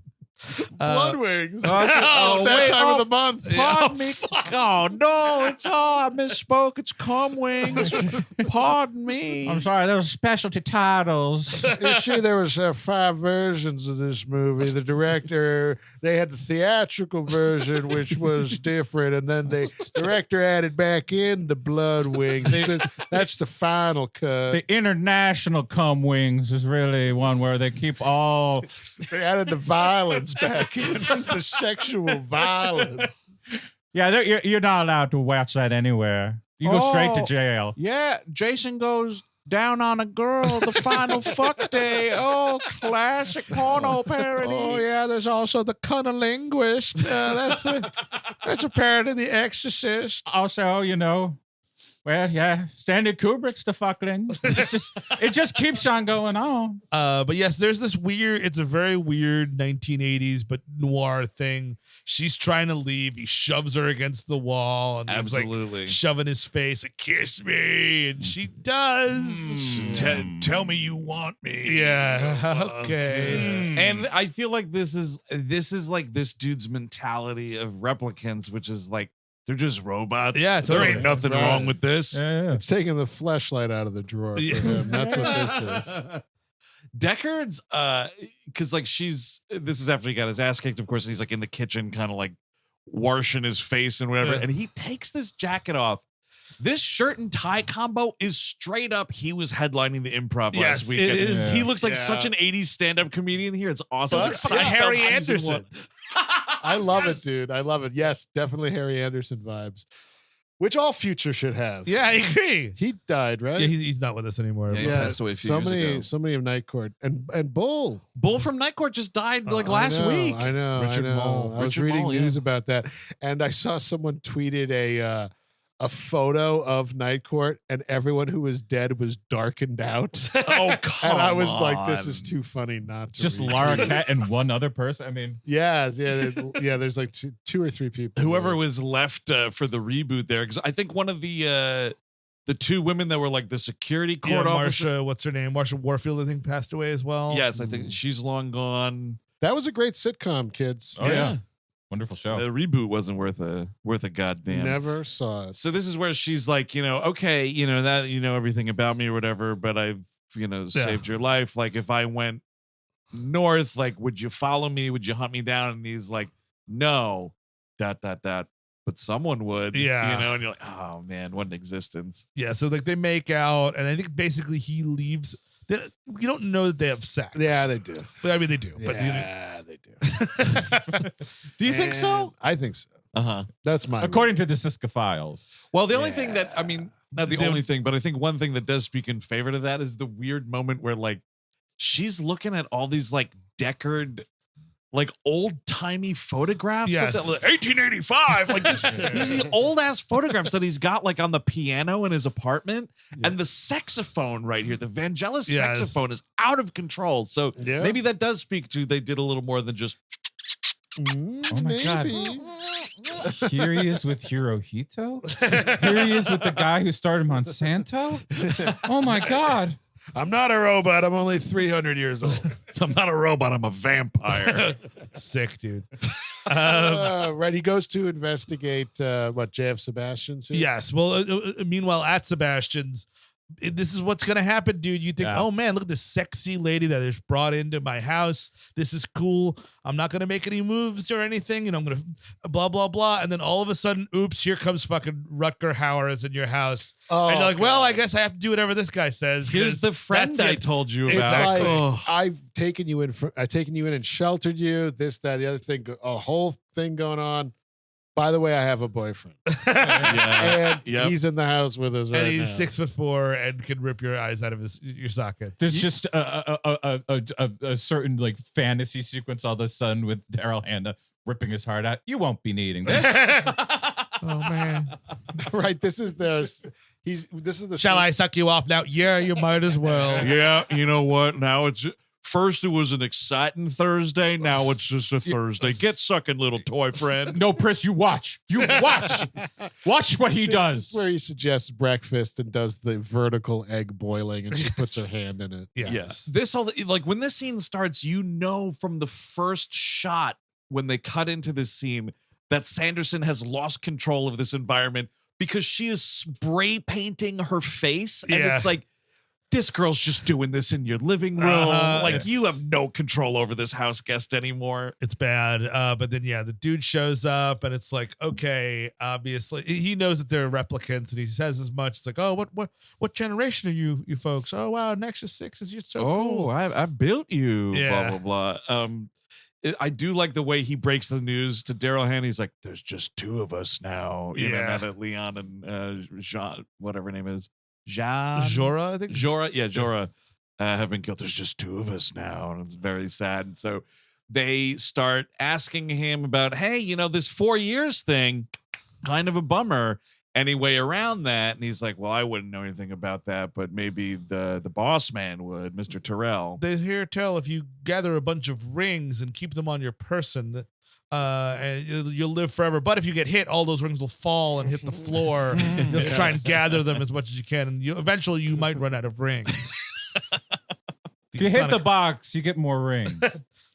Blood wings. it's that that time oh, of the month. Pardon me. Oh, no, I misspoke. It's cum wings. Pardon me. I'm sorry, those specialty titles. You see, there was 5 versions of this movie. The director, they had the theatrical version, which was different, and then the director added back in the blood wings. That's the final cut. The international cum wings is really one where they keep all. They added the violence back in, the sexual violence. Yeah, you're not allowed to watch that anywhere. You go straight to jail. Yeah, Jason goes down on a girl, the final fuck day. Oh, classic porno parody. Oh yeah, there's also the cunnilinguist. That's a parody of The Exorcist. Also, well, yeah, Stanley Kubrick's the fuckling. It just keeps on going on. But yes, there's this weird. It's a very weird 1980s but noir thing. She's trying to leave. He shoves her against the wall, and he's Absolutely. like shoving his face. Like, kiss me, and she does. Tell me you want me. Yeah. Okay. And I feel like this is like this dude's mentality of replicants, which is like they're just robots. Yeah, there totally. ain't nothing Right. wrong with this. Yeah. It's taking the fleshlight out of the drawer for him. That's what this is. Deckard's because like this is after he got his ass kicked, of course. He's like in the kitchen, kind of like washing his face and whatever, and he takes this jacket off. This shirt and tie combo is straight up. He was headlining the Improv Yes, last weekend. it is. He looks like Yeah. such an 80s stand-up comedian here. It's awesome. But It's like Harry Seinfeld season Anderson. 1. I love it, dude. I love it. Yes, definitely Harry Anderson vibes, which all Future should have. Yeah, I agree. He died, right? Yeah, he's not with us anymore. Yeah, he passed away a few years ago. So many of Night Court and Bull. Bull from Night Court just died like I last know, week. I know. Richard I know. Mole. I was Richard reading Mole, news about that, and I saw someone tweeted a photo of Night Court, and everyone who was dead was darkened out. Oh, come And I was like, this on. is too funny not to Just read. Lara Cat and one other person. I mean, Yeah. There's like two or three people. Whoever was left for the reboot there, because I think one of the 2 women that were like the security court officer. Marsha, what's her name? Marsha Warfield, I think, passed away as well. Yes, I think she's long gone. That was a great sitcom, kids. oh yeah, wonderful show. The reboot wasn't worth a goddamn. Never saw it. So this is where she's like, okay, that everything about me or whatever, but I've saved your life. Like if I went north, like would you follow me? Would you hunt me down? And he's like, no, that. But someone would, Yeah. and you're like, oh man, what an existence. Yeah, so like they make out, and I think basically he leaves. You don't know that they have sex. Yeah, they do. But, I mean, they do. But Yeah, they do. Do you think so? And I think so. Uh-huh. That's my According to the Siska files. Well, the only thing that, I mean, not the Dude. only thing, but I think one thing that does speak in favor to that is the weird moment where like she's looking at all these like Deckard, like old timey photographs. Yes. That, like, 1885. Like these old ass photographs that he's got like on the piano in his apartment. Yeah. And the saxophone right here, the Vangelis Yes. saxophone is out of control. So Yeah. maybe that does speak to they did a little more than just. Oh my God. maybe. Here he is with Hirohito. Here he is with the guy who started Monsanto. Oh my God. I'm not a robot. I'm only 300 years old. I'm not a robot. I'm a vampire. Sick, dude. Right. He goes to investigate JF Sebastian's. Here? Yes. Well, meanwhile, at Sebastian's, this is what's gonna happen, dude. You think, Yeah. oh man, look at this sexy lady that is brought into my house. This is cool. I'm not gonna make any moves or anything. I'm gonna blah blah blah. And then all of a sudden, oops, here comes fucking Rutger Hauer is in your house. Oh, And you're like, God. well, I guess I have to do whatever this guy says. Here's 'cause the friend that's I it. told you It's about. like Oh. I've taken you in. I've taken you in and sheltered you. This, that, the other thing. A whole thing going on. By the way, I have a boyfriend, and Yep. he's in the house with us right And he's now. 6'4" and can rip your eyes out of your socket. There's just a certain like fantasy sequence all of a sudden with Daryl Hannah ripping his heart out. You won't be needing this. Oh man. Right. This is the. This is the. Shall I suck you off now? Yeah, you might as well. Yeah, you know what? Now it's First, it was an exciting Thursday. Now it's just a Thursday. Get sucking, little toy friend. No, Pris, you watch. You watch. Watch what he This does. is where he suggests breakfast and does the vertical egg boiling, and she puts her hand in it. Yeah. Yes. This all like when this scene starts, you know from the first shot when they cut into this scene that Sanderson has lost control of this environment because she is spray painting her face, and Yeah. it's like, this girl's just doing this in your living room. Like, you have no control over this house guest anymore. It's bad. But then, yeah, the dude shows up and it's like, okay, obviously he knows that they're replicants and he says as much. It's like, oh, what generation are you folks? Oh, wow. Nexus 6 is so cool. I built you. Yeah. Blah, blah, blah. I do like the way he breaks the news to Daryl Hannah. He's like, there's just two of us now. You know, Yeah. now that Leon and Jean, whatever her name is. Jean? Zora, I think. Zora, yeah, Zora have been killed. There's just two of us now, and it's very sad. And so they start asking him about, hey, you know, this 4 years thing, kind of a bummer. Any way around that? And he's like, well, I wouldn't know anything about that, but maybe the boss man would, Mr. Tyrell. They hear tell if you gather a bunch of rings and keep them on your person, and you'll live forever. But if you get hit, all those rings will fall and hit the floor. You'll try and gather them as much as you can, and eventually you might run out of rings. If you hit the box, you get more ring.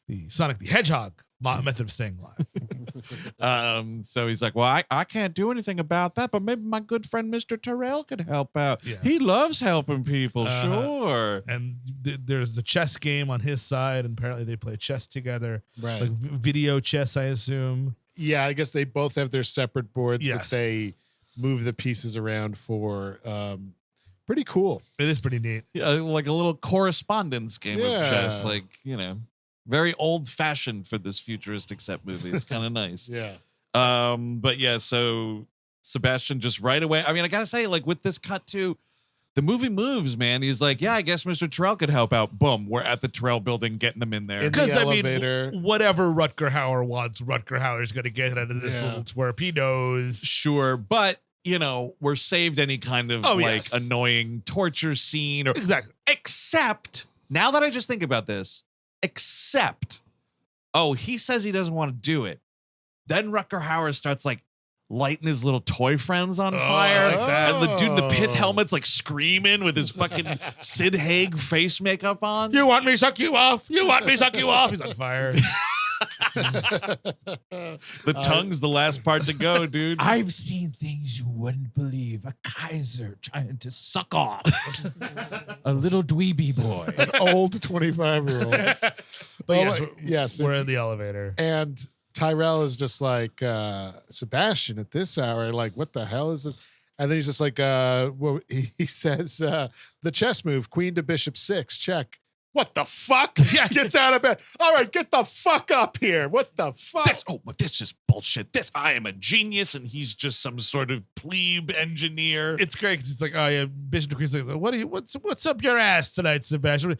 The Sonic the Hedgehog method of staying alive. So he's like, well, I can't do anything about that, but maybe my good friend Mr. Tyrell could help out. Yeah. He loves helping people, sure. And there's the chess game on his side, and apparently they play chess together, Right. like video chess, I assume. Yeah, I guess they both have their separate boards Yes. that they move the pieces around for. Pretty cool. It is pretty neat. Yeah, like a little correspondence game of chess, like, you know, very old fashioned for this futuristic set movie. It's kind of nice. Yeah. But yeah, so Sebastian just right away. I mean, I gotta say, like with this cut too, the movie moves, man. He's like, yeah, I guess Mr. Tyrell could help out. Boom, we're at the Tyrell building, getting them in there. In the Because I mean, elevator. whatever Rutger Hauer wants, Rutger Hauer's going to get out of this Yeah. little twerp. He knows. Sure, but you know, we're saved any kind of Oh, like yes. annoying torture scene or Exactly. except now that I just think about this, except he says he doesn't want to do it. Then Rutger Hauer starts like lighting his little toy friends on fire. I like that. And the dude in the pith Oh. helmet's like screaming with his fucking Sid Haig face makeup on. You want me to suck you off? You want me to suck you off? He's on fire. The tongue's the last part to go, dude. I've seen things you wouldn't believe. A Kaiser trying to suck off a little dweeby boy. An old 25-year-old. But yes. we're in the elevator. And Tyrell is just like, Sebastian at this hour, like, what the hell is this? And then he's just like, well, he says, the chess move, queen to bishop 6, check. What the fuck? Yeah, gets out of bed. All right, get the fuck up here. What the fuck? But this is bullshit. I am a genius, and he's just some sort of plebe engineer. It's great because it's like, oh yeah, Bishop to Queen's like, what's up your ass tonight, Sebastian?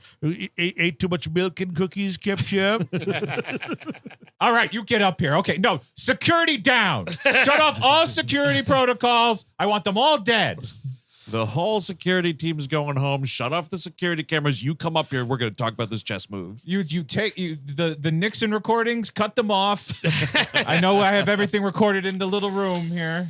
Ate too much milk and cookies kept you up? All right, you get up here. Okay, no, security down. Shut off all security protocols. I want them all dead. The whole security team's going home. Shut off the security cameras. You come up here. We're going to talk about this chess move. You take the Nixon recordings, cut them off. I know I have everything recorded in the little room here.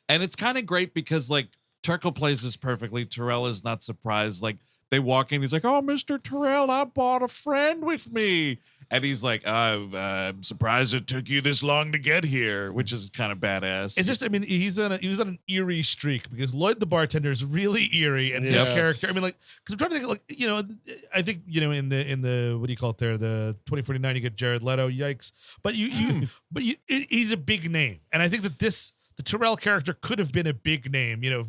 And it's kind of great because, like, Turkle plays this perfectly. Tyrell is not surprised. Like, they walk in. He's like, oh, Mr. Tyrell, I brought a friend with me. And he's like, I'm surprised it took you this long to get here, which is kind of badass. It's just, I mean, he was on an eerie streak because Lloyd the bartender is really eerie, and this Yes. character, I mean, like, because I'm trying to think, like, you know, I think, you know, in the what do you call it there, the 2049, you get Jared Leto, yikes, but he's a big name, and I think that the Tyrell character could have been a big name, you know.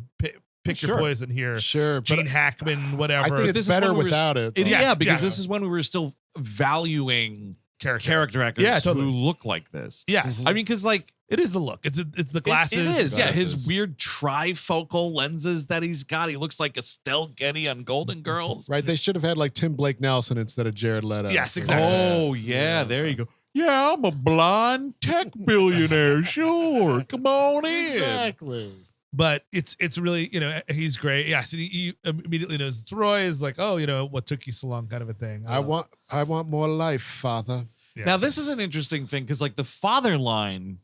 Pick your Sure. poison here. Sure. But Gene Hackman, whatever. I think this it's is better when we were- without it. It- though. yeah, Yes, because yeah. this is when we were still valuing character actors Yeah, totally. who look like this. Yes. I mean, because, like, It is the look. It's the glasses. It is, yeah. His Glasses. weird trifocal lenses that he's got. He looks like Estelle Getty on Golden Girls. Right? They should have had like Tim Blake Nelson instead of Jared Leto. Yes, exactly. Oh, yeah, there you go. Yeah, I'm a blonde tech billionaire. Sure. Come on in. Exactly. But it's really, he's great. Yeah, so he immediately knows it's Roy. Is like, oh, what took you so long, kind of a thing. I want more life, father. Yeah. Now, this is an interesting thing because, like, the father line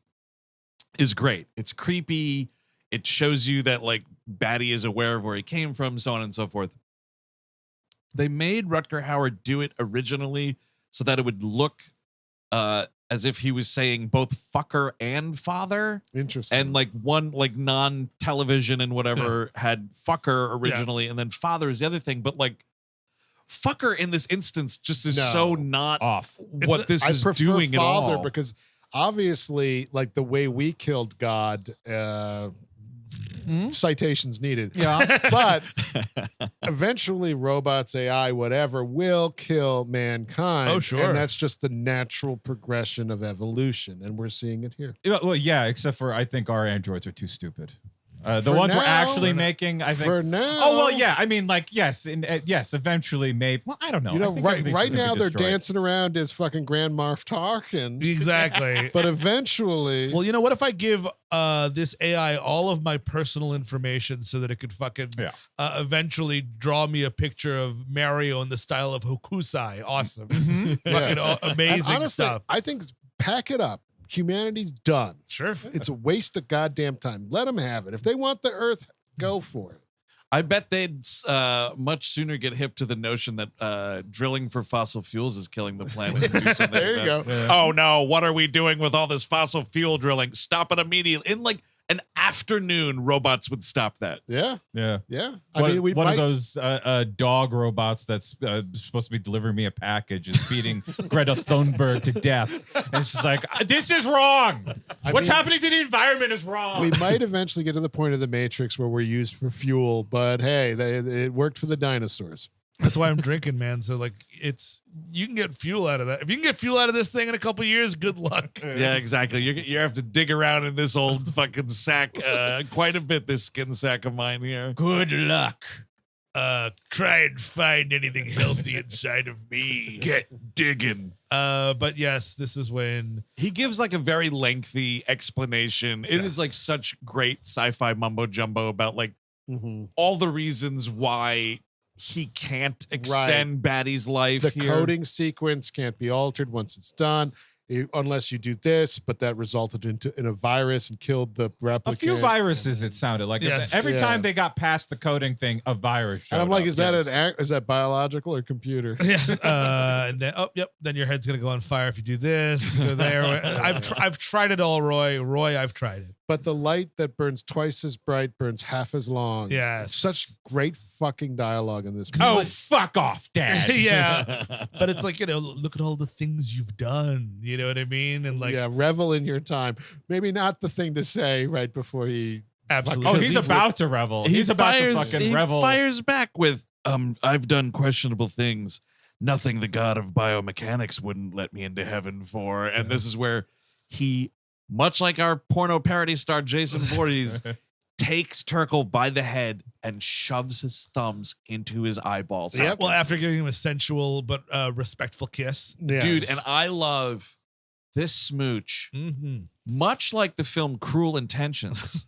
is great. It's creepy. It shows you that, like, Batty is aware of where he came from, so on and so forth. They made Rutger Hauer do it originally so that it would look as if he was saying both fucker and father. Interesting. And like one like non-television and whatever had fucker originally, and then father is the other thing. But like fucker in this instance just is so not off what this I is prefer doing at father all. because obviously, like the way we killed God, citations needed. Yeah. But eventually robots, AI, whatever, will kill mankind. Oh, sure. And that's just the natural progression of evolution. And we're seeing it here. Well, yeah, except for I think our androids are too stupid. The For ones we're now. actually making, I think. For now. Oh well, yeah. I mean, like, yes, and yes, eventually, maybe. Well, I don't know. You know, I think right everything's right gonna now be they're destroyed. dancing around as fucking Grand Moff Tarkin. Exactly. But eventually, Well, what if I give this AI all of my personal information so that it could fucking eventually draw me a picture of Mario in the style of Hokusai? Awesome. Fucking amazing and honestly, stuff. I think pack it up. Humanity's done. Sure. It's a waste of goddamn time. Let them have it. If they want the Earth, go for it. I bet they'd much sooner get hip to the notion that drilling for fossil fuels is killing the planet. And do something There you about go. it. Oh no, what are we doing with all this fossil fuel drilling? Stop it immediately. In like an afternoon, robots would stop that. Yeah, Yeah. yeah. One of those dog robots that's supposed to be delivering me a package is beating Greta Thunberg to death. And it's just like, this is wrong. What's happening to the environment is wrong. We might eventually get to the point of the Matrix where we're used for fuel, but hey, it worked for the dinosaurs. That's why I'm drinking, man. So like, you can get fuel out of that. If you can get fuel out of this thing in a couple of years, good luck. Yeah, exactly. You have to dig around in this old fucking sack quite a bit. This skin sack of mine here. Good luck. Try and find anything healthy inside of me. Get digging. But yes, this is when He gives like a very lengthy explanation. It is like such great sci-fi mumbo jumbo about like all the reasons why he can't extend Batty's life. The here. coding sequence can't be altered once it's done, unless you do this. But that resulted in a virus and killed the replicant. A few viruses, it sounded like. Yes. Every Yeah. time they got past the coding thing, a virus showed And I'm like, up. is that biological or computer? yes, and then then your head's gonna go on fire if you do this. You go there. I've tried it all, Roy. I've tried it. But the light that burns twice as bright burns half as long. Yes. It's such great fucking dialogue in this movie. Oh, fuck off, Dad. Yeah, but it's like, look at all the things you've done. You know what I mean? And like, yeah, revel in your time. Maybe not the thing to say right before he. absolutely. Oh, Because he's he- about to revel. He's about to fucking revel. He fires back with, I've done questionable things. Nothing the god of biomechanics wouldn't let me into heaven for. And this is where he, much like our porno parody star Jason Voorhees, takes Turkle by the head and shoves his thumbs into his eyeballs. Yep. Well, after giving him a sensual but respectful kiss. Yes. Dude, and I love this smooch. Mm-hmm. Much like the film Cruel Intentions,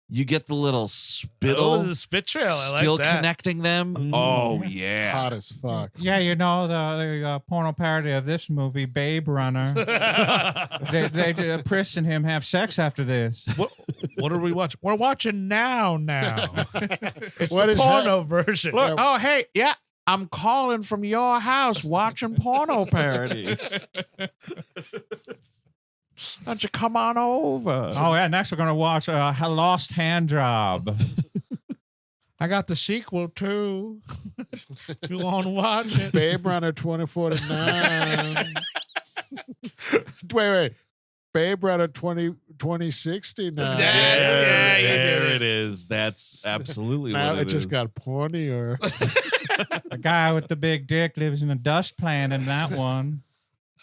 you get the little Oh, spittle the spit trail. I still like that. connecting them. Oh, yeah. hot as fuck. Yeah, the porno parody of this movie, Babe Runner. they Pris and him have sex after this. What are we watching? We're watching now. It's What the is porno version. Look, oh, hey, yeah, I'm calling from your house watching porno parodies. Why don't you come on over? Oh yeah, next we're gonna watch a Lost Hand Job. I got the sequel too. If you want to watch it. Babe Runner 2049. wait. Babe Runner 2069. Yeah, you there did it is. That's absolutely Now what it just is. got pornier. The guy with the big dick lives in a dust plant in that one.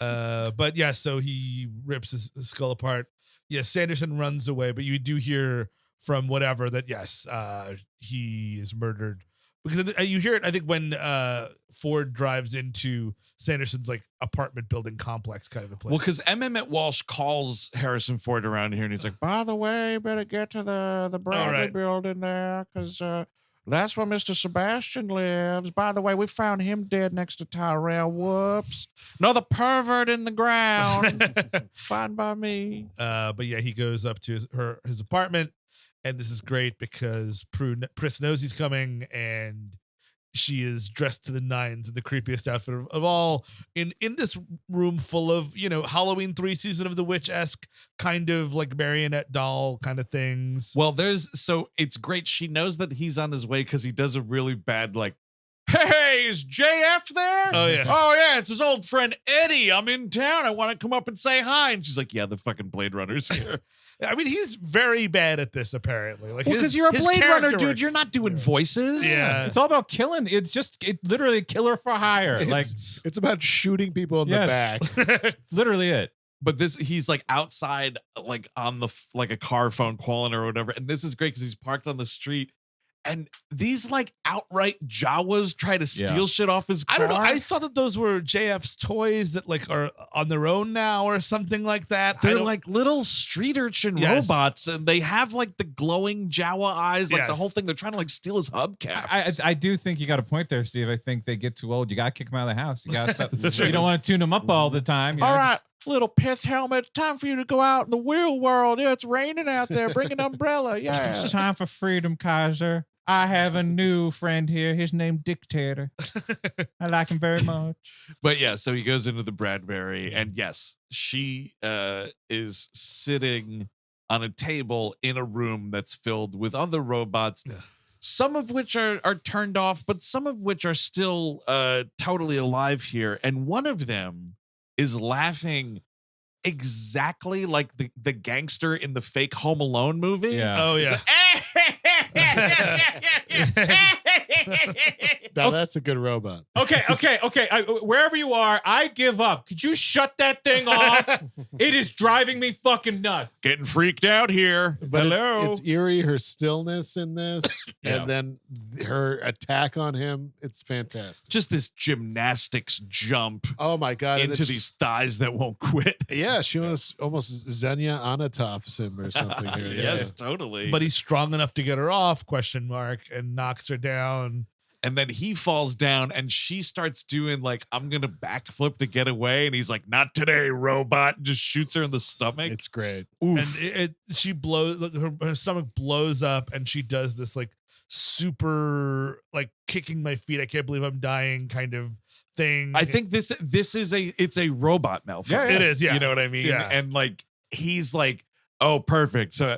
But yeah, so he rips his skull apart. Yes, Sanderson runs away, but you do hear from whatever that yes, he is murdered because you hear it. I think when Ford drives into Sanderson's like apartment building complex kind of a place. Well, because Emmet Walsh calls Harrison Ford around here, and he's like, "By the way, better get to the Bradley building there, because that's where Mr. Sebastian lives. By the way, we found him dead next to Tyrell. Whoops! Another pervert in the ground. Fine by me." But yeah, he goes up to his apartment, and this is great because Pris knows he's coming, and she is dressed to the nines in the creepiest outfit of all in this room full of, Halloween 3 Season of the Witch-esque kind of like marionette doll kind of things. Well, so it's great. She knows that he's on his way because he does a really bad like, "Hey, is JF there?" Oh yeah. "Oh yeah, it's his old friend Eddie. I'm in town. I want to come up and say hi." And she's like, "Yeah, the fucking Blade Runner's here." I mean, he's very bad at this, apparently. Like, Well, because you're a his Blade Runner, character dude. You're not doing voices. Yeah. It's all about killing. It's literally killer for hire. Like It's about shooting people in the back. literally it. But he's like outside, like on like a car phone calling or whatever. And this is great because he's parked on the street. And these like outright Jawas try to steal shit off his car. I don't know. I thought that those were JF's toys that like are on their own now or something like that. They're like little street urchin robots, and they have like the glowing Jawa eyes, like the whole thing. They're trying to like steal his hubcaps. I do think you got a point there, Steve. I think they get too old. You got to kick them out of the house. You got you don't want to tune them up all the time. All right, little pith helmet. Time for you to go out in the real world. Yeah, it's raining out there. Bring an umbrella. Yeah. It's time for freedom, Kaiser. I have a new friend here. His name Dictator. I like him very much. But yeah, so he goes into the Bradbury, and yes, she is sitting on a table in a room that's filled with other robots. Yeah. Some of which are turned off, but some of which are still totally alive here. And one of them is laughing exactly like the gangster in the fake Home Alone movie. Yeah. Oh yeah. Now that's a good robot. Okay. Wherever you are, I give up. Could you shut that thing off? It is driving me fucking nuts. Getting freaked out here. But Hello. it's eerie, her stillness in this, Yeah. and then her attack on him. It's fantastic. Just this gymnastics jump Oh my god! And into then these thighs that won't quit. Yeah, she almost Xenia Onatoffs him or something. Here. Yes, totally. But he's strong enough to get her off, and knocks her down. And then he falls down, and she starts doing like, "I'm gonna backflip to get away," and he's like, "Not today, robot!" And just shoots her in the stomach. It's great. And she blows, her stomach blows up, and she does this like super like kicking my feet, I can't believe I'm dying kind of thing. I think this is it's a robot malfunction. Yeah. It is, yeah. You know what I mean? Yeah. And like he's like, "Oh, perfect. So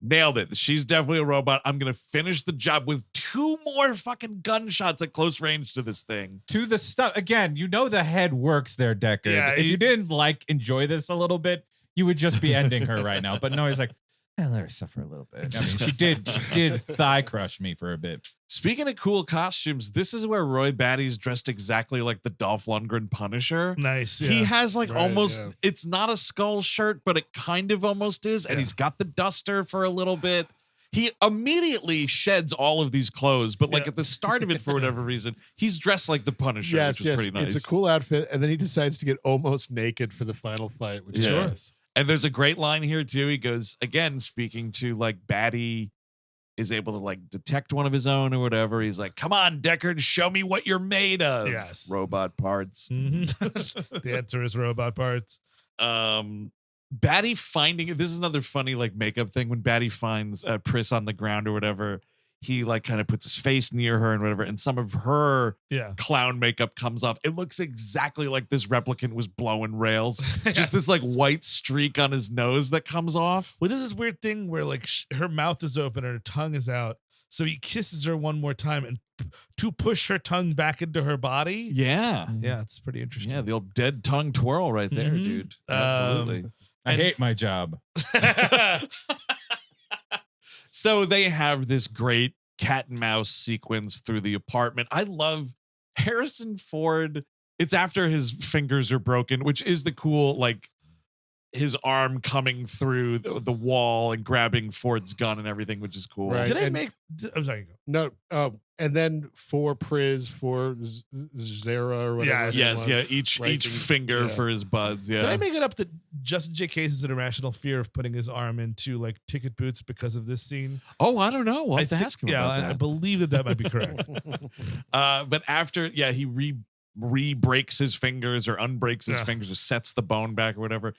nailed it. She's definitely a robot. I'm gonna finish the job with 2 more fucking gunshots at close range to this thing." To the stuff again, the head works there, Deckard. Yeah, if you didn't enjoy this a little bit, you would just be ending her right now. But no, he's like, let her suffer a little bit. I mean, she did thigh crush me for a bit. Speaking of cool costumes, this is where Roy Batty's dressed exactly like the Dolph Lundgren Punisher. Nice. Yeah. He has like Right, almost, yeah. it's not a skull shirt, but it kind of almost is. And Yeah. he's got the duster for a little bit. He immediately sheds all of these clothes, but like Yeah. at the start of it, for whatever reason, he's dressed like the Punisher, Yes, which is pretty nice. It's a cool outfit, and then he decides to get almost naked for the final fight, which is Yeah. nice. And there's a great line here too. He goes, again, speaking to like Batty is able to like detect one of his own or whatever. He's like, "Come on, Deckard, show me what you're made of." Yes. Robot parts. Mhm. The answer is robot parts. Batty finding, this is another funny like makeup thing. When Batty finds Pris on the ground or whatever, he like kind of puts his face near her and whatever, and some of her Yeah. clown makeup comes off. It looks exactly like this replicant was blowing rails. Just this like white streak on his nose that comes off. Well, there's this weird thing where like her mouth is open and her tongue is out. So he kisses her one more time and to push her tongue back into her body. Yeah. Yeah, it's pretty interesting. Yeah, the old dead tongue twirl right there, Mhm. dude. Absolutely. I hate my job. So they have this great cat and mouse sequence through the apartment. I love Harrison Ford. It's after his fingers are broken, which is the cool, like, his arm coming through the wall and grabbing Ford's gun and everything, which is cool. Right. I'm sorry. No, and then for Zora or whatever. Yes. Yes, yeah. Each Right. finger for his buds. Yeah. Did I make it up that Justin J. Case has an irrational fear of putting his arm into like ticket boots because of this scene? Oh, I don't know. We'll have to ask him about I that. believe that might be correct. But after, he re-breaks his fingers or unbreaks his fingers or sets the bone back or whatever.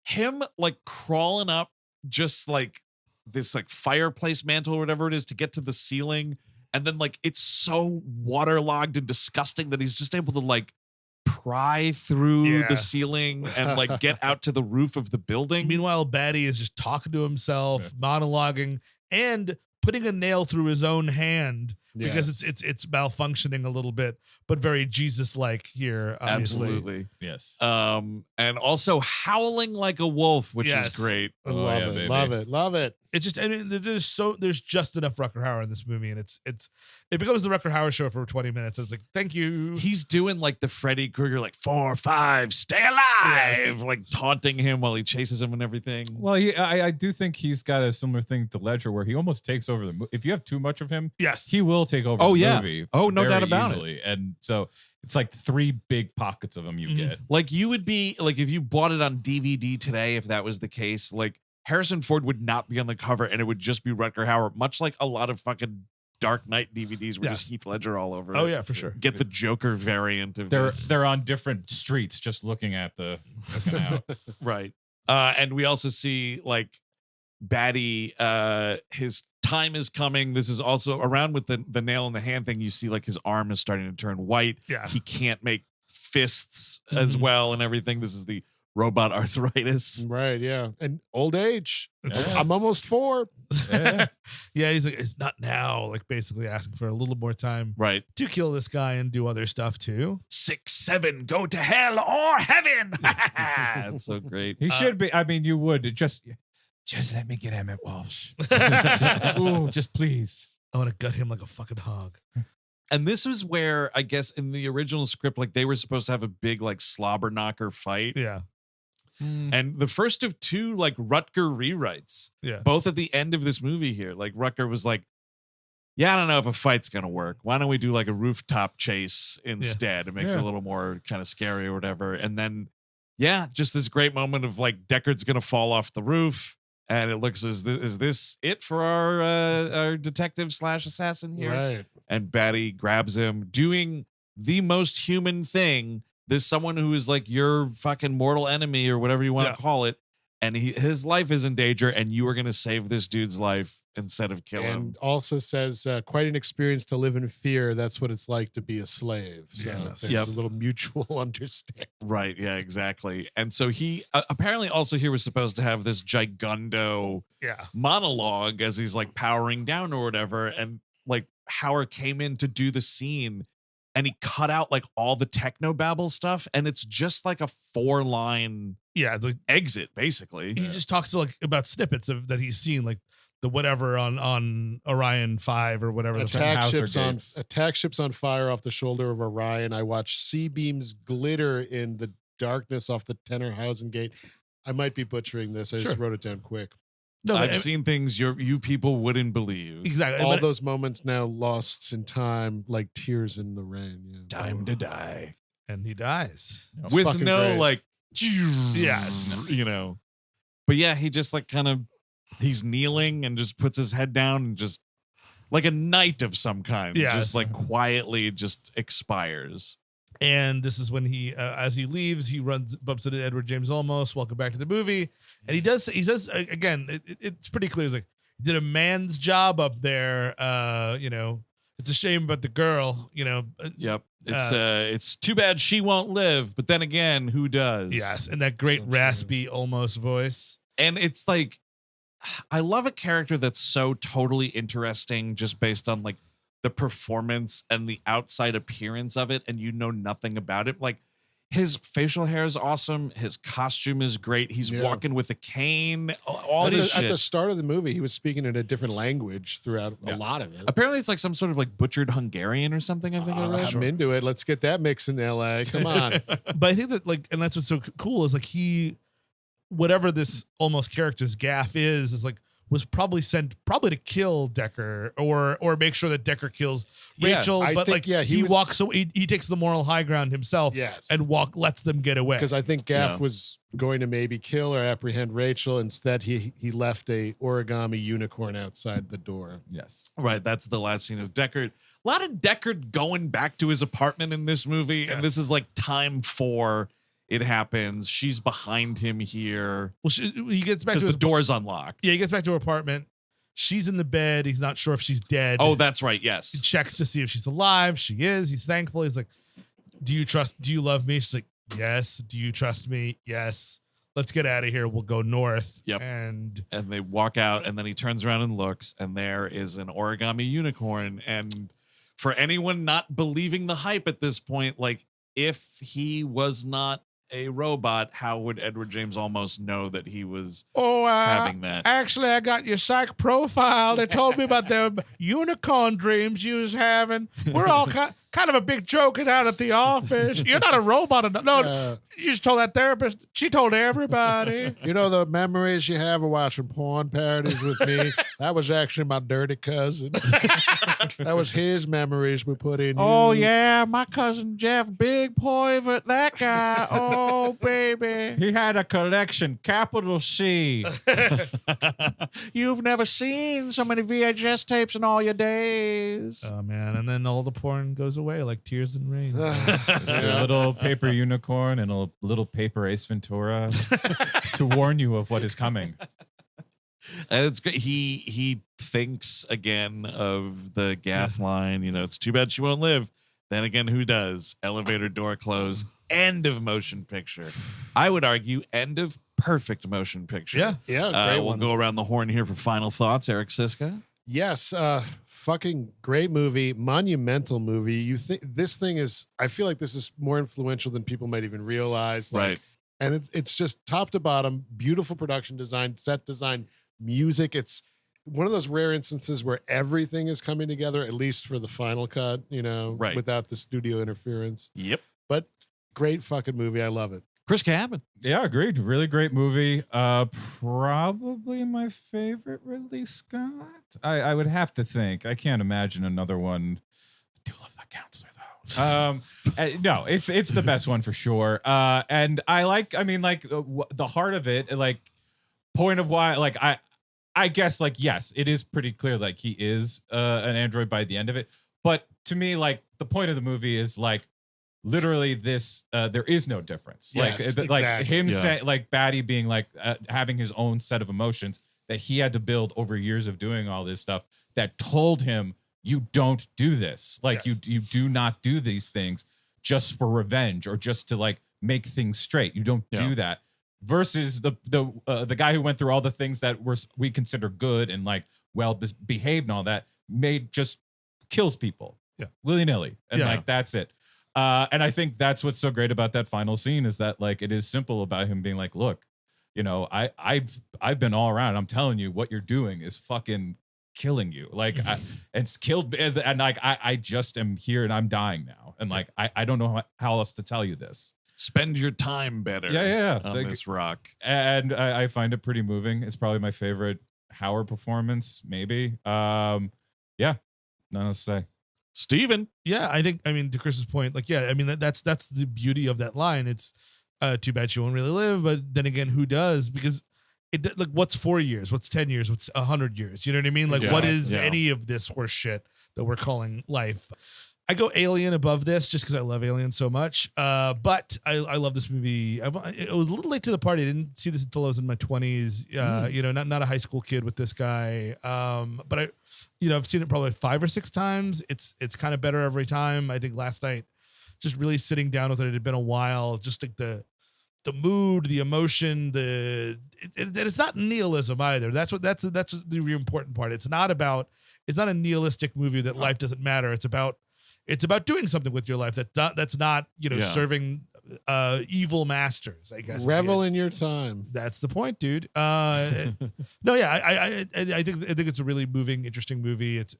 Him like crawling up just like this like fireplace mantle or whatever it is to get to the ceiling. And then like it's so waterlogged and disgusting that he's just able to like pry through the ceiling and like get out to the roof of the building. Meanwhile, Batty is just talking to himself, monologuing, and putting a nail through his own hand because it's malfunctioning a little bit, but very Jesus-like here, obviously. Absolutely. Yes. And also howling like a wolf, which is great. Love it. It's just, I mean, there's just enough Rutger Hauer in this movie, and it becomes the Rutger Hauer show for 20 minutes. It's like, thank you. He's doing like the Freddy Krueger, like 4, 5, stay alive, like taunting him while he chases him and everything. Well, I do think he's got a similar thing to Ledger, where he almost takes over the movie. If you have too much of him, he will take over the movie. Oh, no doubt about it. And so it's like 3 big pockets of him you get. Like you would be like if you bought it on DVD today, if that was the case, like Harrison Ford would not be on the cover and it would just be Rutger Hauer, much like a lot of fucking Dark Knight DVDs were just Heath Ledger all over. Oh yeah, for sure. Get the Joker variant of they're on different streets just looking out. Right. And we also see like Baddy, his time is coming. This is also around with the nail in the hand thing. You see like his arm is starting to turn white. Yeah. He can't make fists as well and everything. This is the robot arthritis. Right, yeah. And old age. Yeah. I'm almost 4. Yeah. He's like, it's not now. Like basically asking for a little more time to kill this guy and do other stuff too. 6, 7, go to hell or heaven. That's so great. He should be. I mean, you would just let me get Emmet Walsh. just please. I want to gut him like a fucking hog. And this was where I guess in the original script, like they were supposed to have a big like slobber knocker fight. Yeah. And the first of 2 like Rutger rewrites. Yeah. Both at the end of this movie here. Like Rutger was like, yeah, I don't know if a fight's gonna work. Why don't we do like a rooftop chase instead? It makes it a little more kind of scary or whatever. And then just this great moment of like Deckard's gonna fall off the roof. And it looks is this it for our detective / assassin here? Right. And Batty grabs him, doing the most human thing. There's someone who is like your fucking mortal enemy or whatever you want to call it, and his life is in danger, and you are going to save this dude's life instead of kill him. And also says, quite an experience to live in fear. That's what it's like to be a slave. So there's a little mutual understanding. Right, yeah, exactly. And so he apparently also here was supposed to have this gigundo monologue as he's like powering down or whatever, and like Hauer came in to do the scene and he cut out like all the technobabble stuff, and it's just like a 4-line like exit basically. He just talks to like about snippets of that he's seen, like the whatever on Orion 5 or whatever. Attack ships on fire off the shoulder of Orion. I watched sea beams glitter in the darkness off the Tennerhausen Gate. I might be butchering this. I just wrote it down quick. No, I've seen things you people wouldn't believe. Exactly. All those moments now lost in time, like tears in the rain. Yeah. Time to die. And he dies. With no great. like, yes, you know. But yeah, he just like kind of, he's kneeling and just puts his head down and just like a knight of some kind. Just like quietly just expires. And this is when he, as he leaves, he bumps into Edward James Olmos. Welcome back to the movie. And he says again, it's pretty clear. He's like, he did a man's job up there. It's a shame about the girl, Yep. It's too bad she won't live. But then again, who does? Yes. And that great raspy Olmos voice. And it's like, I love a character that's so totally interesting just based on like the performance and the outside appearance of it, and you know nothing about it. Like his facial hair is awesome, his costume is great, he's walking with a cane, all this shit. At the start of the movie, he was speaking in a different language throughout a lot of it. Apparently it's like some sort of like butchered Hungarian or something. I think I'm into it. Let's get that mix in LA. Come on. But I think that like, and that's what's so cool is like whatever this almost character's gaff is like was probably sent to kill Deckard or make sure that Deckard kills Rachel. I But think, like he walks away, he takes the moral high ground himself and lets them get away. Because I think Gaff was going to maybe kill or apprehend Rachel. Instead, he left a origami unicorn outside the door. Yes. Right. That's the last scene is Deckard. A lot of Deckard going back to his apartment in this movie. And this is like time 4. It happens. She's behind him here. Well, he gets back to the door's unlocked. Yeah, he gets back to her apartment. She's in the bed. He's not sure if she's dead. Oh, that's right. Yes. He checks to see if she's alive. She is. He's thankful. He's like, do you love me? She's like, yes. Do you trust me? Yes. Let's get out of here. We'll go north. Yep. And they walk out, and then he turns around and looks, and there is an origami unicorn. And for anyone not believing the hype at this point, like if he was not a robot, how would Edward James almost know that he was having that? Actually, I got your psych profile. They told me about the unicorn dreams you was having. We're all kind of a big joking out at the office. You're not a robot. No, you just told that therapist. She told everybody. You know the memories you have of watching porn parodies with me? That was actually my dirty cousin. That was his memories we put in. Oh, yeah, my cousin Jeff, big pivot, that guy. Oh, baby. He had a collection, capital C. You've never seen so many VHS tapes in all your days. Oh, man. And then all the porn goes away like tears in rain. A little paper unicorn and a little paper Ace Ventura to warn you of what is coming. It's great. He thinks again of the gaff line. You know, it's too bad she won't live. Then again, who does? Elevator door close. End of motion picture. I would argue end of perfect motion picture. Yeah. Great we'll go around the horn here for final thoughts. Eric Siska. Yes. Fucking great movie, monumental movie. You think this thing is? I feel like this is more influential than people might even realize. Like, Right. And it's just top to bottom, beautiful production design, set design, music. It's one of those rare instances where everything is coming together, at least for the final cut, you know, Right. without the studio interference. Yep. But great fucking movie. I love it. Chris Cabin. Yeah, agreed. Really great movie. Probably my favorite Ridley Scott. I would have to think. I can't imagine another one. I do love that counselor though. No, it's the best one for sure. And I like. I mean, like the heart of it. Like point of why. Like I guess like yes, it is pretty clear. Like he is an android by the end of it. But to me, like the point of the movie is like. Literally, this there is no difference. Yes, like exactly. him saying, like Batty being like having his own set of emotions that he had to build over years of doing all this stuff that told him you don't do this. Like you do not do these things just for revenge or just to like make things straight. You don't do that. Versus the guy who went through all the things that we consider good and like well behaved and all that just kills people. Yeah, willy nilly and like that's it. And I think that's what's so great about that final scene is that like it is simple about him being like, look, you know, I've been all around. I'm telling you, what you're doing is fucking killing you. Like, it's killed, and like I just am here and I'm dying now, and like I don't know how else to tell you this. Spend your time better. On like, this rock, and I find it pretty moving. It's probably my favorite Hauer performance, maybe. Nothing else to say. Steven. Yeah, I mean, to Chris's point, like, yeah, I mean, that's the beauty of that line. It's too bad she won't really live, but then again, who does? Because it like, what's 4 years? What's 10 years? What's 100 years? You know what I mean? Like, what is any of this horse shit that we're calling life? I go Alien above this just because I love Alien so much. But I love this movie. It was a little late to the party. I didn't see this until I was in my 20s. You know, not a high school kid with this guy. But I've seen it probably 5 or 6 times. It's kind of better every time. I think last night, just really sitting down with it had been a while. Just like the mood, the emotion, it's not nihilism either. That's the really important part. It's not a nihilistic movie that life doesn't matter. It's about doing something with your life that's not serving evil masters, I guess. Revel in your time. That's the point, dude. I think it's a really moving, interesting movie. It's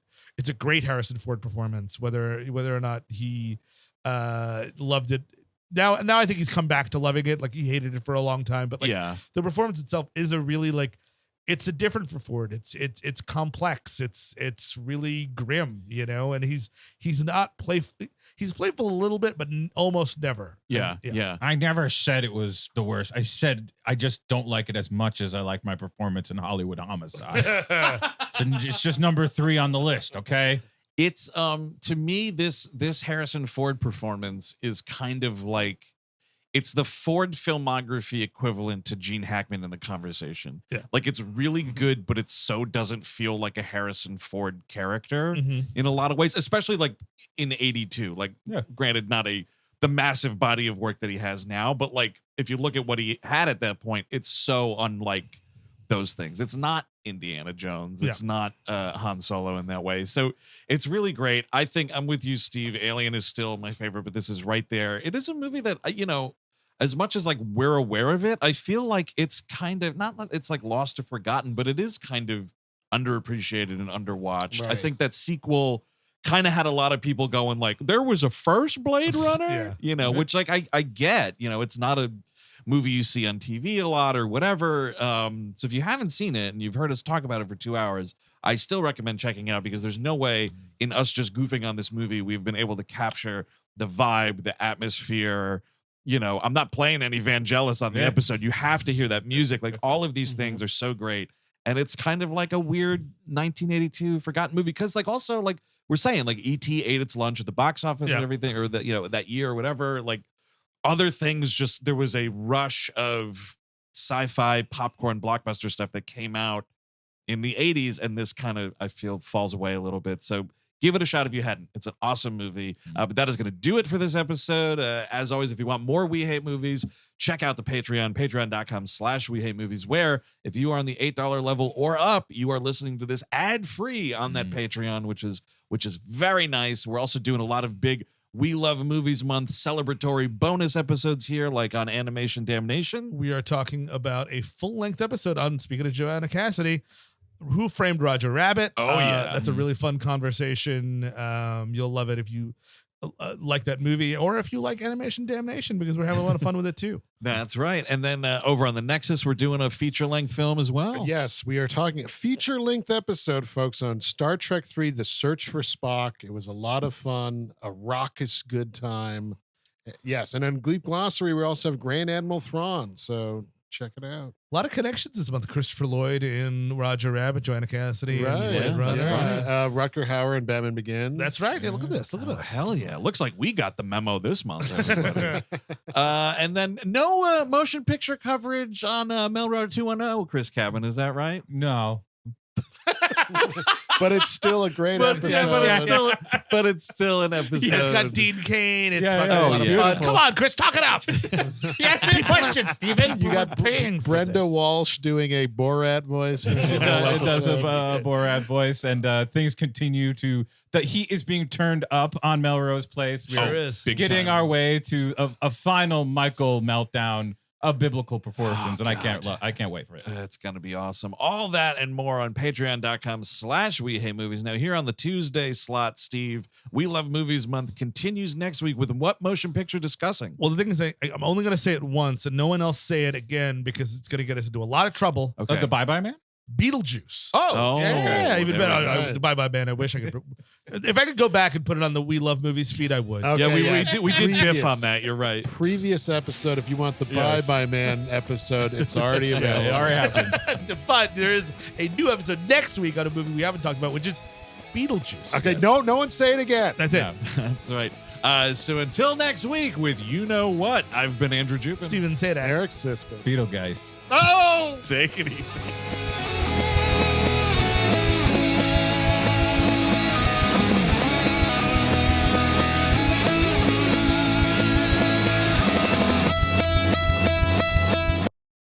a great Harrison Ford performance, whether or not he loved it now I think he's come back to loving it. Like he hated it for a long time, but like the performance itself is a really like it's a different for Ford. It's complex. It's really grim, you know. And he's not playful. He's playful a little bit, but almost never. Yeah. I never said it was the worst. I said I just don't like it as much as I like my performance in Hollywood Homicide. It's just number 3 on the list. Okay. It's to me this Harrison Ford performance is kind of like it's the Ford filmography equivalent to Gene Hackman in The Conversation. Yeah. Like it's really good, but it so doesn't feel like a Harrison Ford character in a lot of ways, especially like in 82. Like granted, not the massive body of work that he has now, but like if you look at what he had at that point, it's so unlike those things. It's not Indiana Jones. It's not Han Solo in that way. So it's really great. I think I'm with you, Steve. Alien is still my favorite, but this is right there. It is a movie that, you know, as much as like we're aware of it, I feel like it's kind of not it's like lost or forgotten, but it is kind of underappreciated and underwatched. Right. I think that sequel kind of had a lot of people going like, there was a first Blade Runner, you know, which like I get, you know, it's not a movie you see on TV a lot or whatever. So if you haven't seen it and you've heard us talk about it for 2 hours, I still recommend checking it out because there's no way in us just goofing on this movie we've been able to capture the vibe, the atmosphere. You know, I'm not playing any Vangelis on the episode. You have to hear that music. Like all of these things are so great. And it's kind of like a weird 1982 forgotten movie. Because like also like we're saying like E.T. ate its lunch at the box office and everything, or that, you know, that year or whatever. Like other things, just there was a rush of sci-fi popcorn blockbuster stuff that came out in the 80s. And this kind of, I feel, falls away a little bit. So give it a shot if you hadn't. It's an awesome movie. But that is going to do it for this episode. As always, if you want more We Hate Movies, check out the Patreon, patreon.com/WeHateMovies, where if you are on the $8 level or up, you are listening to this ad-free on that Patreon, which is very nice. We're also doing a lot of big We Love Movies Month celebratory bonus episodes here, like on Animation Damnation. We are talking about a full-length episode on, speaking of Joanna Cassidy, Who Framed Roger Rabbit. That's a really fun conversation. You'll love it if you like that movie, or if you like Animation Damnation, because we're having a lot of fun with it too. That's right. And then over on the Nexus, we're doing a feature-length film as well. Yes, we are talking a feature-length episode, folks, on Star Trek III, The Search for Spock. It was a lot of fun, a raucous good time. Yes, and on Gleep Glossary, we also have Grand Admiral Thrawn, so check it out. A lot of connections this month. Christopher Lloyd in Roger Rabbit, Joanna Cassidy, right? And Rutger Hauer and Batman Begins. That's right. Yeah, look at this. Look at this. Hell yeah! Looks like we got the memo this month, everybody. And then no motion picture coverage on Melrose 210. Chris Cabin, is that right? No. But it's still a great episode. But it's still an episode. Yeah, it's got Dean Cain. It's Yeah, fucking yeah, a lot of yeah. fun. Come on, Chris, talk it out. He asked me a question, Steven. You got paying for Brenda this. Walsh doing a Borat voice. It does a Borat voice, and things continue to. The heat is being turned up on Melrose Place. We are is. Big getting time. our way to a final Michael meltdown of biblical proportions, and I can't wait for it. It's going to be awesome. All that and more on patreon.com/We Hate Movies. Now, here on the Tuesday slot, Steve, We Love Movies Month continues next week with what motion picture discussing? Well, the thing is, I'm only going to say it once, and no one else say it again, because it's going to get us into a lot of trouble. Okay. The Bye Bye Man? Beetlejuice. Oh, yeah, even there better. we go. The Bye Bye Man. I wish I could. If I could go back and put it on the We Love Movies feed, I would. Okay, We did biff Previous- on that. You're right. Previous episode, if you want the Yes. Bye Bye Man episode, it's already Yeah, available. it already happened. But there is a new episode next week on a movie we haven't talked about, which is Beetlejuice. Okay, no one say it again. That's it. Yeah. That's right. So until next week with You Know What, I've been Andrew Jupin. Steven, say that. Eric Siska. Beetlegeist. Oh! Take it easy.